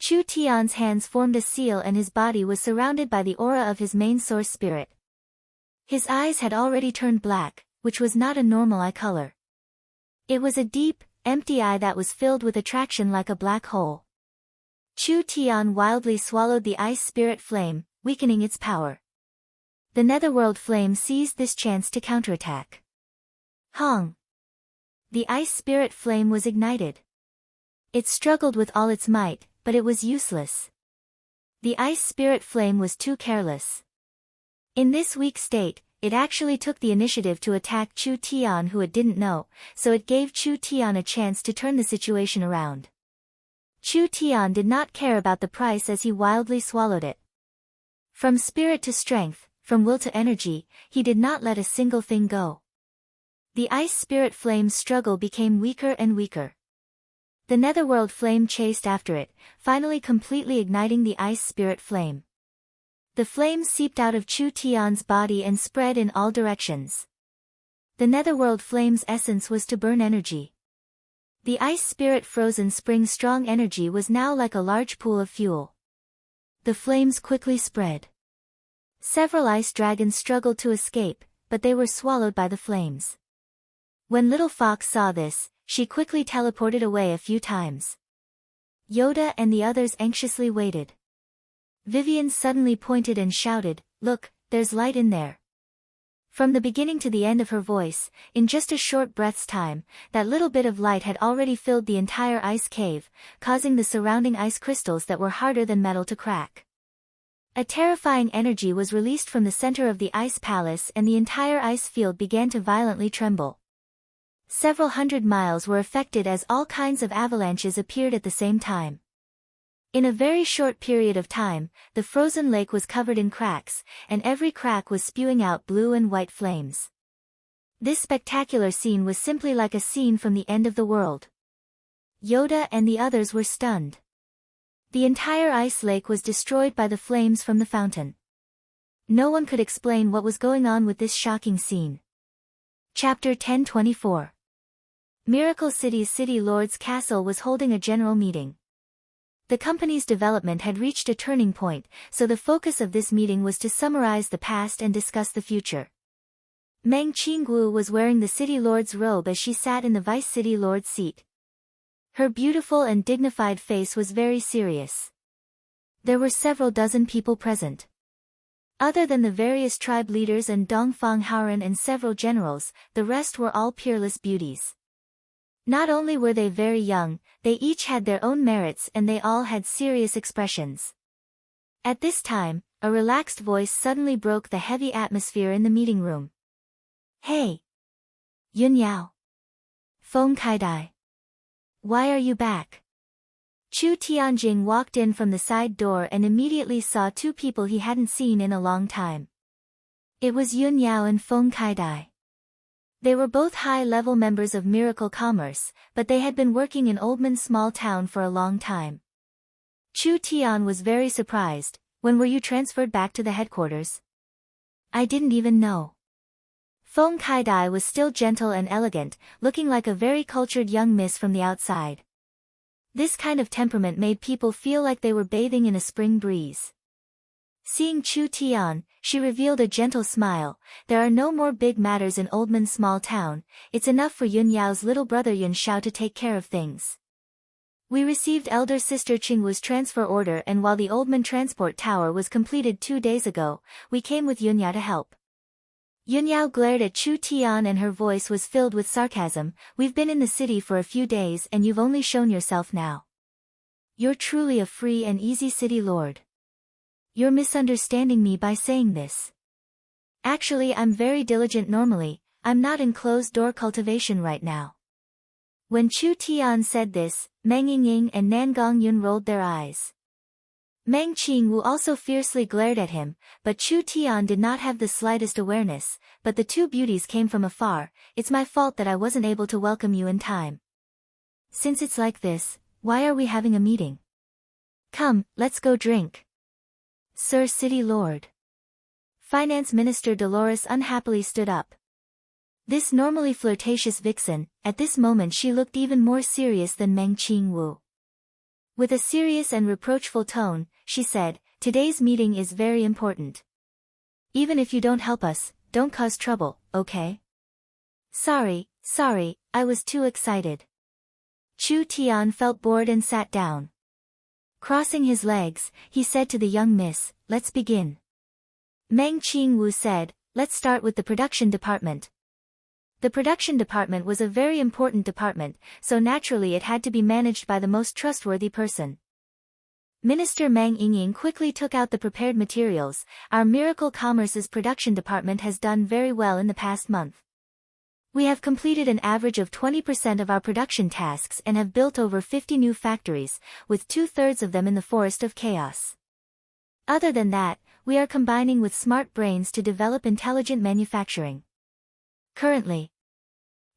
Chu Tian's hands formed a seal and his body was surrounded by the aura of his main source spirit. His eyes had already turned black, which was not a normal eye color. It was a deep, empty eye that was filled with attraction like a black hole. Chu Tian wildly swallowed the ice spirit flame, weakening its power. The netherworld flame seized this chance to counterattack. Hong! The ice spirit flame was ignited. It struggled with all its might, but it was useless. The ice spirit flame was too careless. In this weak state, it actually took the initiative to attack Chu Tian who it didn't know, so it gave Chu Tian a chance to turn the situation around. Chu Tian did not care about the price as he wildly swallowed it. From spirit to strength, from will to energy, he did not let a single thing go. The ice spirit flame's struggle became weaker and weaker. The netherworld flame chased after it, finally completely igniting the ice spirit flame. The flame seeped out of Chu Tian's body and spread in all directions. The netherworld flame's essence was to burn energy. The ice spirit frozen spring strong energy was now like a large pool of fuel. The flames quickly spread. Several ice dragons struggled to escape, but they were swallowed by the flames. When Little Fox saw this, she quickly teleported away a few times. Yoda and the others anxiously waited. Vivian suddenly pointed and shouted, "Look, there's light in there." From the beginning to the end of her voice, in just a short breath's time, that little bit of light had already filled the entire ice cave, causing the surrounding ice crystals that were harder than metal to crack. A terrifying energy was released from the center of the ice palace and the entire ice field began to violently tremble. Several hundred miles were affected as all kinds of avalanches appeared at the same time. In a very short period of time, the frozen lake was covered in cracks, and every crack was spewing out blue and white flames. This spectacular scene was simply like a scene from the end of the world. Yoda and the others were stunned. The entire ice lake was destroyed by the flames from the fountain. No one could explain what was going on with this shocking scene. Chapter 1024. Miracle City's City Lord's Castle was holding a general meeting. The company's development had reached a turning point, so the focus of this meeting was to summarize the past and discuss the future. Meng Qinggu was wearing the City Lord's robe as she sat in the Vice City Lord's seat. Her beautiful and dignified face was very serious. There were several dozen people present. Other than the various tribe leaders and Dongfang Haoran and several generals, the rest were all peerless beauties. Not only were they very young, they each had their own merits and they all had serious expressions. At this time, a relaxed voice suddenly broke the heavy atmosphere in the meeting room. Hey! Yun Yao! Feng Kaidai! Why are you back? Chu Tianjing walked in from the side door and immediately saw two people he hadn't seen in a long time. It was Yun Yao and Feng Kaidai. They were both high-level members of Miracle Commerce, but they had been working in Oldman's small town for a long time. Chu Tian was very surprised. When were you transferred back to the headquarters? I didn't even know. Feng Kaidai was still gentle and elegant, looking like a very cultured young miss from the outside. This kind of temperament made people feel like they were bathing in a spring breeze. Seeing Chu Tian, she revealed a gentle smile. There are no more big matters in Oldman's small town, it's enough for Yun Yao's little brother Yun Xiao to take care of things. We received elder sister Qingwu's transfer order and while the Oldman transport tower was completed 2 days ago, we came with Yun Yao to help. Yun Yao glared at Chu Tian and her voice was filled with sarcasm. We've been in the city for a few days and you've only shown yourself now. You're truly a free and easy city lord. You're misunderstanding me by saying this. Actually, I'm very diligent normally, I'm not in closed-door cultivation right now. When Chu Tian said this, Meng Yingying and Nan Gongyun rolled their eyes. Meng Qingwu also fiercely glared at him, but Chu Tian did not have the slightest awareness, but the two beauties came from afar. It's my fault that I wasn't able to welcome you in time. Since it's like this, why are we having a meeting? Come, let's go drink. Sir City Lord. Finance Minister Dolores unhappily stood up. This normally flirtatious vixen, at this moment she looked even more serious than Meng Qingwu. With a serious and reproachful tone, she said, today's meeting is very important. Even if you don't help us, don't cause trouble, okay? Sorry, I was too excited. Chu Tian felt bored and sat down. Crossing his legs, he said to the young miss, let's begin. Meng Qingwu said, let's start with the production department. The production department was a very important department, so naturally it had to be managed by the most trustworthy person. Minister Meng Yingying quickly took out the prepared materials. Our Miracle Commerce's production department has done very well in the past month. We have completed an average of 20% of our production tasks and have built over 50 new factories, with 2/3 of them in the Forest of Chaos. Other than that, we are combining with smart brains to develop intelligent manufacturing. Currently,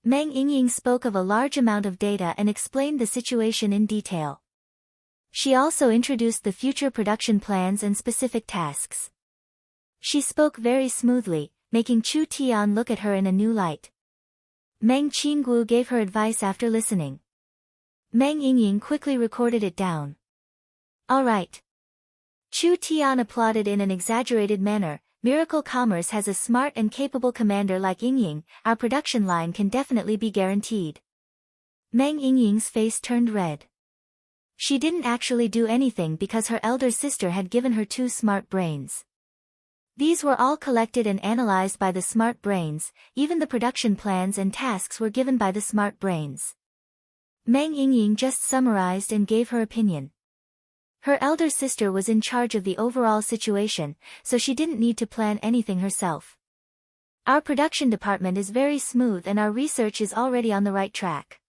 Meng Yingying spoke of a large amount of data and explained the situation in detail. She also introduced the future production plans and specific tasks. She spoke very smoothly, making Chu Tian look at her in a new light. Meng Qingwu gave her advice after listening. Meng Yingying quickly recorded it down. All right. Chu Tian applauded in an exaggerated manner. Miracle Commerce has a smart and capable commander like Yingying, our production line can definitely be guaranteed. Meng Yingying's face turned red. She didn't actually do anything because her elder sister had given her 2 smart brains. These were all collected and analyzed by the smart brains, even the production plans and tasks were given by the smart brains. Meng Yingying just summarized and gave her opinion. Her elder sister was in charge of the overall situation, so she didn't need to plan anything herself. Our production department is very smooth and our research is already on the right track.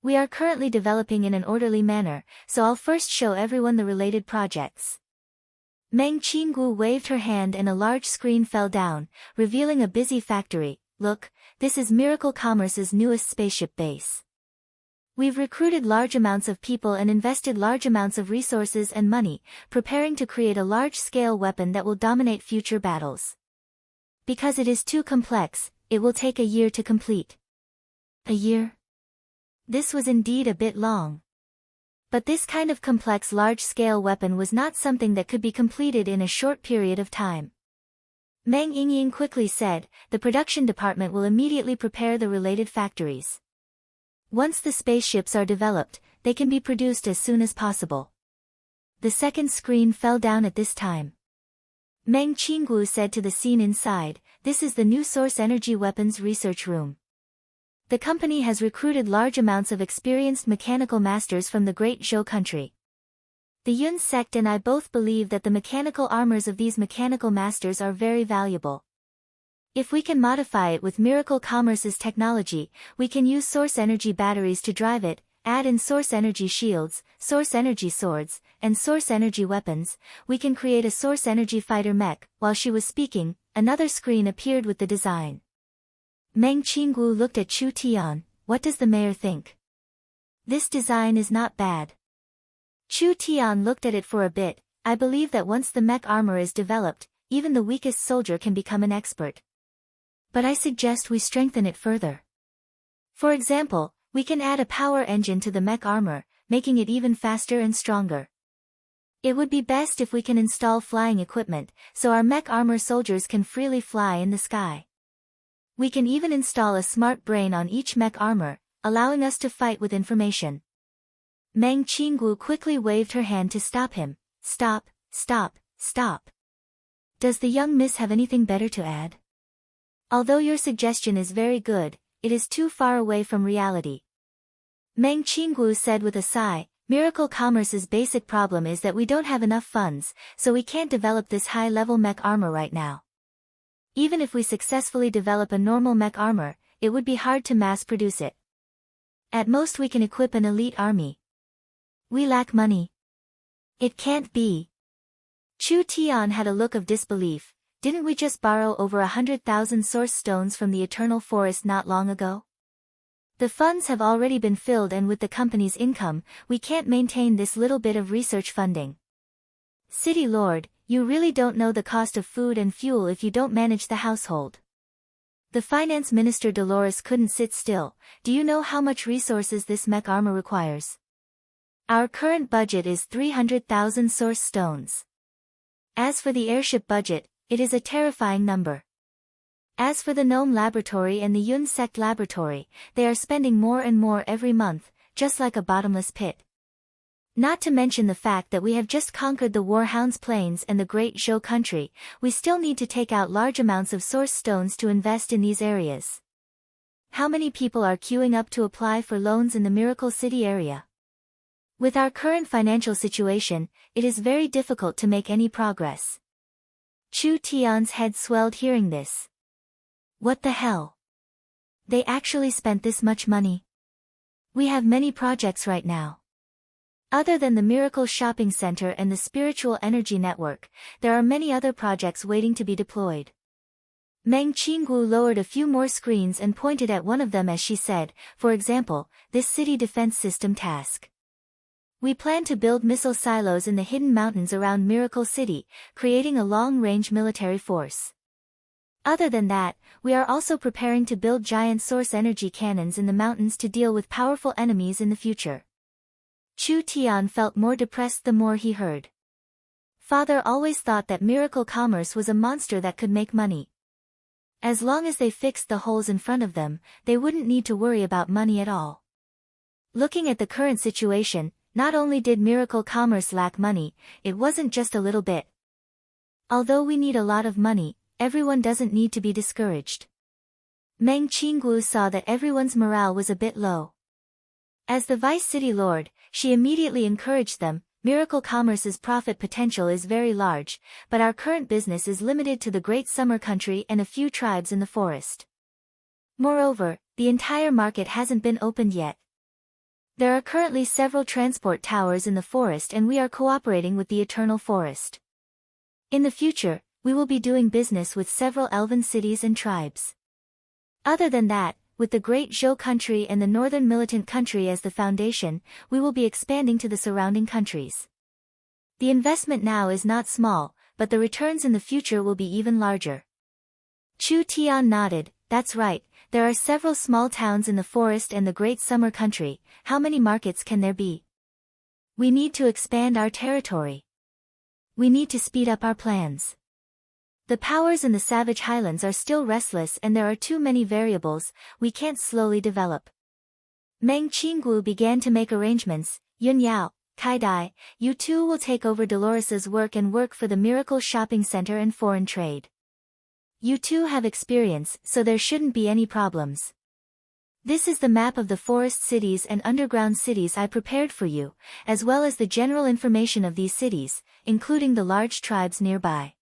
We are currently developing in an orderly manner, so I'll first show everyone the related projects. Meng Qingwu waved her hand and a large screen fell down, revealing a busy factory. Look, this is Miracle Commerce's newest spaceship base. We've recruited large amounts of people and invested large amounts of resources and money, preparing to create a large-scale weapon that will dominate future battles. Because it is too complex, it will take a year to complete. A year? This was indeed a bit long. But this kind of complex large-scale weapon was not something that could be completed in a short period of time. Meng Yingying quickly said, the production department will immediately prepare the related factories. Once the spaceships are developed, they can be produced as soon as possible. The second screen fell down at this time. Meng Qinggu said to the scene inside, this is the new source energy weapons research room. The company has recruited large amounts of experienced mechanical masters from the Great Zhou country. The Yun sect and I both believe that the mechanical armors of these mechanical masters are very valuable. If we can modify it with Miracle Commerce's technology, we can use source energy batteries to drive it, add in source energy shields, source energy swords, and source energy weapons. We can create a source energy fighter mech. While she was speaking, another screen appeared with the design. Meng Qinggu looked at Chu Tian. What does the mayor think? This design is not bad. Chu Tian looked at it for a bit. I believe that once the mech armor is developed, even the weakest soldier can become an expert. But I suggest we strengthen it further. For example, we can add a power engine to the mech armor, making it even faster and stronger. It would be best if we can install flying equipment, so our mech armor soldiers can freely fly in the sky. We can even install a smart brain on each mech armor, allowing us to fight with information. Meng Qinggu quickly waved her hand to stop him. Stop, stop, stop. Does the young miss have anything better to add? Although your suggestion is very good, it is too far away from reality. Meng Qinggu said with a sigh, Miracle Commerce's basic problem is that we don't have enough funds, so we can't develop this high-level mech armor right now. Even if we successfully develop a normal mech armor, it would be hard to mass-produce it. At most we can equip an elite army. We lack money. It can't be. Chu Tian had a look of disbelief. Didn't we just borrow over 100,000 source stones from the Eternal Forest not long ago? The funds have already been filled, and with the company's income, we can't maintain this little bit of research funding. City Lord, you really don't know the cost of food and fuel if you don't manage the household. The Finance Minister Dolores couldn't sit still. Do you know how much resources this mech armor requires? Our current budget is 300,000 source stones. As for the airship budget, it is a terrifying number. As for the Gnome Laboratory and the Yun Sect Laboratory, they are spending more and more every month, just like a bottomless pit. Not to mention the fact that we have just conquered the Warhounds Plains and the Great Zhou country, we still need to take out large amounts of source stones to invest in these areas. How many people are queuing up to apply for loans in the Miracle City area? With our current financial situation, it is very difficult to make any progress. Chu Tian's head swelled hearing this. What the hell? They actually spent this much money? We have many projects right now. Other than the Miracle Shopping Center and the Spiritual Energy Network, there are many other projects waiting to be deployed. Meng Qinggu lowered a few more screens and pointed at one of them as she said, for example, this city defense system task. We plan to build missile silos in the hidden mountains around Miracle City, creating a long-range military force. Other than that, we are also preparing to build giant source energy cannons in the mountains to deal with powerful enemies in the future. Chu Tian felt more depressed the more he heard. Father always thought that Miracle Commerce was a monster that could make money. As long as they fixed the holes in front of them, they wouldn't need to worry about money at all. Looking at the current situation, not only did Miracle Commerce lack money, it wasn't just a little bit. Although we need a lot of money, everyone doesn't need to be discouraged. Meng Qinggu saw that everyone's morale was a bit low. As the Vice City Lord, she immediately encouraged them. Miracle Commerce's profit potential is very large, but our current business is limited to the Great Summer Country and a few tribes in the forest. Moreover, the entire market hasn't been opened yet. There are currently several transport towers in the forest, and we are cooperating with the Eternal Forest. In the future, we will be doing business with several elven cities and tribes. Other than that, with the Great Zhou country and the Northern Militant country as the foundation, we will be expanding to the surrounding countries. The investment now is not small, but the returns in the future will be even larger. Chu Tian nodded. That's right, there are several small towns in the forest and the Great Summer country. How many markets can there be? We need to expand our territory. We need to speed up our plans. The powers in the Savage Highlands are still restless and there are too many variables, we can't slowly develop. Meng Qinggu began to make arrangements. Yun Yao, Kai Dai, you two will take over Dolores's work and work for the Miracle Shopping Center and foreign trade. You two have experience, so there shouldn't be any problems. This is the map of the forest cities and underground cities I prepared for you, as well as the general information of these cities, including the large tribes nearby.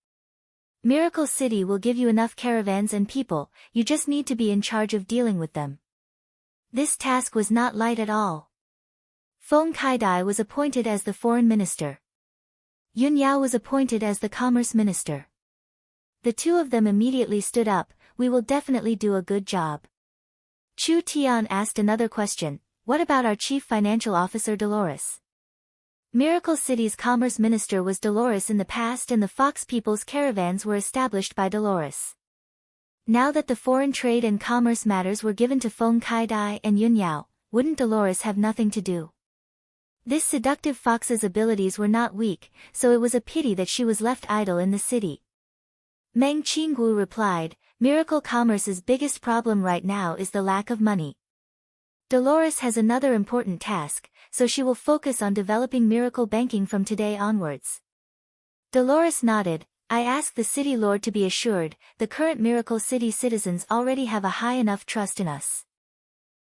Miracle City will give you enough caravans and people, you just need to be in charge of dealing with them. This task was not light at all. Feng Kaidai was appointed as the foreign minister. Yun Yao was appointed as the commerce minister. The two of them immediately stood up. We will definitely do a good job. Chu Tian asked another question, what about our chief financial officer Dolores? Miracle City's commerce minister was Dolores in the past and the Fox People's caravans were established by Dolores. Now that the foreign trade and commerce matters were given to Feng Kaidai and Yun Yao, wouldn't Dolores have nothing to do? This seductive fox's abilities were not weak, so it was a pity that she was left idle in the city. Meng Qinggu replied, Miracle Commerce's biggest problem right now is the lack of money. Dolores has another important task, so she will focus on developing miracle banking from today onwards. Dolores nodded. I asked the city lord to be assured, the current Miracle City citizens already have a high enough trust in us.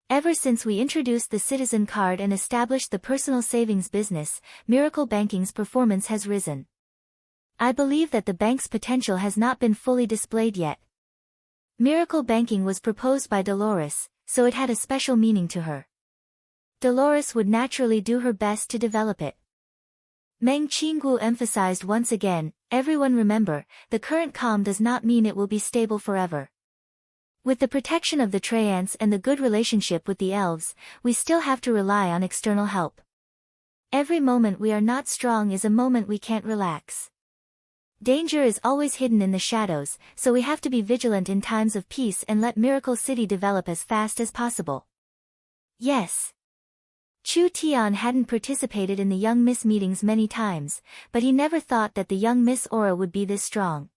Ever since we introduced the citizen card and established the personal savings business, Miracle Banking's performance has risen. I believe that the bank's potential has not been fully displayed yet. Miracle Banking was proposed by Dolores, so it had a special meaning to her. Dolores would naturally do her best to develop it. Meng Qinggu emphasized once again, everyone remember, the current calm does not mean it will be stable forever. With the protection of the Treants and the good relationship with the elves, we still have to rely on external help. Every moment we are not strong is a moment we can't relax. Danger is always hidden in the shadows, so we have to be vigilant in times of peace and let Miracle City develop as fast as possible. Yes. Chu Tian hadn't participated in the young Miss meetings many times, but he never thought that the young Miss aura would be this strong.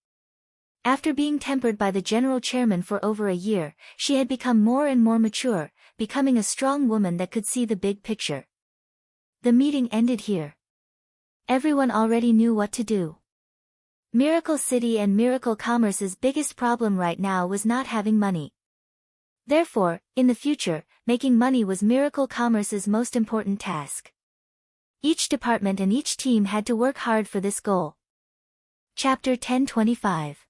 After being tempered by the general chairman for over a year, she had become more and more mature, becoming a strong woman that could see the big picture. The meeting ended here. Everyone already knew what to do. Miracle City and Miracle Commerce's biggest problem right now was not having money. Therefore, in the future, making money was Miracle Commerce's most important task. Each department and each team had to work hard for this goal. Chapter 1025.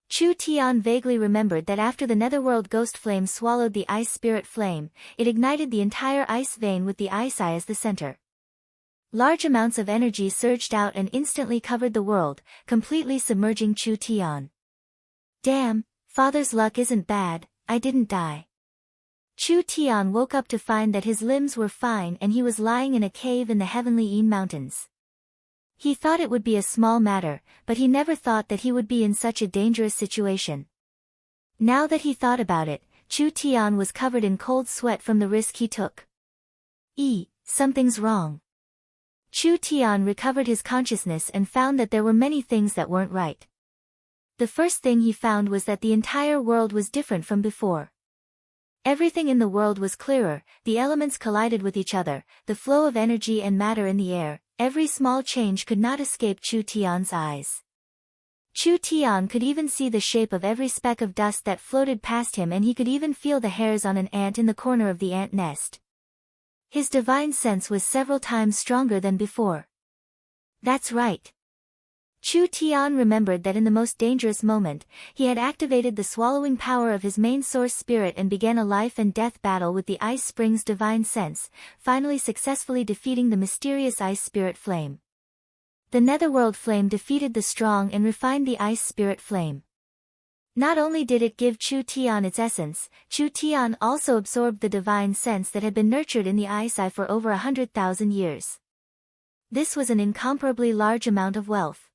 Chu Tian vaguely remembered that after the netherworld ghost flame swallowed the ice spirit flame, it ignited the entire ice vein with the ice eye as the center. Large amounts of energy surged out and instantly covered the world, completely submerging Chu Tian. Damn, father's luck isn't bad, I didn't die. Chu Tian woke up to find that his limbs were fine and he was lying in a cave in the heavenly Yin Mountains. He thought it would be a small matter, but he never thought that he would be in such a dangerous situation. Now that he thought about it, Chu Tian was covered in cold sweat from the risk he took. Something's wrong. Chu Tian recovered his consciousness and found that there were many things that weren't right. The first thing he found was that the entire world was different from before. Everything in the world was clearer, the elements collided with each other, the flow of energy and matter in the air, every small change could not escape Chu Tian's eyes. Chu Tian could even see the shape of every speck of dust that floated past him and he could even feel the hairs on an ant in the corner of the ant nest. His divine sense was several times stronger than before. That's right. Chu Tian remembered that in the most dangerous moment, he had activated the swallowing power of his main source spirit and began a life and death battle with the Ice Spring's divine sense, finally successfully defeating the mysterious ice spirit flame. The netherworld flame defeated the strong and refined the ice spirit flame. Not only did it give Chu Tian its essence, Chu Tian also absorbed the divine sense that had been nurtured in the ice eye for over 100,000 years. This was an incomparably large amount of wealth.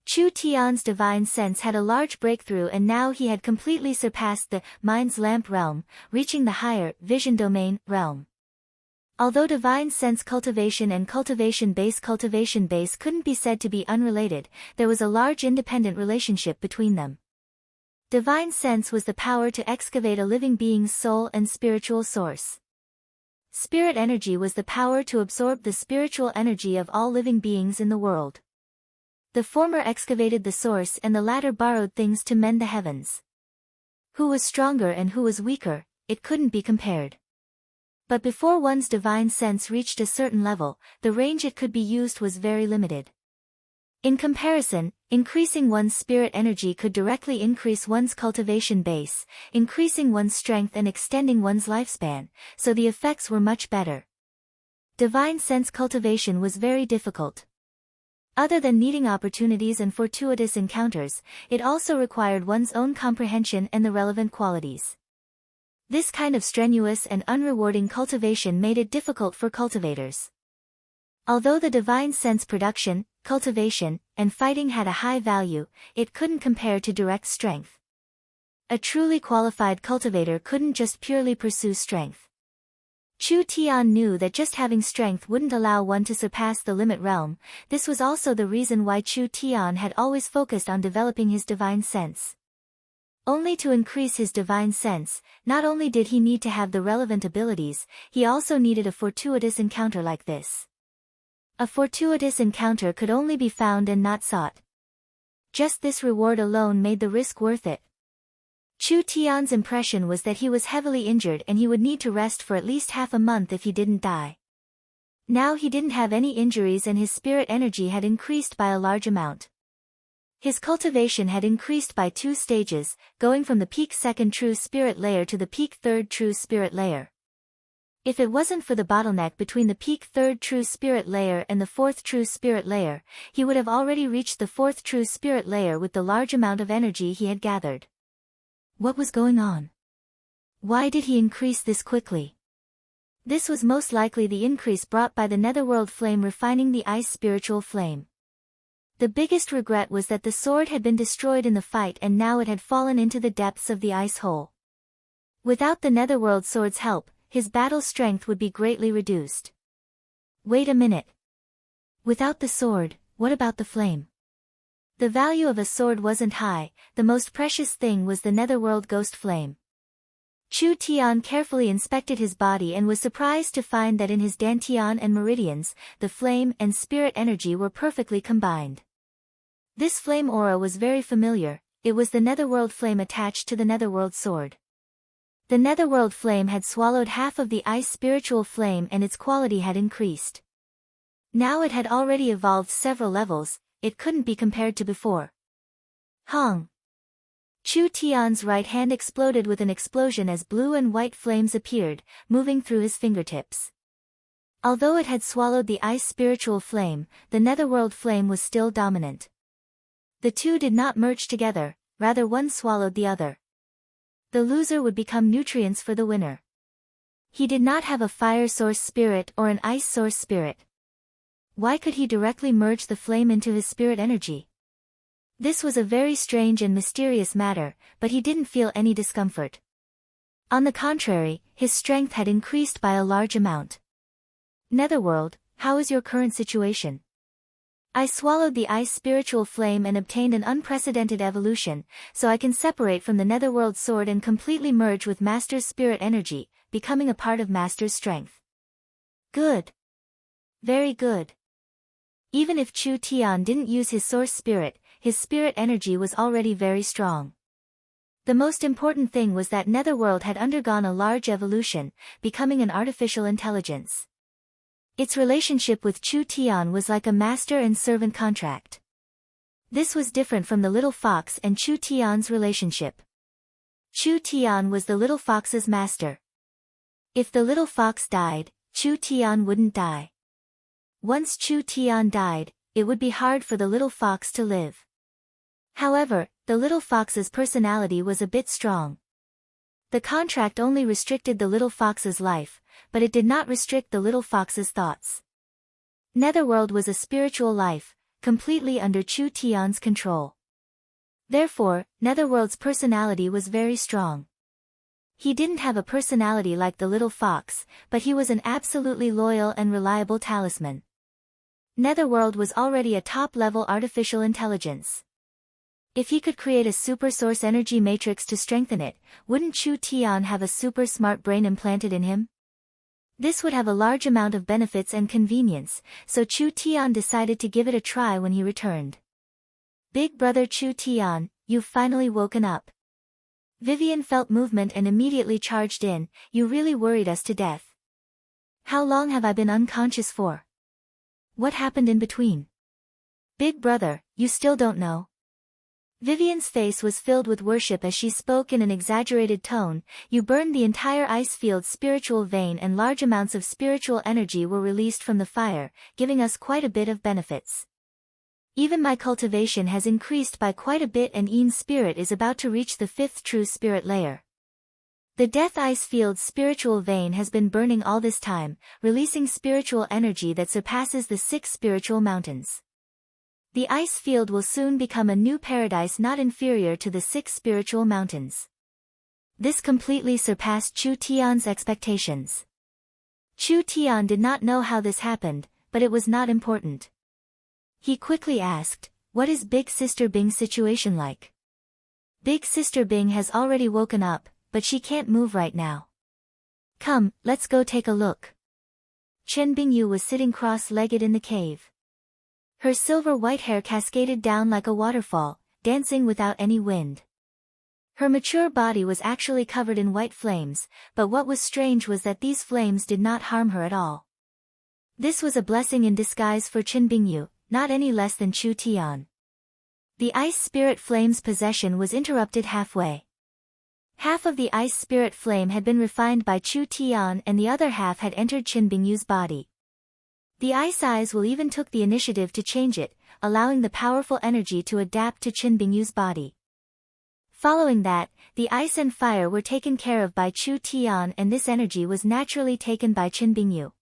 Chu Tian's divine sense had a large breakthrough, and now he had completely surpassed the mind's lamp realm, reaching the higher vision domain realm. Although divine sense cultivation and cultivation base couldn't be said to be unrelated, there was a large independent relationship between them. Divine sense was the power to excavate a living being's soul and spiritual source. Spirit energy was the power to absorb the spiritual energy of all living beings in the world. The former excavated the source and the latter borrowed things to mend the heavens. Who was stronger and who was weaker, it couldn't be compared. But before one's divine sense reached a certain level, the range it could be used was very limited. In comparison, increasing one's spirit energy could directly increase one's cultivation base, increasing one's strength and extending one's lifespan, so the effects were much better. Divine sense cultivation was very difficult. Other than needing opportunities and fortuitous encounters, it also required one's own comprehension and the relevant qualities. This kind of strenuous and unrewarding cultivation made it difficult for cultivators. Although the divine sense production, cultivation, and fighting had a high value, it couldn't compare to direct strength. A truly qualified cultivator couldn't just purely pursue strength. Chu Tian knew that just having strength wouldn't allow one to surpass the limit realm. This was also the reason why Chu Tian had always focused on developing his divine sense. Only to increase his divine sense, not only did he need to have the relevant abilities, he also needed a fortuitous encounter like this. A fortuitous encounter could only be found and not sought. Just this reward alone made the risk worth it. Chu Tian's impression was that he was heavily injured and he would need to rest for at least half a month if he didn't die. Now he didn't have any injuries and his spirit energy had increased by a large amount. His cultivation had increased by 2 stages, going from the peak 2nd true spirit layer to the peak 3rd true spirit layer. If it wasn't for the bottleneck between the peak 3rd true spirit layer and the 4th true spirit layer, he would have already reached the 4th true spirit layer with the large amount of energy he had gathered. What was going on? Why did he increase this quickly? This was most likely the increase brought by the netherworld flame refining the ice spiritual flame. The biggest regret was that the sword had been destroyed in the fight and now it had fallen into the depths of the ice hole. Without the netherworld sword's help, his battle strength would be greatly reduced. Wait a minute. Without the sword, what about the flame? The value of a sword wasn't high, the most precious thing was the netherworld ghost flame. Chu Tian carefully inspected his body and was surprised to find that in his dantian and meridians, the flame and spirit energy were perfectly combined. This flame aura was very familiar, it was the netherworld flame attached to the netherworld sword. The netherworld flame had swallowed half of the ice spiritual flame and its quality had increased. Now it had already evolved several levels, it couldn't be compared to before. Hong! Chu Tian's right hand exploded with an explosion as blue and white flames appeared, moving through his fingertips. Although it had swallowed the ice spiritual flame, the netherworld flame was still dominant. The two did not merge together, rather one swallowed the other. The loser would become nutrients for the winner. He did not have a fire source spirit or an ice source spirit. Why could he directly merge the flame into his spirit energy? This was a very strange and mysterious matter, but he didn't feel any discomfort. On the contrary, his strength had increased by a large amount. Netherworld, how is your current situation? I swallowed the ice spiritual flame and obtained an unprecedented evolution, so I can separate from the netherworld sword and completely merge with Master's spirit energy, becoming a part of Master's strength. Good. Very good. Even if Chu Tian didn't use his source spirit, his spirit energy was already very strong. The most important thing was that netherworld had undergone a large evolution, becoming an artificial intelligence. Its relationship with Chu Tian was like a master and servant contract. This was different from the little fox and Chu Tian's relationship. Chu Tian was the little fox's master. If the little fox died, Chu Tian wouldn't die. Once Chu Tian died, it would be hard for the little fox to live. However, the little fox's personality was a bit strong. The contract only restricted the little fox's life, but it did not restrict the little fox's thoughts. Netherworld was a spiritual life, completely under Chu Tian's control. Therefore, Netherworld's personality was very strong. He didn't have a personality like the little fox, but he was an absolutely loyal and reliable talisman. Netherworld was already a top-level artificial intelligence. If he could create a super source energy matrix to strengthen it, wouldn't Chu Tian have a super smart brain implanted in him? This would have a large amount of benefits and convenience, so Chu Tian decided to give it a try when he returned. Big brother Chu Tian, you've finally woken up. Vivian felt movement and immediately charged in, you really worried us to death. How long have I been unconscious for? What happened in between? Big brother, you still don't know? Vivian's face was filled with worship as she spoke in an exaggerated tone, you burned the entire ice field's spiritual vein and large amounts of spiritual energy were released from the fire, giving us quite a bit of benefits. Even my cultivation has increased by quite a bit and Yin's spirit is about to reach the 5th true spirit layer. The death ice field's spiritual vein has been burning all this time, releasing spiritual energy that surpasses the 6 spiritual mountains. The ice field will soon become a new paradise not inferior to the 6 spiritual mountains. This completely surpassed Chu Tian's expectations. Chu Tian did not know how this happened, but it was not important. He quickly asked, what is Big Sister Bing's situation like? Big Sister Bing has already woken up, but she can't move right now. Come, let's go take a look. Chen Bingyu was sitting cross-legged in the cave. Her silver-white hair cascaded down like a waterfall, dancing without any wind. Her mature body was actually covered in white flames, but what was strange was that these flames did not harm her at all. This was a blessing in disguise for Chen Bingyu, not any less than Chu Tian. The ice spirit flame's possession was interrupted halfway. Half of the ice spirit flame had been refined by Chu Tian and the other half had entered Chen Bingyu's body. The ice eyes will even took the initiative to change it, allowing the powerful energy to adapt to Chen Bingyu's body. Following that, the ice and fire were taken care of by Chu Tian and this energy was naturally taken by Chen Bingyu.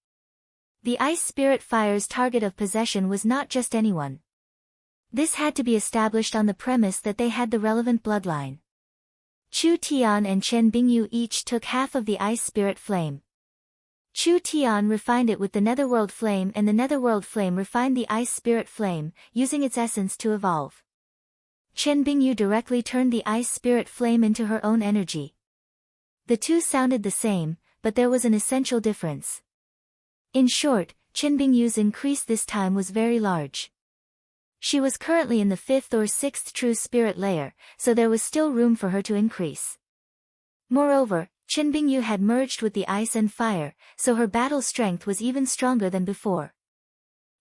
The ice spirit fire's target of possession was not just anyone. This had to be established on the premise that they had the relevant bloodline. Chu Tian and Chen Bingyu each took half of the ice spirit flame. Chu Tian refined it with the netherworld flame and the netherworld flame refined the ice spirit flame, using its essence to evolve. Chen Bingyu directly turned the ice spirit flame into her own energy. The two sounded the same, but there was an essential difference. In short, Chen Bingyu's increase this time was very large. She was currently in the 5th or 6th true spirit layer, so there was still room for her to increase. Moreover, Chen Bingyu had merged with the ice and fire, so her battle strength was even stronger than before.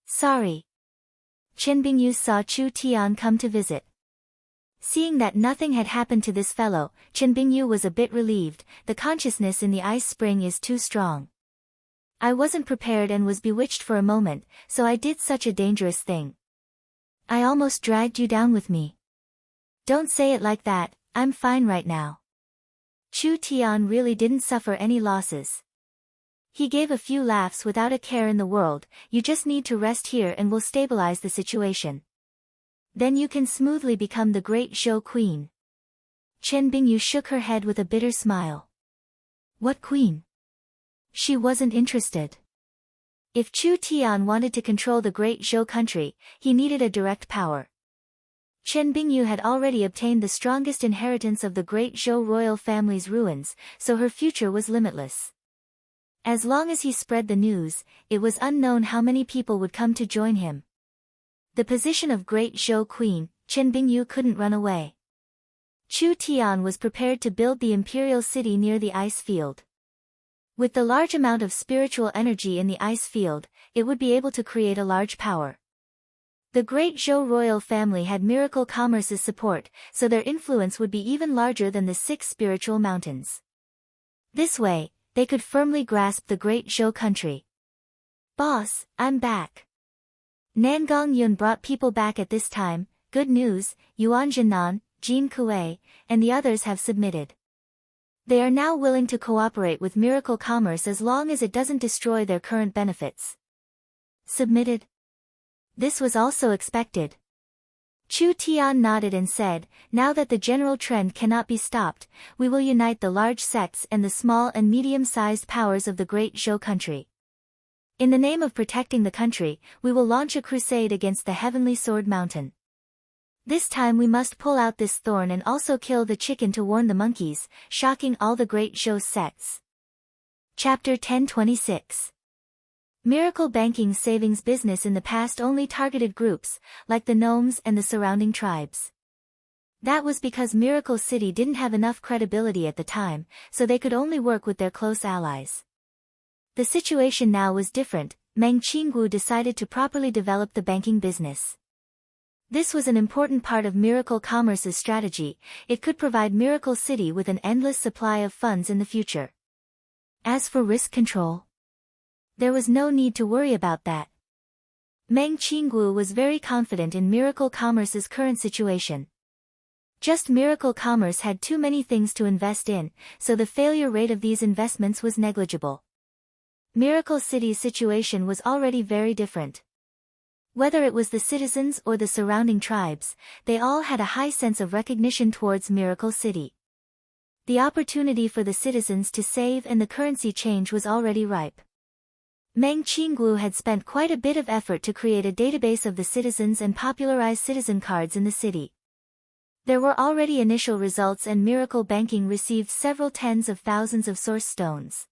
Sorry. Chen Bingyu saw Chu Tian come to visit. Seeing that nothing had happened to this fellow, Chen Bingyu was a bit relieved, the consciousness in the ice spring is too strong. I wasn't prepared and was bewitched for a moment, so I did such a dangerous thing. I almost dragged you down with me. Don't say it like that, I'm fine right now. Chu Tian really didn't suffer any losses. He gave a few laughs without a care in the world, you just need to rest here and we'll stabilize the situation. Then you can smoothly become the great Zhou Queen. Chen Bingyu shook her head with a bitter smile. What queen? She wasn't interested. If Chu Tian wanted to control the great Zhou country, he needed a direct power. Chen Bingyu had already obtained the strongest inheritance of the great Zhou royal family's ruins, so her future was limitless. As long as he spread the news, it was unknown how many people would come to join him. The position of great Zhou queen, Chen Bingyu couldn't run away. Chu Tian was prepared to build the imperial city near the ice field. With the large amount of spiritual energy in the ice field, it would be able to create a large power. The great Zhou royal family had miracle commerce's support, so their influence would be even larger than the 6 spiritual mountains. This way, they could firmly grasp the great Zhou country. Boss, I'm back. Nangong Yun brought people back at this time, good news, Yuan Jinan, Jin Kuei, and the others have submitted. They are now willing to cooperate with Miracle Commerce as long as it doesn't destroy their current benefits. Submitted? This was also expected. Chu Tian nodded and said, now that the general trend cannot be stopped, we will unite the large sects and the small and medium-sized powers of the Great Zhou country. In the name of protecting the country, we will launch a crusade against the Heavenly Sword Mountain. This time we must pull out this thorn and also kill the chicken to warn the monkeys, shocking all the Great Zhou sects. Chapter 1026. Miracle Banking's savings business in the past only targeted groups, like the gnomes and the surrounding tribes. That was because Miracle City didn't have enough credibility at the time, so they could only work with their close allies. The situation now was different. Meng Qinggu decided to properly develop the banking business. This was an important part of Miracle Commerce's strategy. It could provide Miracle City with an endless supply of funds in the future. As for risk control, there was no need to worry about that. Meng Qinggu was very confident in Miracle Commerce's current situation. Just Miracle Commerce had too many things to invest in, so the failure rate of these investments was negligible. Miracle City's situation was already very different. Whether it was the citizens or the surrounding tribes, they all had a high sense of recognition towards Miracle City. The opportunity for the citizens to save and the currency change was already ripe. Meng Qinggu had spent quite a bit of effort to create a database of the citizens and popularize citizen cards in the city. There were already initial results and Miracle Banking received several tens of thousands of source stones.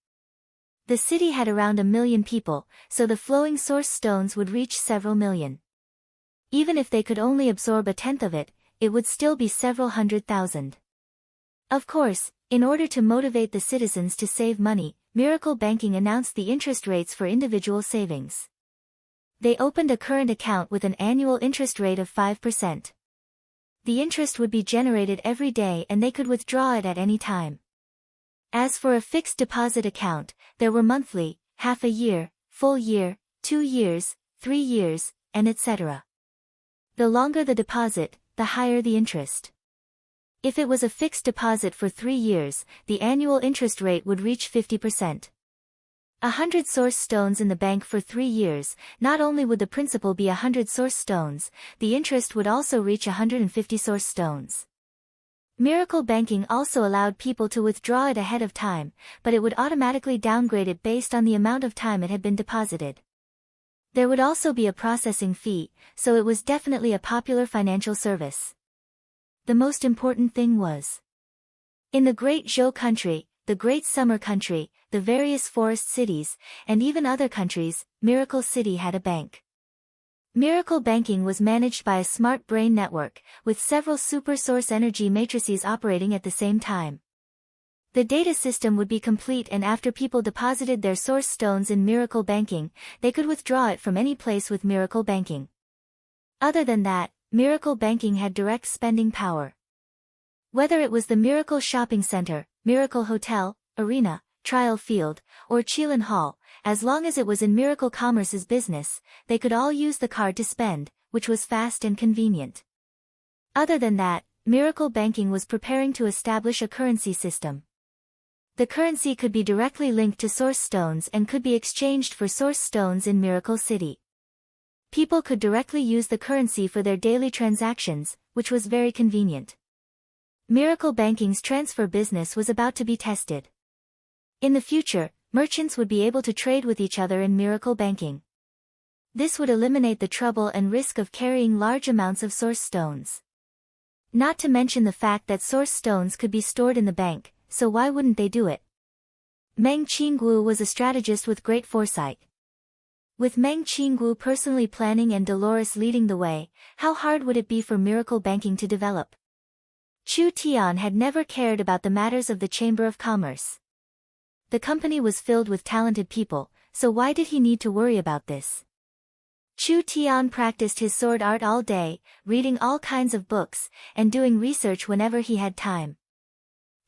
The city had around 1 million people, so the flowing source stones would reach several million. Even if they could only absorb a tenth of it, it would still be several 100,000. Of course, in order to motivate the citizens to save money, Miracle Banking announced the interest rates for individual savings. They opened a current account with an annual interest rate of 5%. The interest would be generated every day and they could withdraw it at any time. As for a fixed deposit account, there were monthly, half a year, full year, 2 years, 3 years, and etc. The longer the deposit, the higher the interest. If it was a fixed deposit for 3 years, the annual interest rate would reach 50%. 100 source stones in the bank for 3 years, not only would the principal be 100 source stones, the interest would also reach 150 source stones. Miracle Banking also allowed people to withdraw it ahead of time, but it would automatically downgrade it based on the amount of time it had been deposited. There would also be a processing fee, so it was definitely a popular financial service. The most important thing was, in the Great Zhou country, the Great Summer country, the various forest cities, and even other countries, Miracle City had a bank. Miracle Banking was managed by a smart brain network, with several super source energy matrices operating at the same time. The data system would be complete and after people deposited their source stones in Miracle Banking, they could withdraw it from any place with Miracle Banking. Other than that, Miracle Banking had direct spending power. Whether it was the Miracle Shopping Center, Miracle Hotel, Arena, Trial Field, or Qilin Hall, as long as it was in Miracle Commerce's business, they could all use the card to spend, which was fast and convenient. Other than that, Miracle Banking was preparing to establish a currency system. The currency could be directly linked to source stones and could be exchanged for source stones in Miracle City. People could directly use the currency for their daily transactions, which was very convenient. Miracle Banking's transfer business was about to be tested. In the future, merchants would be able to trade with each other in Miracle Banking. This would eliminate the trouble and risk of carrying large amounts of source stones. Not to mention the fact that source stones could be stored in the bank, so why wouldn't they do it? Meng Qinggu was a strategist with great foresight. With Meng Qinggu personally planning and Dolores leading the way, how hard would it be for Miracle Banking to develop? Chu Tian had never cared about the matters of the Chamber of Commerce. The company was filled with talented people, so why did he need to worry about this? Chu Tian practiced his sword art all day, reading all kinds of books, and doing research whenever he had time.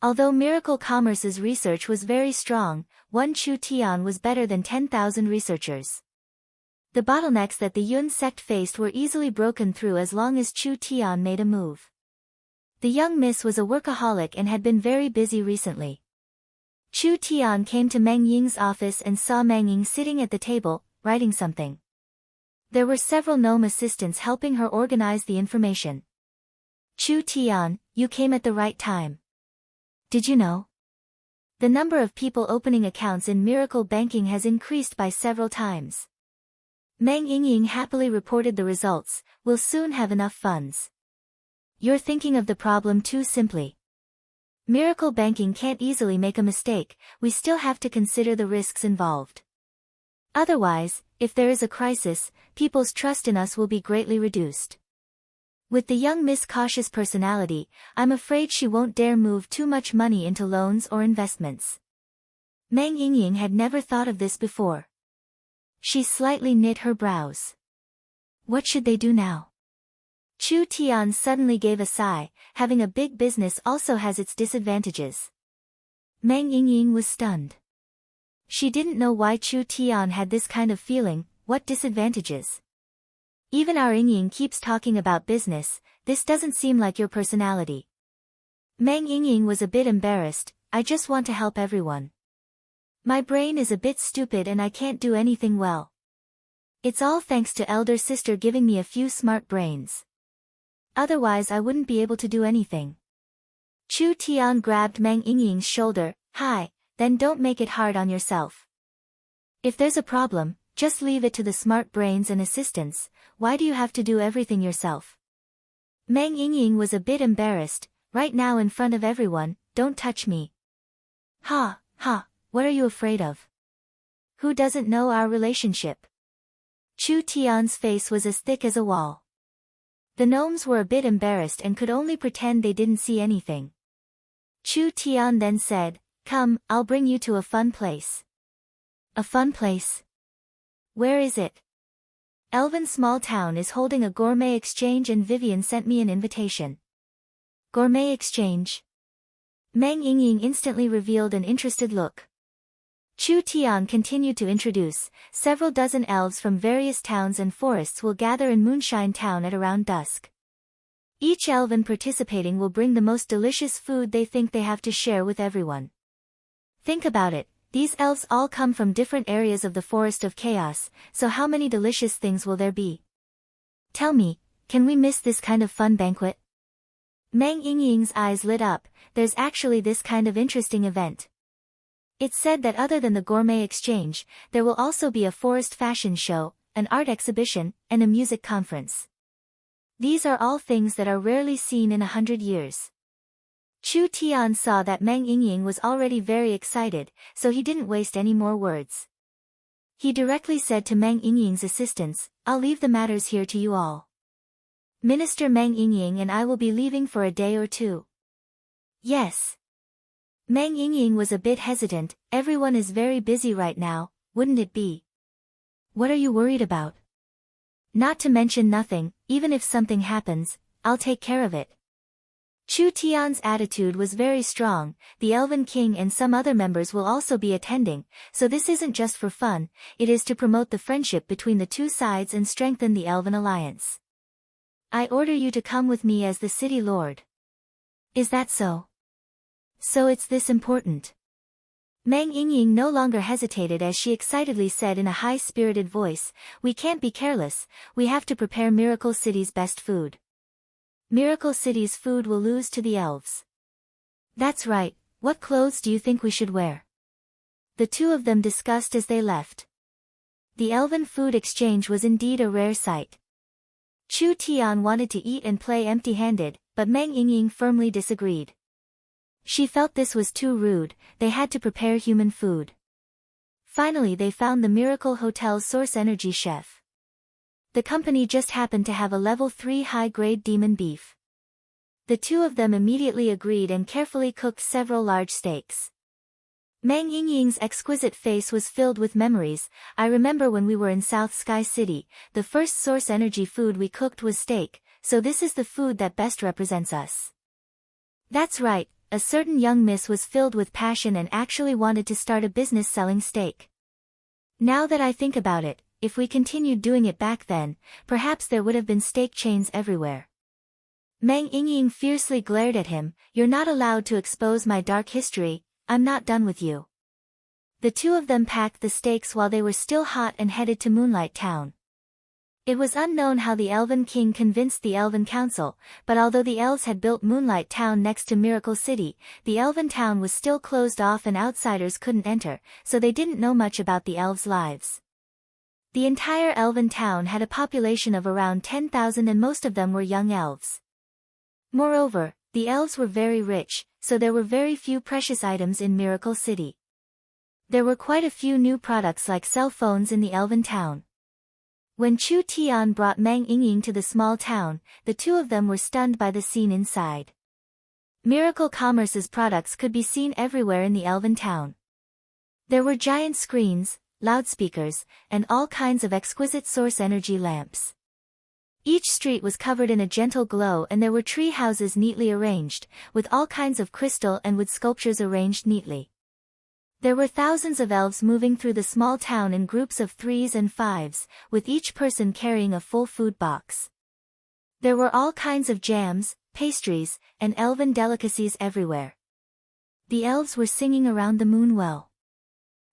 Although Miracle Commerce's research was very strong, one Chu Tian was better than 10,000 researchers. The bottlenecks that the Yun sect faced were easily broken through as long as Chu Tian made a move. The young miss was a workaholic and had been very busy recently. Chu Tian came to Meng Ying's office and saw Meng Ying sitting at the table, writing something. There were several gnome assistants helping her organize the information. Chu Tian, you came at the right time. Did you know? The number of people opening accounts in Miracle Banking has increased by several times. Meng Ying happily reported the results. We'll soon have enough funds. You're thinking of the problem too simply. Miracle Banking can't easily make a mistake, we still have to consider the risks involved. Otherwise, if there is a crisis, people's trust in us will be greatly reduced. With the young Miss' cautious personality, I'm afraid she won't dare move too much money into loans or investments. Meng Ying had never thought of this before. She slightly knit her brows. What should they do now? Chu Tian suddenly gave a sigh. Having a big business also has its disadvantages. Meng Ying was stunned. She didn't know why Chu Tian had this kind of feeling. What disadvantages? Even our Ying keeps talking about business, this doesn't seem like your personality. Meng Ying was a bit embarrassed. I just want to help everyone. My brain is a bit stupid and I can't do anything well. It's all thanks to elder sister giving me a few smart brains. Otherwise I wouldn't be able to do anything. Chu Tian grabbed Meng Ying's shoulder. Hi, then don't make it hard on yourself. If there's a problem, just leave it to the smart brains and assistants. Why do you have to do everything yourself? Meng Ying was a bit embarrassed. Right now in front of everyone, don't touch me. Ha, ha. What are you afraid of? Who doesn't know our relationship? Chu Tian's face was as thick as a wall. The gnomes were a bit embarrassed and could only pretend they didn't see anything. Chu Tian then said, Come, I'll bring you to a fun place. A fun place? Where is it? Elven small town is holding a gourmet exchange and Vivian sent me an invitation. Gourmet exchange? Meng Ying instantly revealed an interested look. Chu Tian continued to introduce. Several dozen elves from various towns and forests will gather in Moonshine Town at around dusk. Each elven participating will bring the most delicious food they think they have to share with everyone. Think about it, these elves all come from different areas of the Forest of Chaos, so how many delicious things will there be? Tell me, can we miss this kind of fun banquet? Meng Ying's eyes lit up. There's actually this kind of interesting event. It's said that other than the gourmet exchange, there will also be a forest fashion show, an art exhibition, and a music conference. These are all things that are rarely seen in 100 years. Chu Tian saw that Meng Ying was already very excited, so he didn't waste any more words. He directly said to Meng Ying's assistants, I'll leave the matters here to you all. Minister Meng Ying and I will be leaving for a day or two. Yes. Meng Ying was a bit hesitant. Everyone is very busy right now, wouldn't it be? What are you worried about? Not to mention nothing, even if something happens, I'll take care of it. Chu Tian's attitude was very strong. The Elven King and some other members will also be attending, so this isn't just for fun, it is to promote the friendship between the two sides and strengthen the Elven alliance. I order you to come with me as the city lord. Is that so? So it's this important. Meng Ying no longer hesitated as she excitedly said in a high-spirited voice, We can't be careless, we have to prepare Miracle City's best food. Miracle City's food will lose to the elves. That's right, what clothes do you think we should wear? The two of them discussed as they left. The elven food exchange was indeed a rare sight. Chu Tian wanted to eat and play empty-handed, but Meng Ying firmly disagreed. She felt this was too rude, they had to prepare human food. Finally they found the Miracle Hotel's source energy chef. The company just happened to have a level 3 high-grade demon beef. The two of them immediately agreed and carefully cooked several large steaks. Meng Ying's exquisite face was filled with memories. I remember when we were in South Sky City, the first source energy food we cooked was steak, so this is the food that best represents us. That's right. A certain young miss was filled with passion and actually wanted to start a business selling steak. Now that I think about it, if we continued doing it back then, perhaps there would have been stake chains everywhere. Meng Yingying fiercely glared at him. You're not allowed to expose my dark history, I'm not done with you. The two of them packed the stakes while they were still hot and headed to Moonlight Town. It was unknown how the Elven King convinced the Elven Council, but although the elves had built Moonlight Town next to Miracle City, the Elven Town was still closed off and outsiders couldn't enter, so they didn't know much about the elves' lives. The entire Elven Town had a population of around 10,000 and most of them were young elves. Moreover, the elves were very rich, so there were very few precious items in Miracle City. There were quite a few new products like cell phones in the Elven Town. When Chu Tian brought Meng Yingying to the small town, the two of them were stunned by the scene inside. Miracle Commerce's products could be seen everywhere in the Elven Town. There were giant screens, loudspeakers, and all kinds of exquisite source energy lamps. Each street was covered in a gentle glow and there were tree houses neatly arranged, with all kinds of crystal and wood sculptures arranged neatly. There were thousands of elves moving through the small town in groups of 3s and 5s, with each person carrying a full food box. There were all kinds of jams, pastries, and elven delicacies everywhere. The elves were singing around the moon well.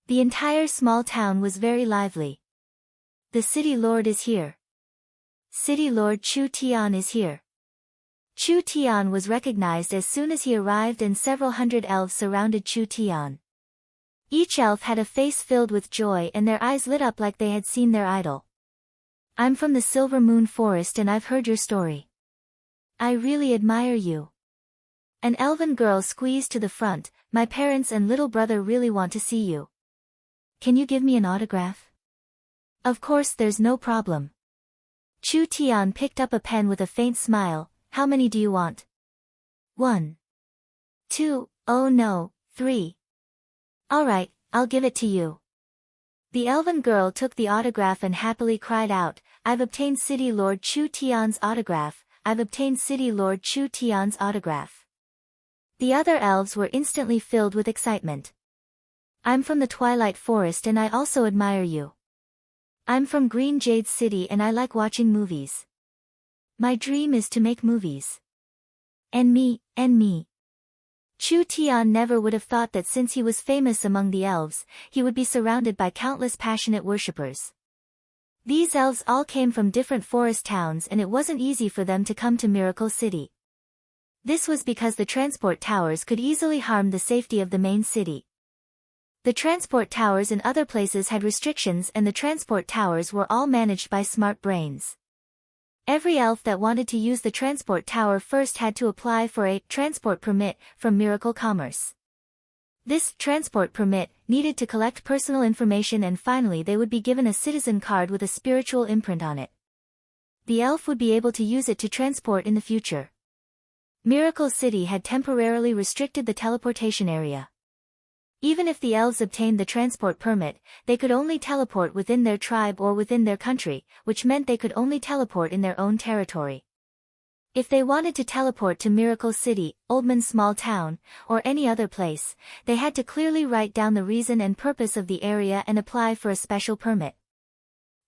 The entire small town was very lively. The city lord is here. City Lord Chu Tian is here. Chu Tian was recognized as soon as he arrived and several hundred elves surrounded Chu Tian. Each elf had a face filled with joy and their eyes lit up like they had seen their idol. I'm from the Silver Moon Forest and I've heard your story. I really admire you. An elven girl squeezed to the front. My parents and little brother really want to see you. Can you give me an autograph? Of course, there's no problem. Chu Tian picked up a pen with a faint smile. How many do you want? 1. 2, oh no, 3. Alright, I'll give it to you. The elven girl took the autograph and happily cried out, I've obtained City Lord Chu Tian's autograph, I've obtained City Lord Chu Tian's autograph. The other elves were instantly filled with excitement. I'm from the Twilight Forest and I also admire you. I'm from Green Jade City and I like watching movies. My dream is to make movies. And me. Chu Tian never would have thought that since he was famous among the elves, he would be surrounded by countless passionate worshippers. These elves all came from different forest towns and it wasn't easy for them to come to Miracle City. This was because the transport towers could easily harm the safety of the main city. The transport towers in other places had restrictions and the transport towers were all managed by smart brains. Every elf that wanted to use the transport tower first had to apply for a transport permit from Miracle Commerce. This transport permit needed to collect personal information and finally they would be given a citizen card with a spiritual imprint on it. The elf would be able to use it to transport in the future. Miracle City had temporarily restricted the teleportation area. Even if the elves obtained the transport permit, they could only teleport within their tribe or within their country, which meant they could only teleport in their own territory. If they wanted to teleport to Miracle City, Oldman Small Town, or any other place, they had to clearly write down the reason and purpose of the area and apply for a special permit.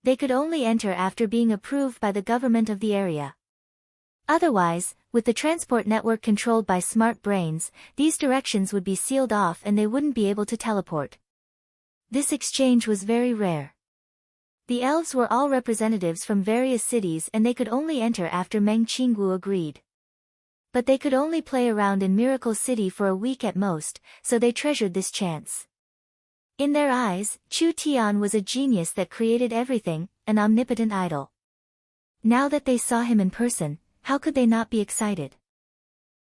They could only enter after being approved by the government of the area. Otherwise, with the transport network controlled by smart brains, these directions would be sealed off and they wouldn't be able to teleport. This exchange was very rare. The elves were all representatives from various cities and they could only enter after Meng Qinggu agreed. But they could only play around in Miracle City for a week at most, so they treasured this chance. In their eyes, Chu Tian was a genius that created everything, an omnipotent idol. Now that they saw him in person, how could they not be excited?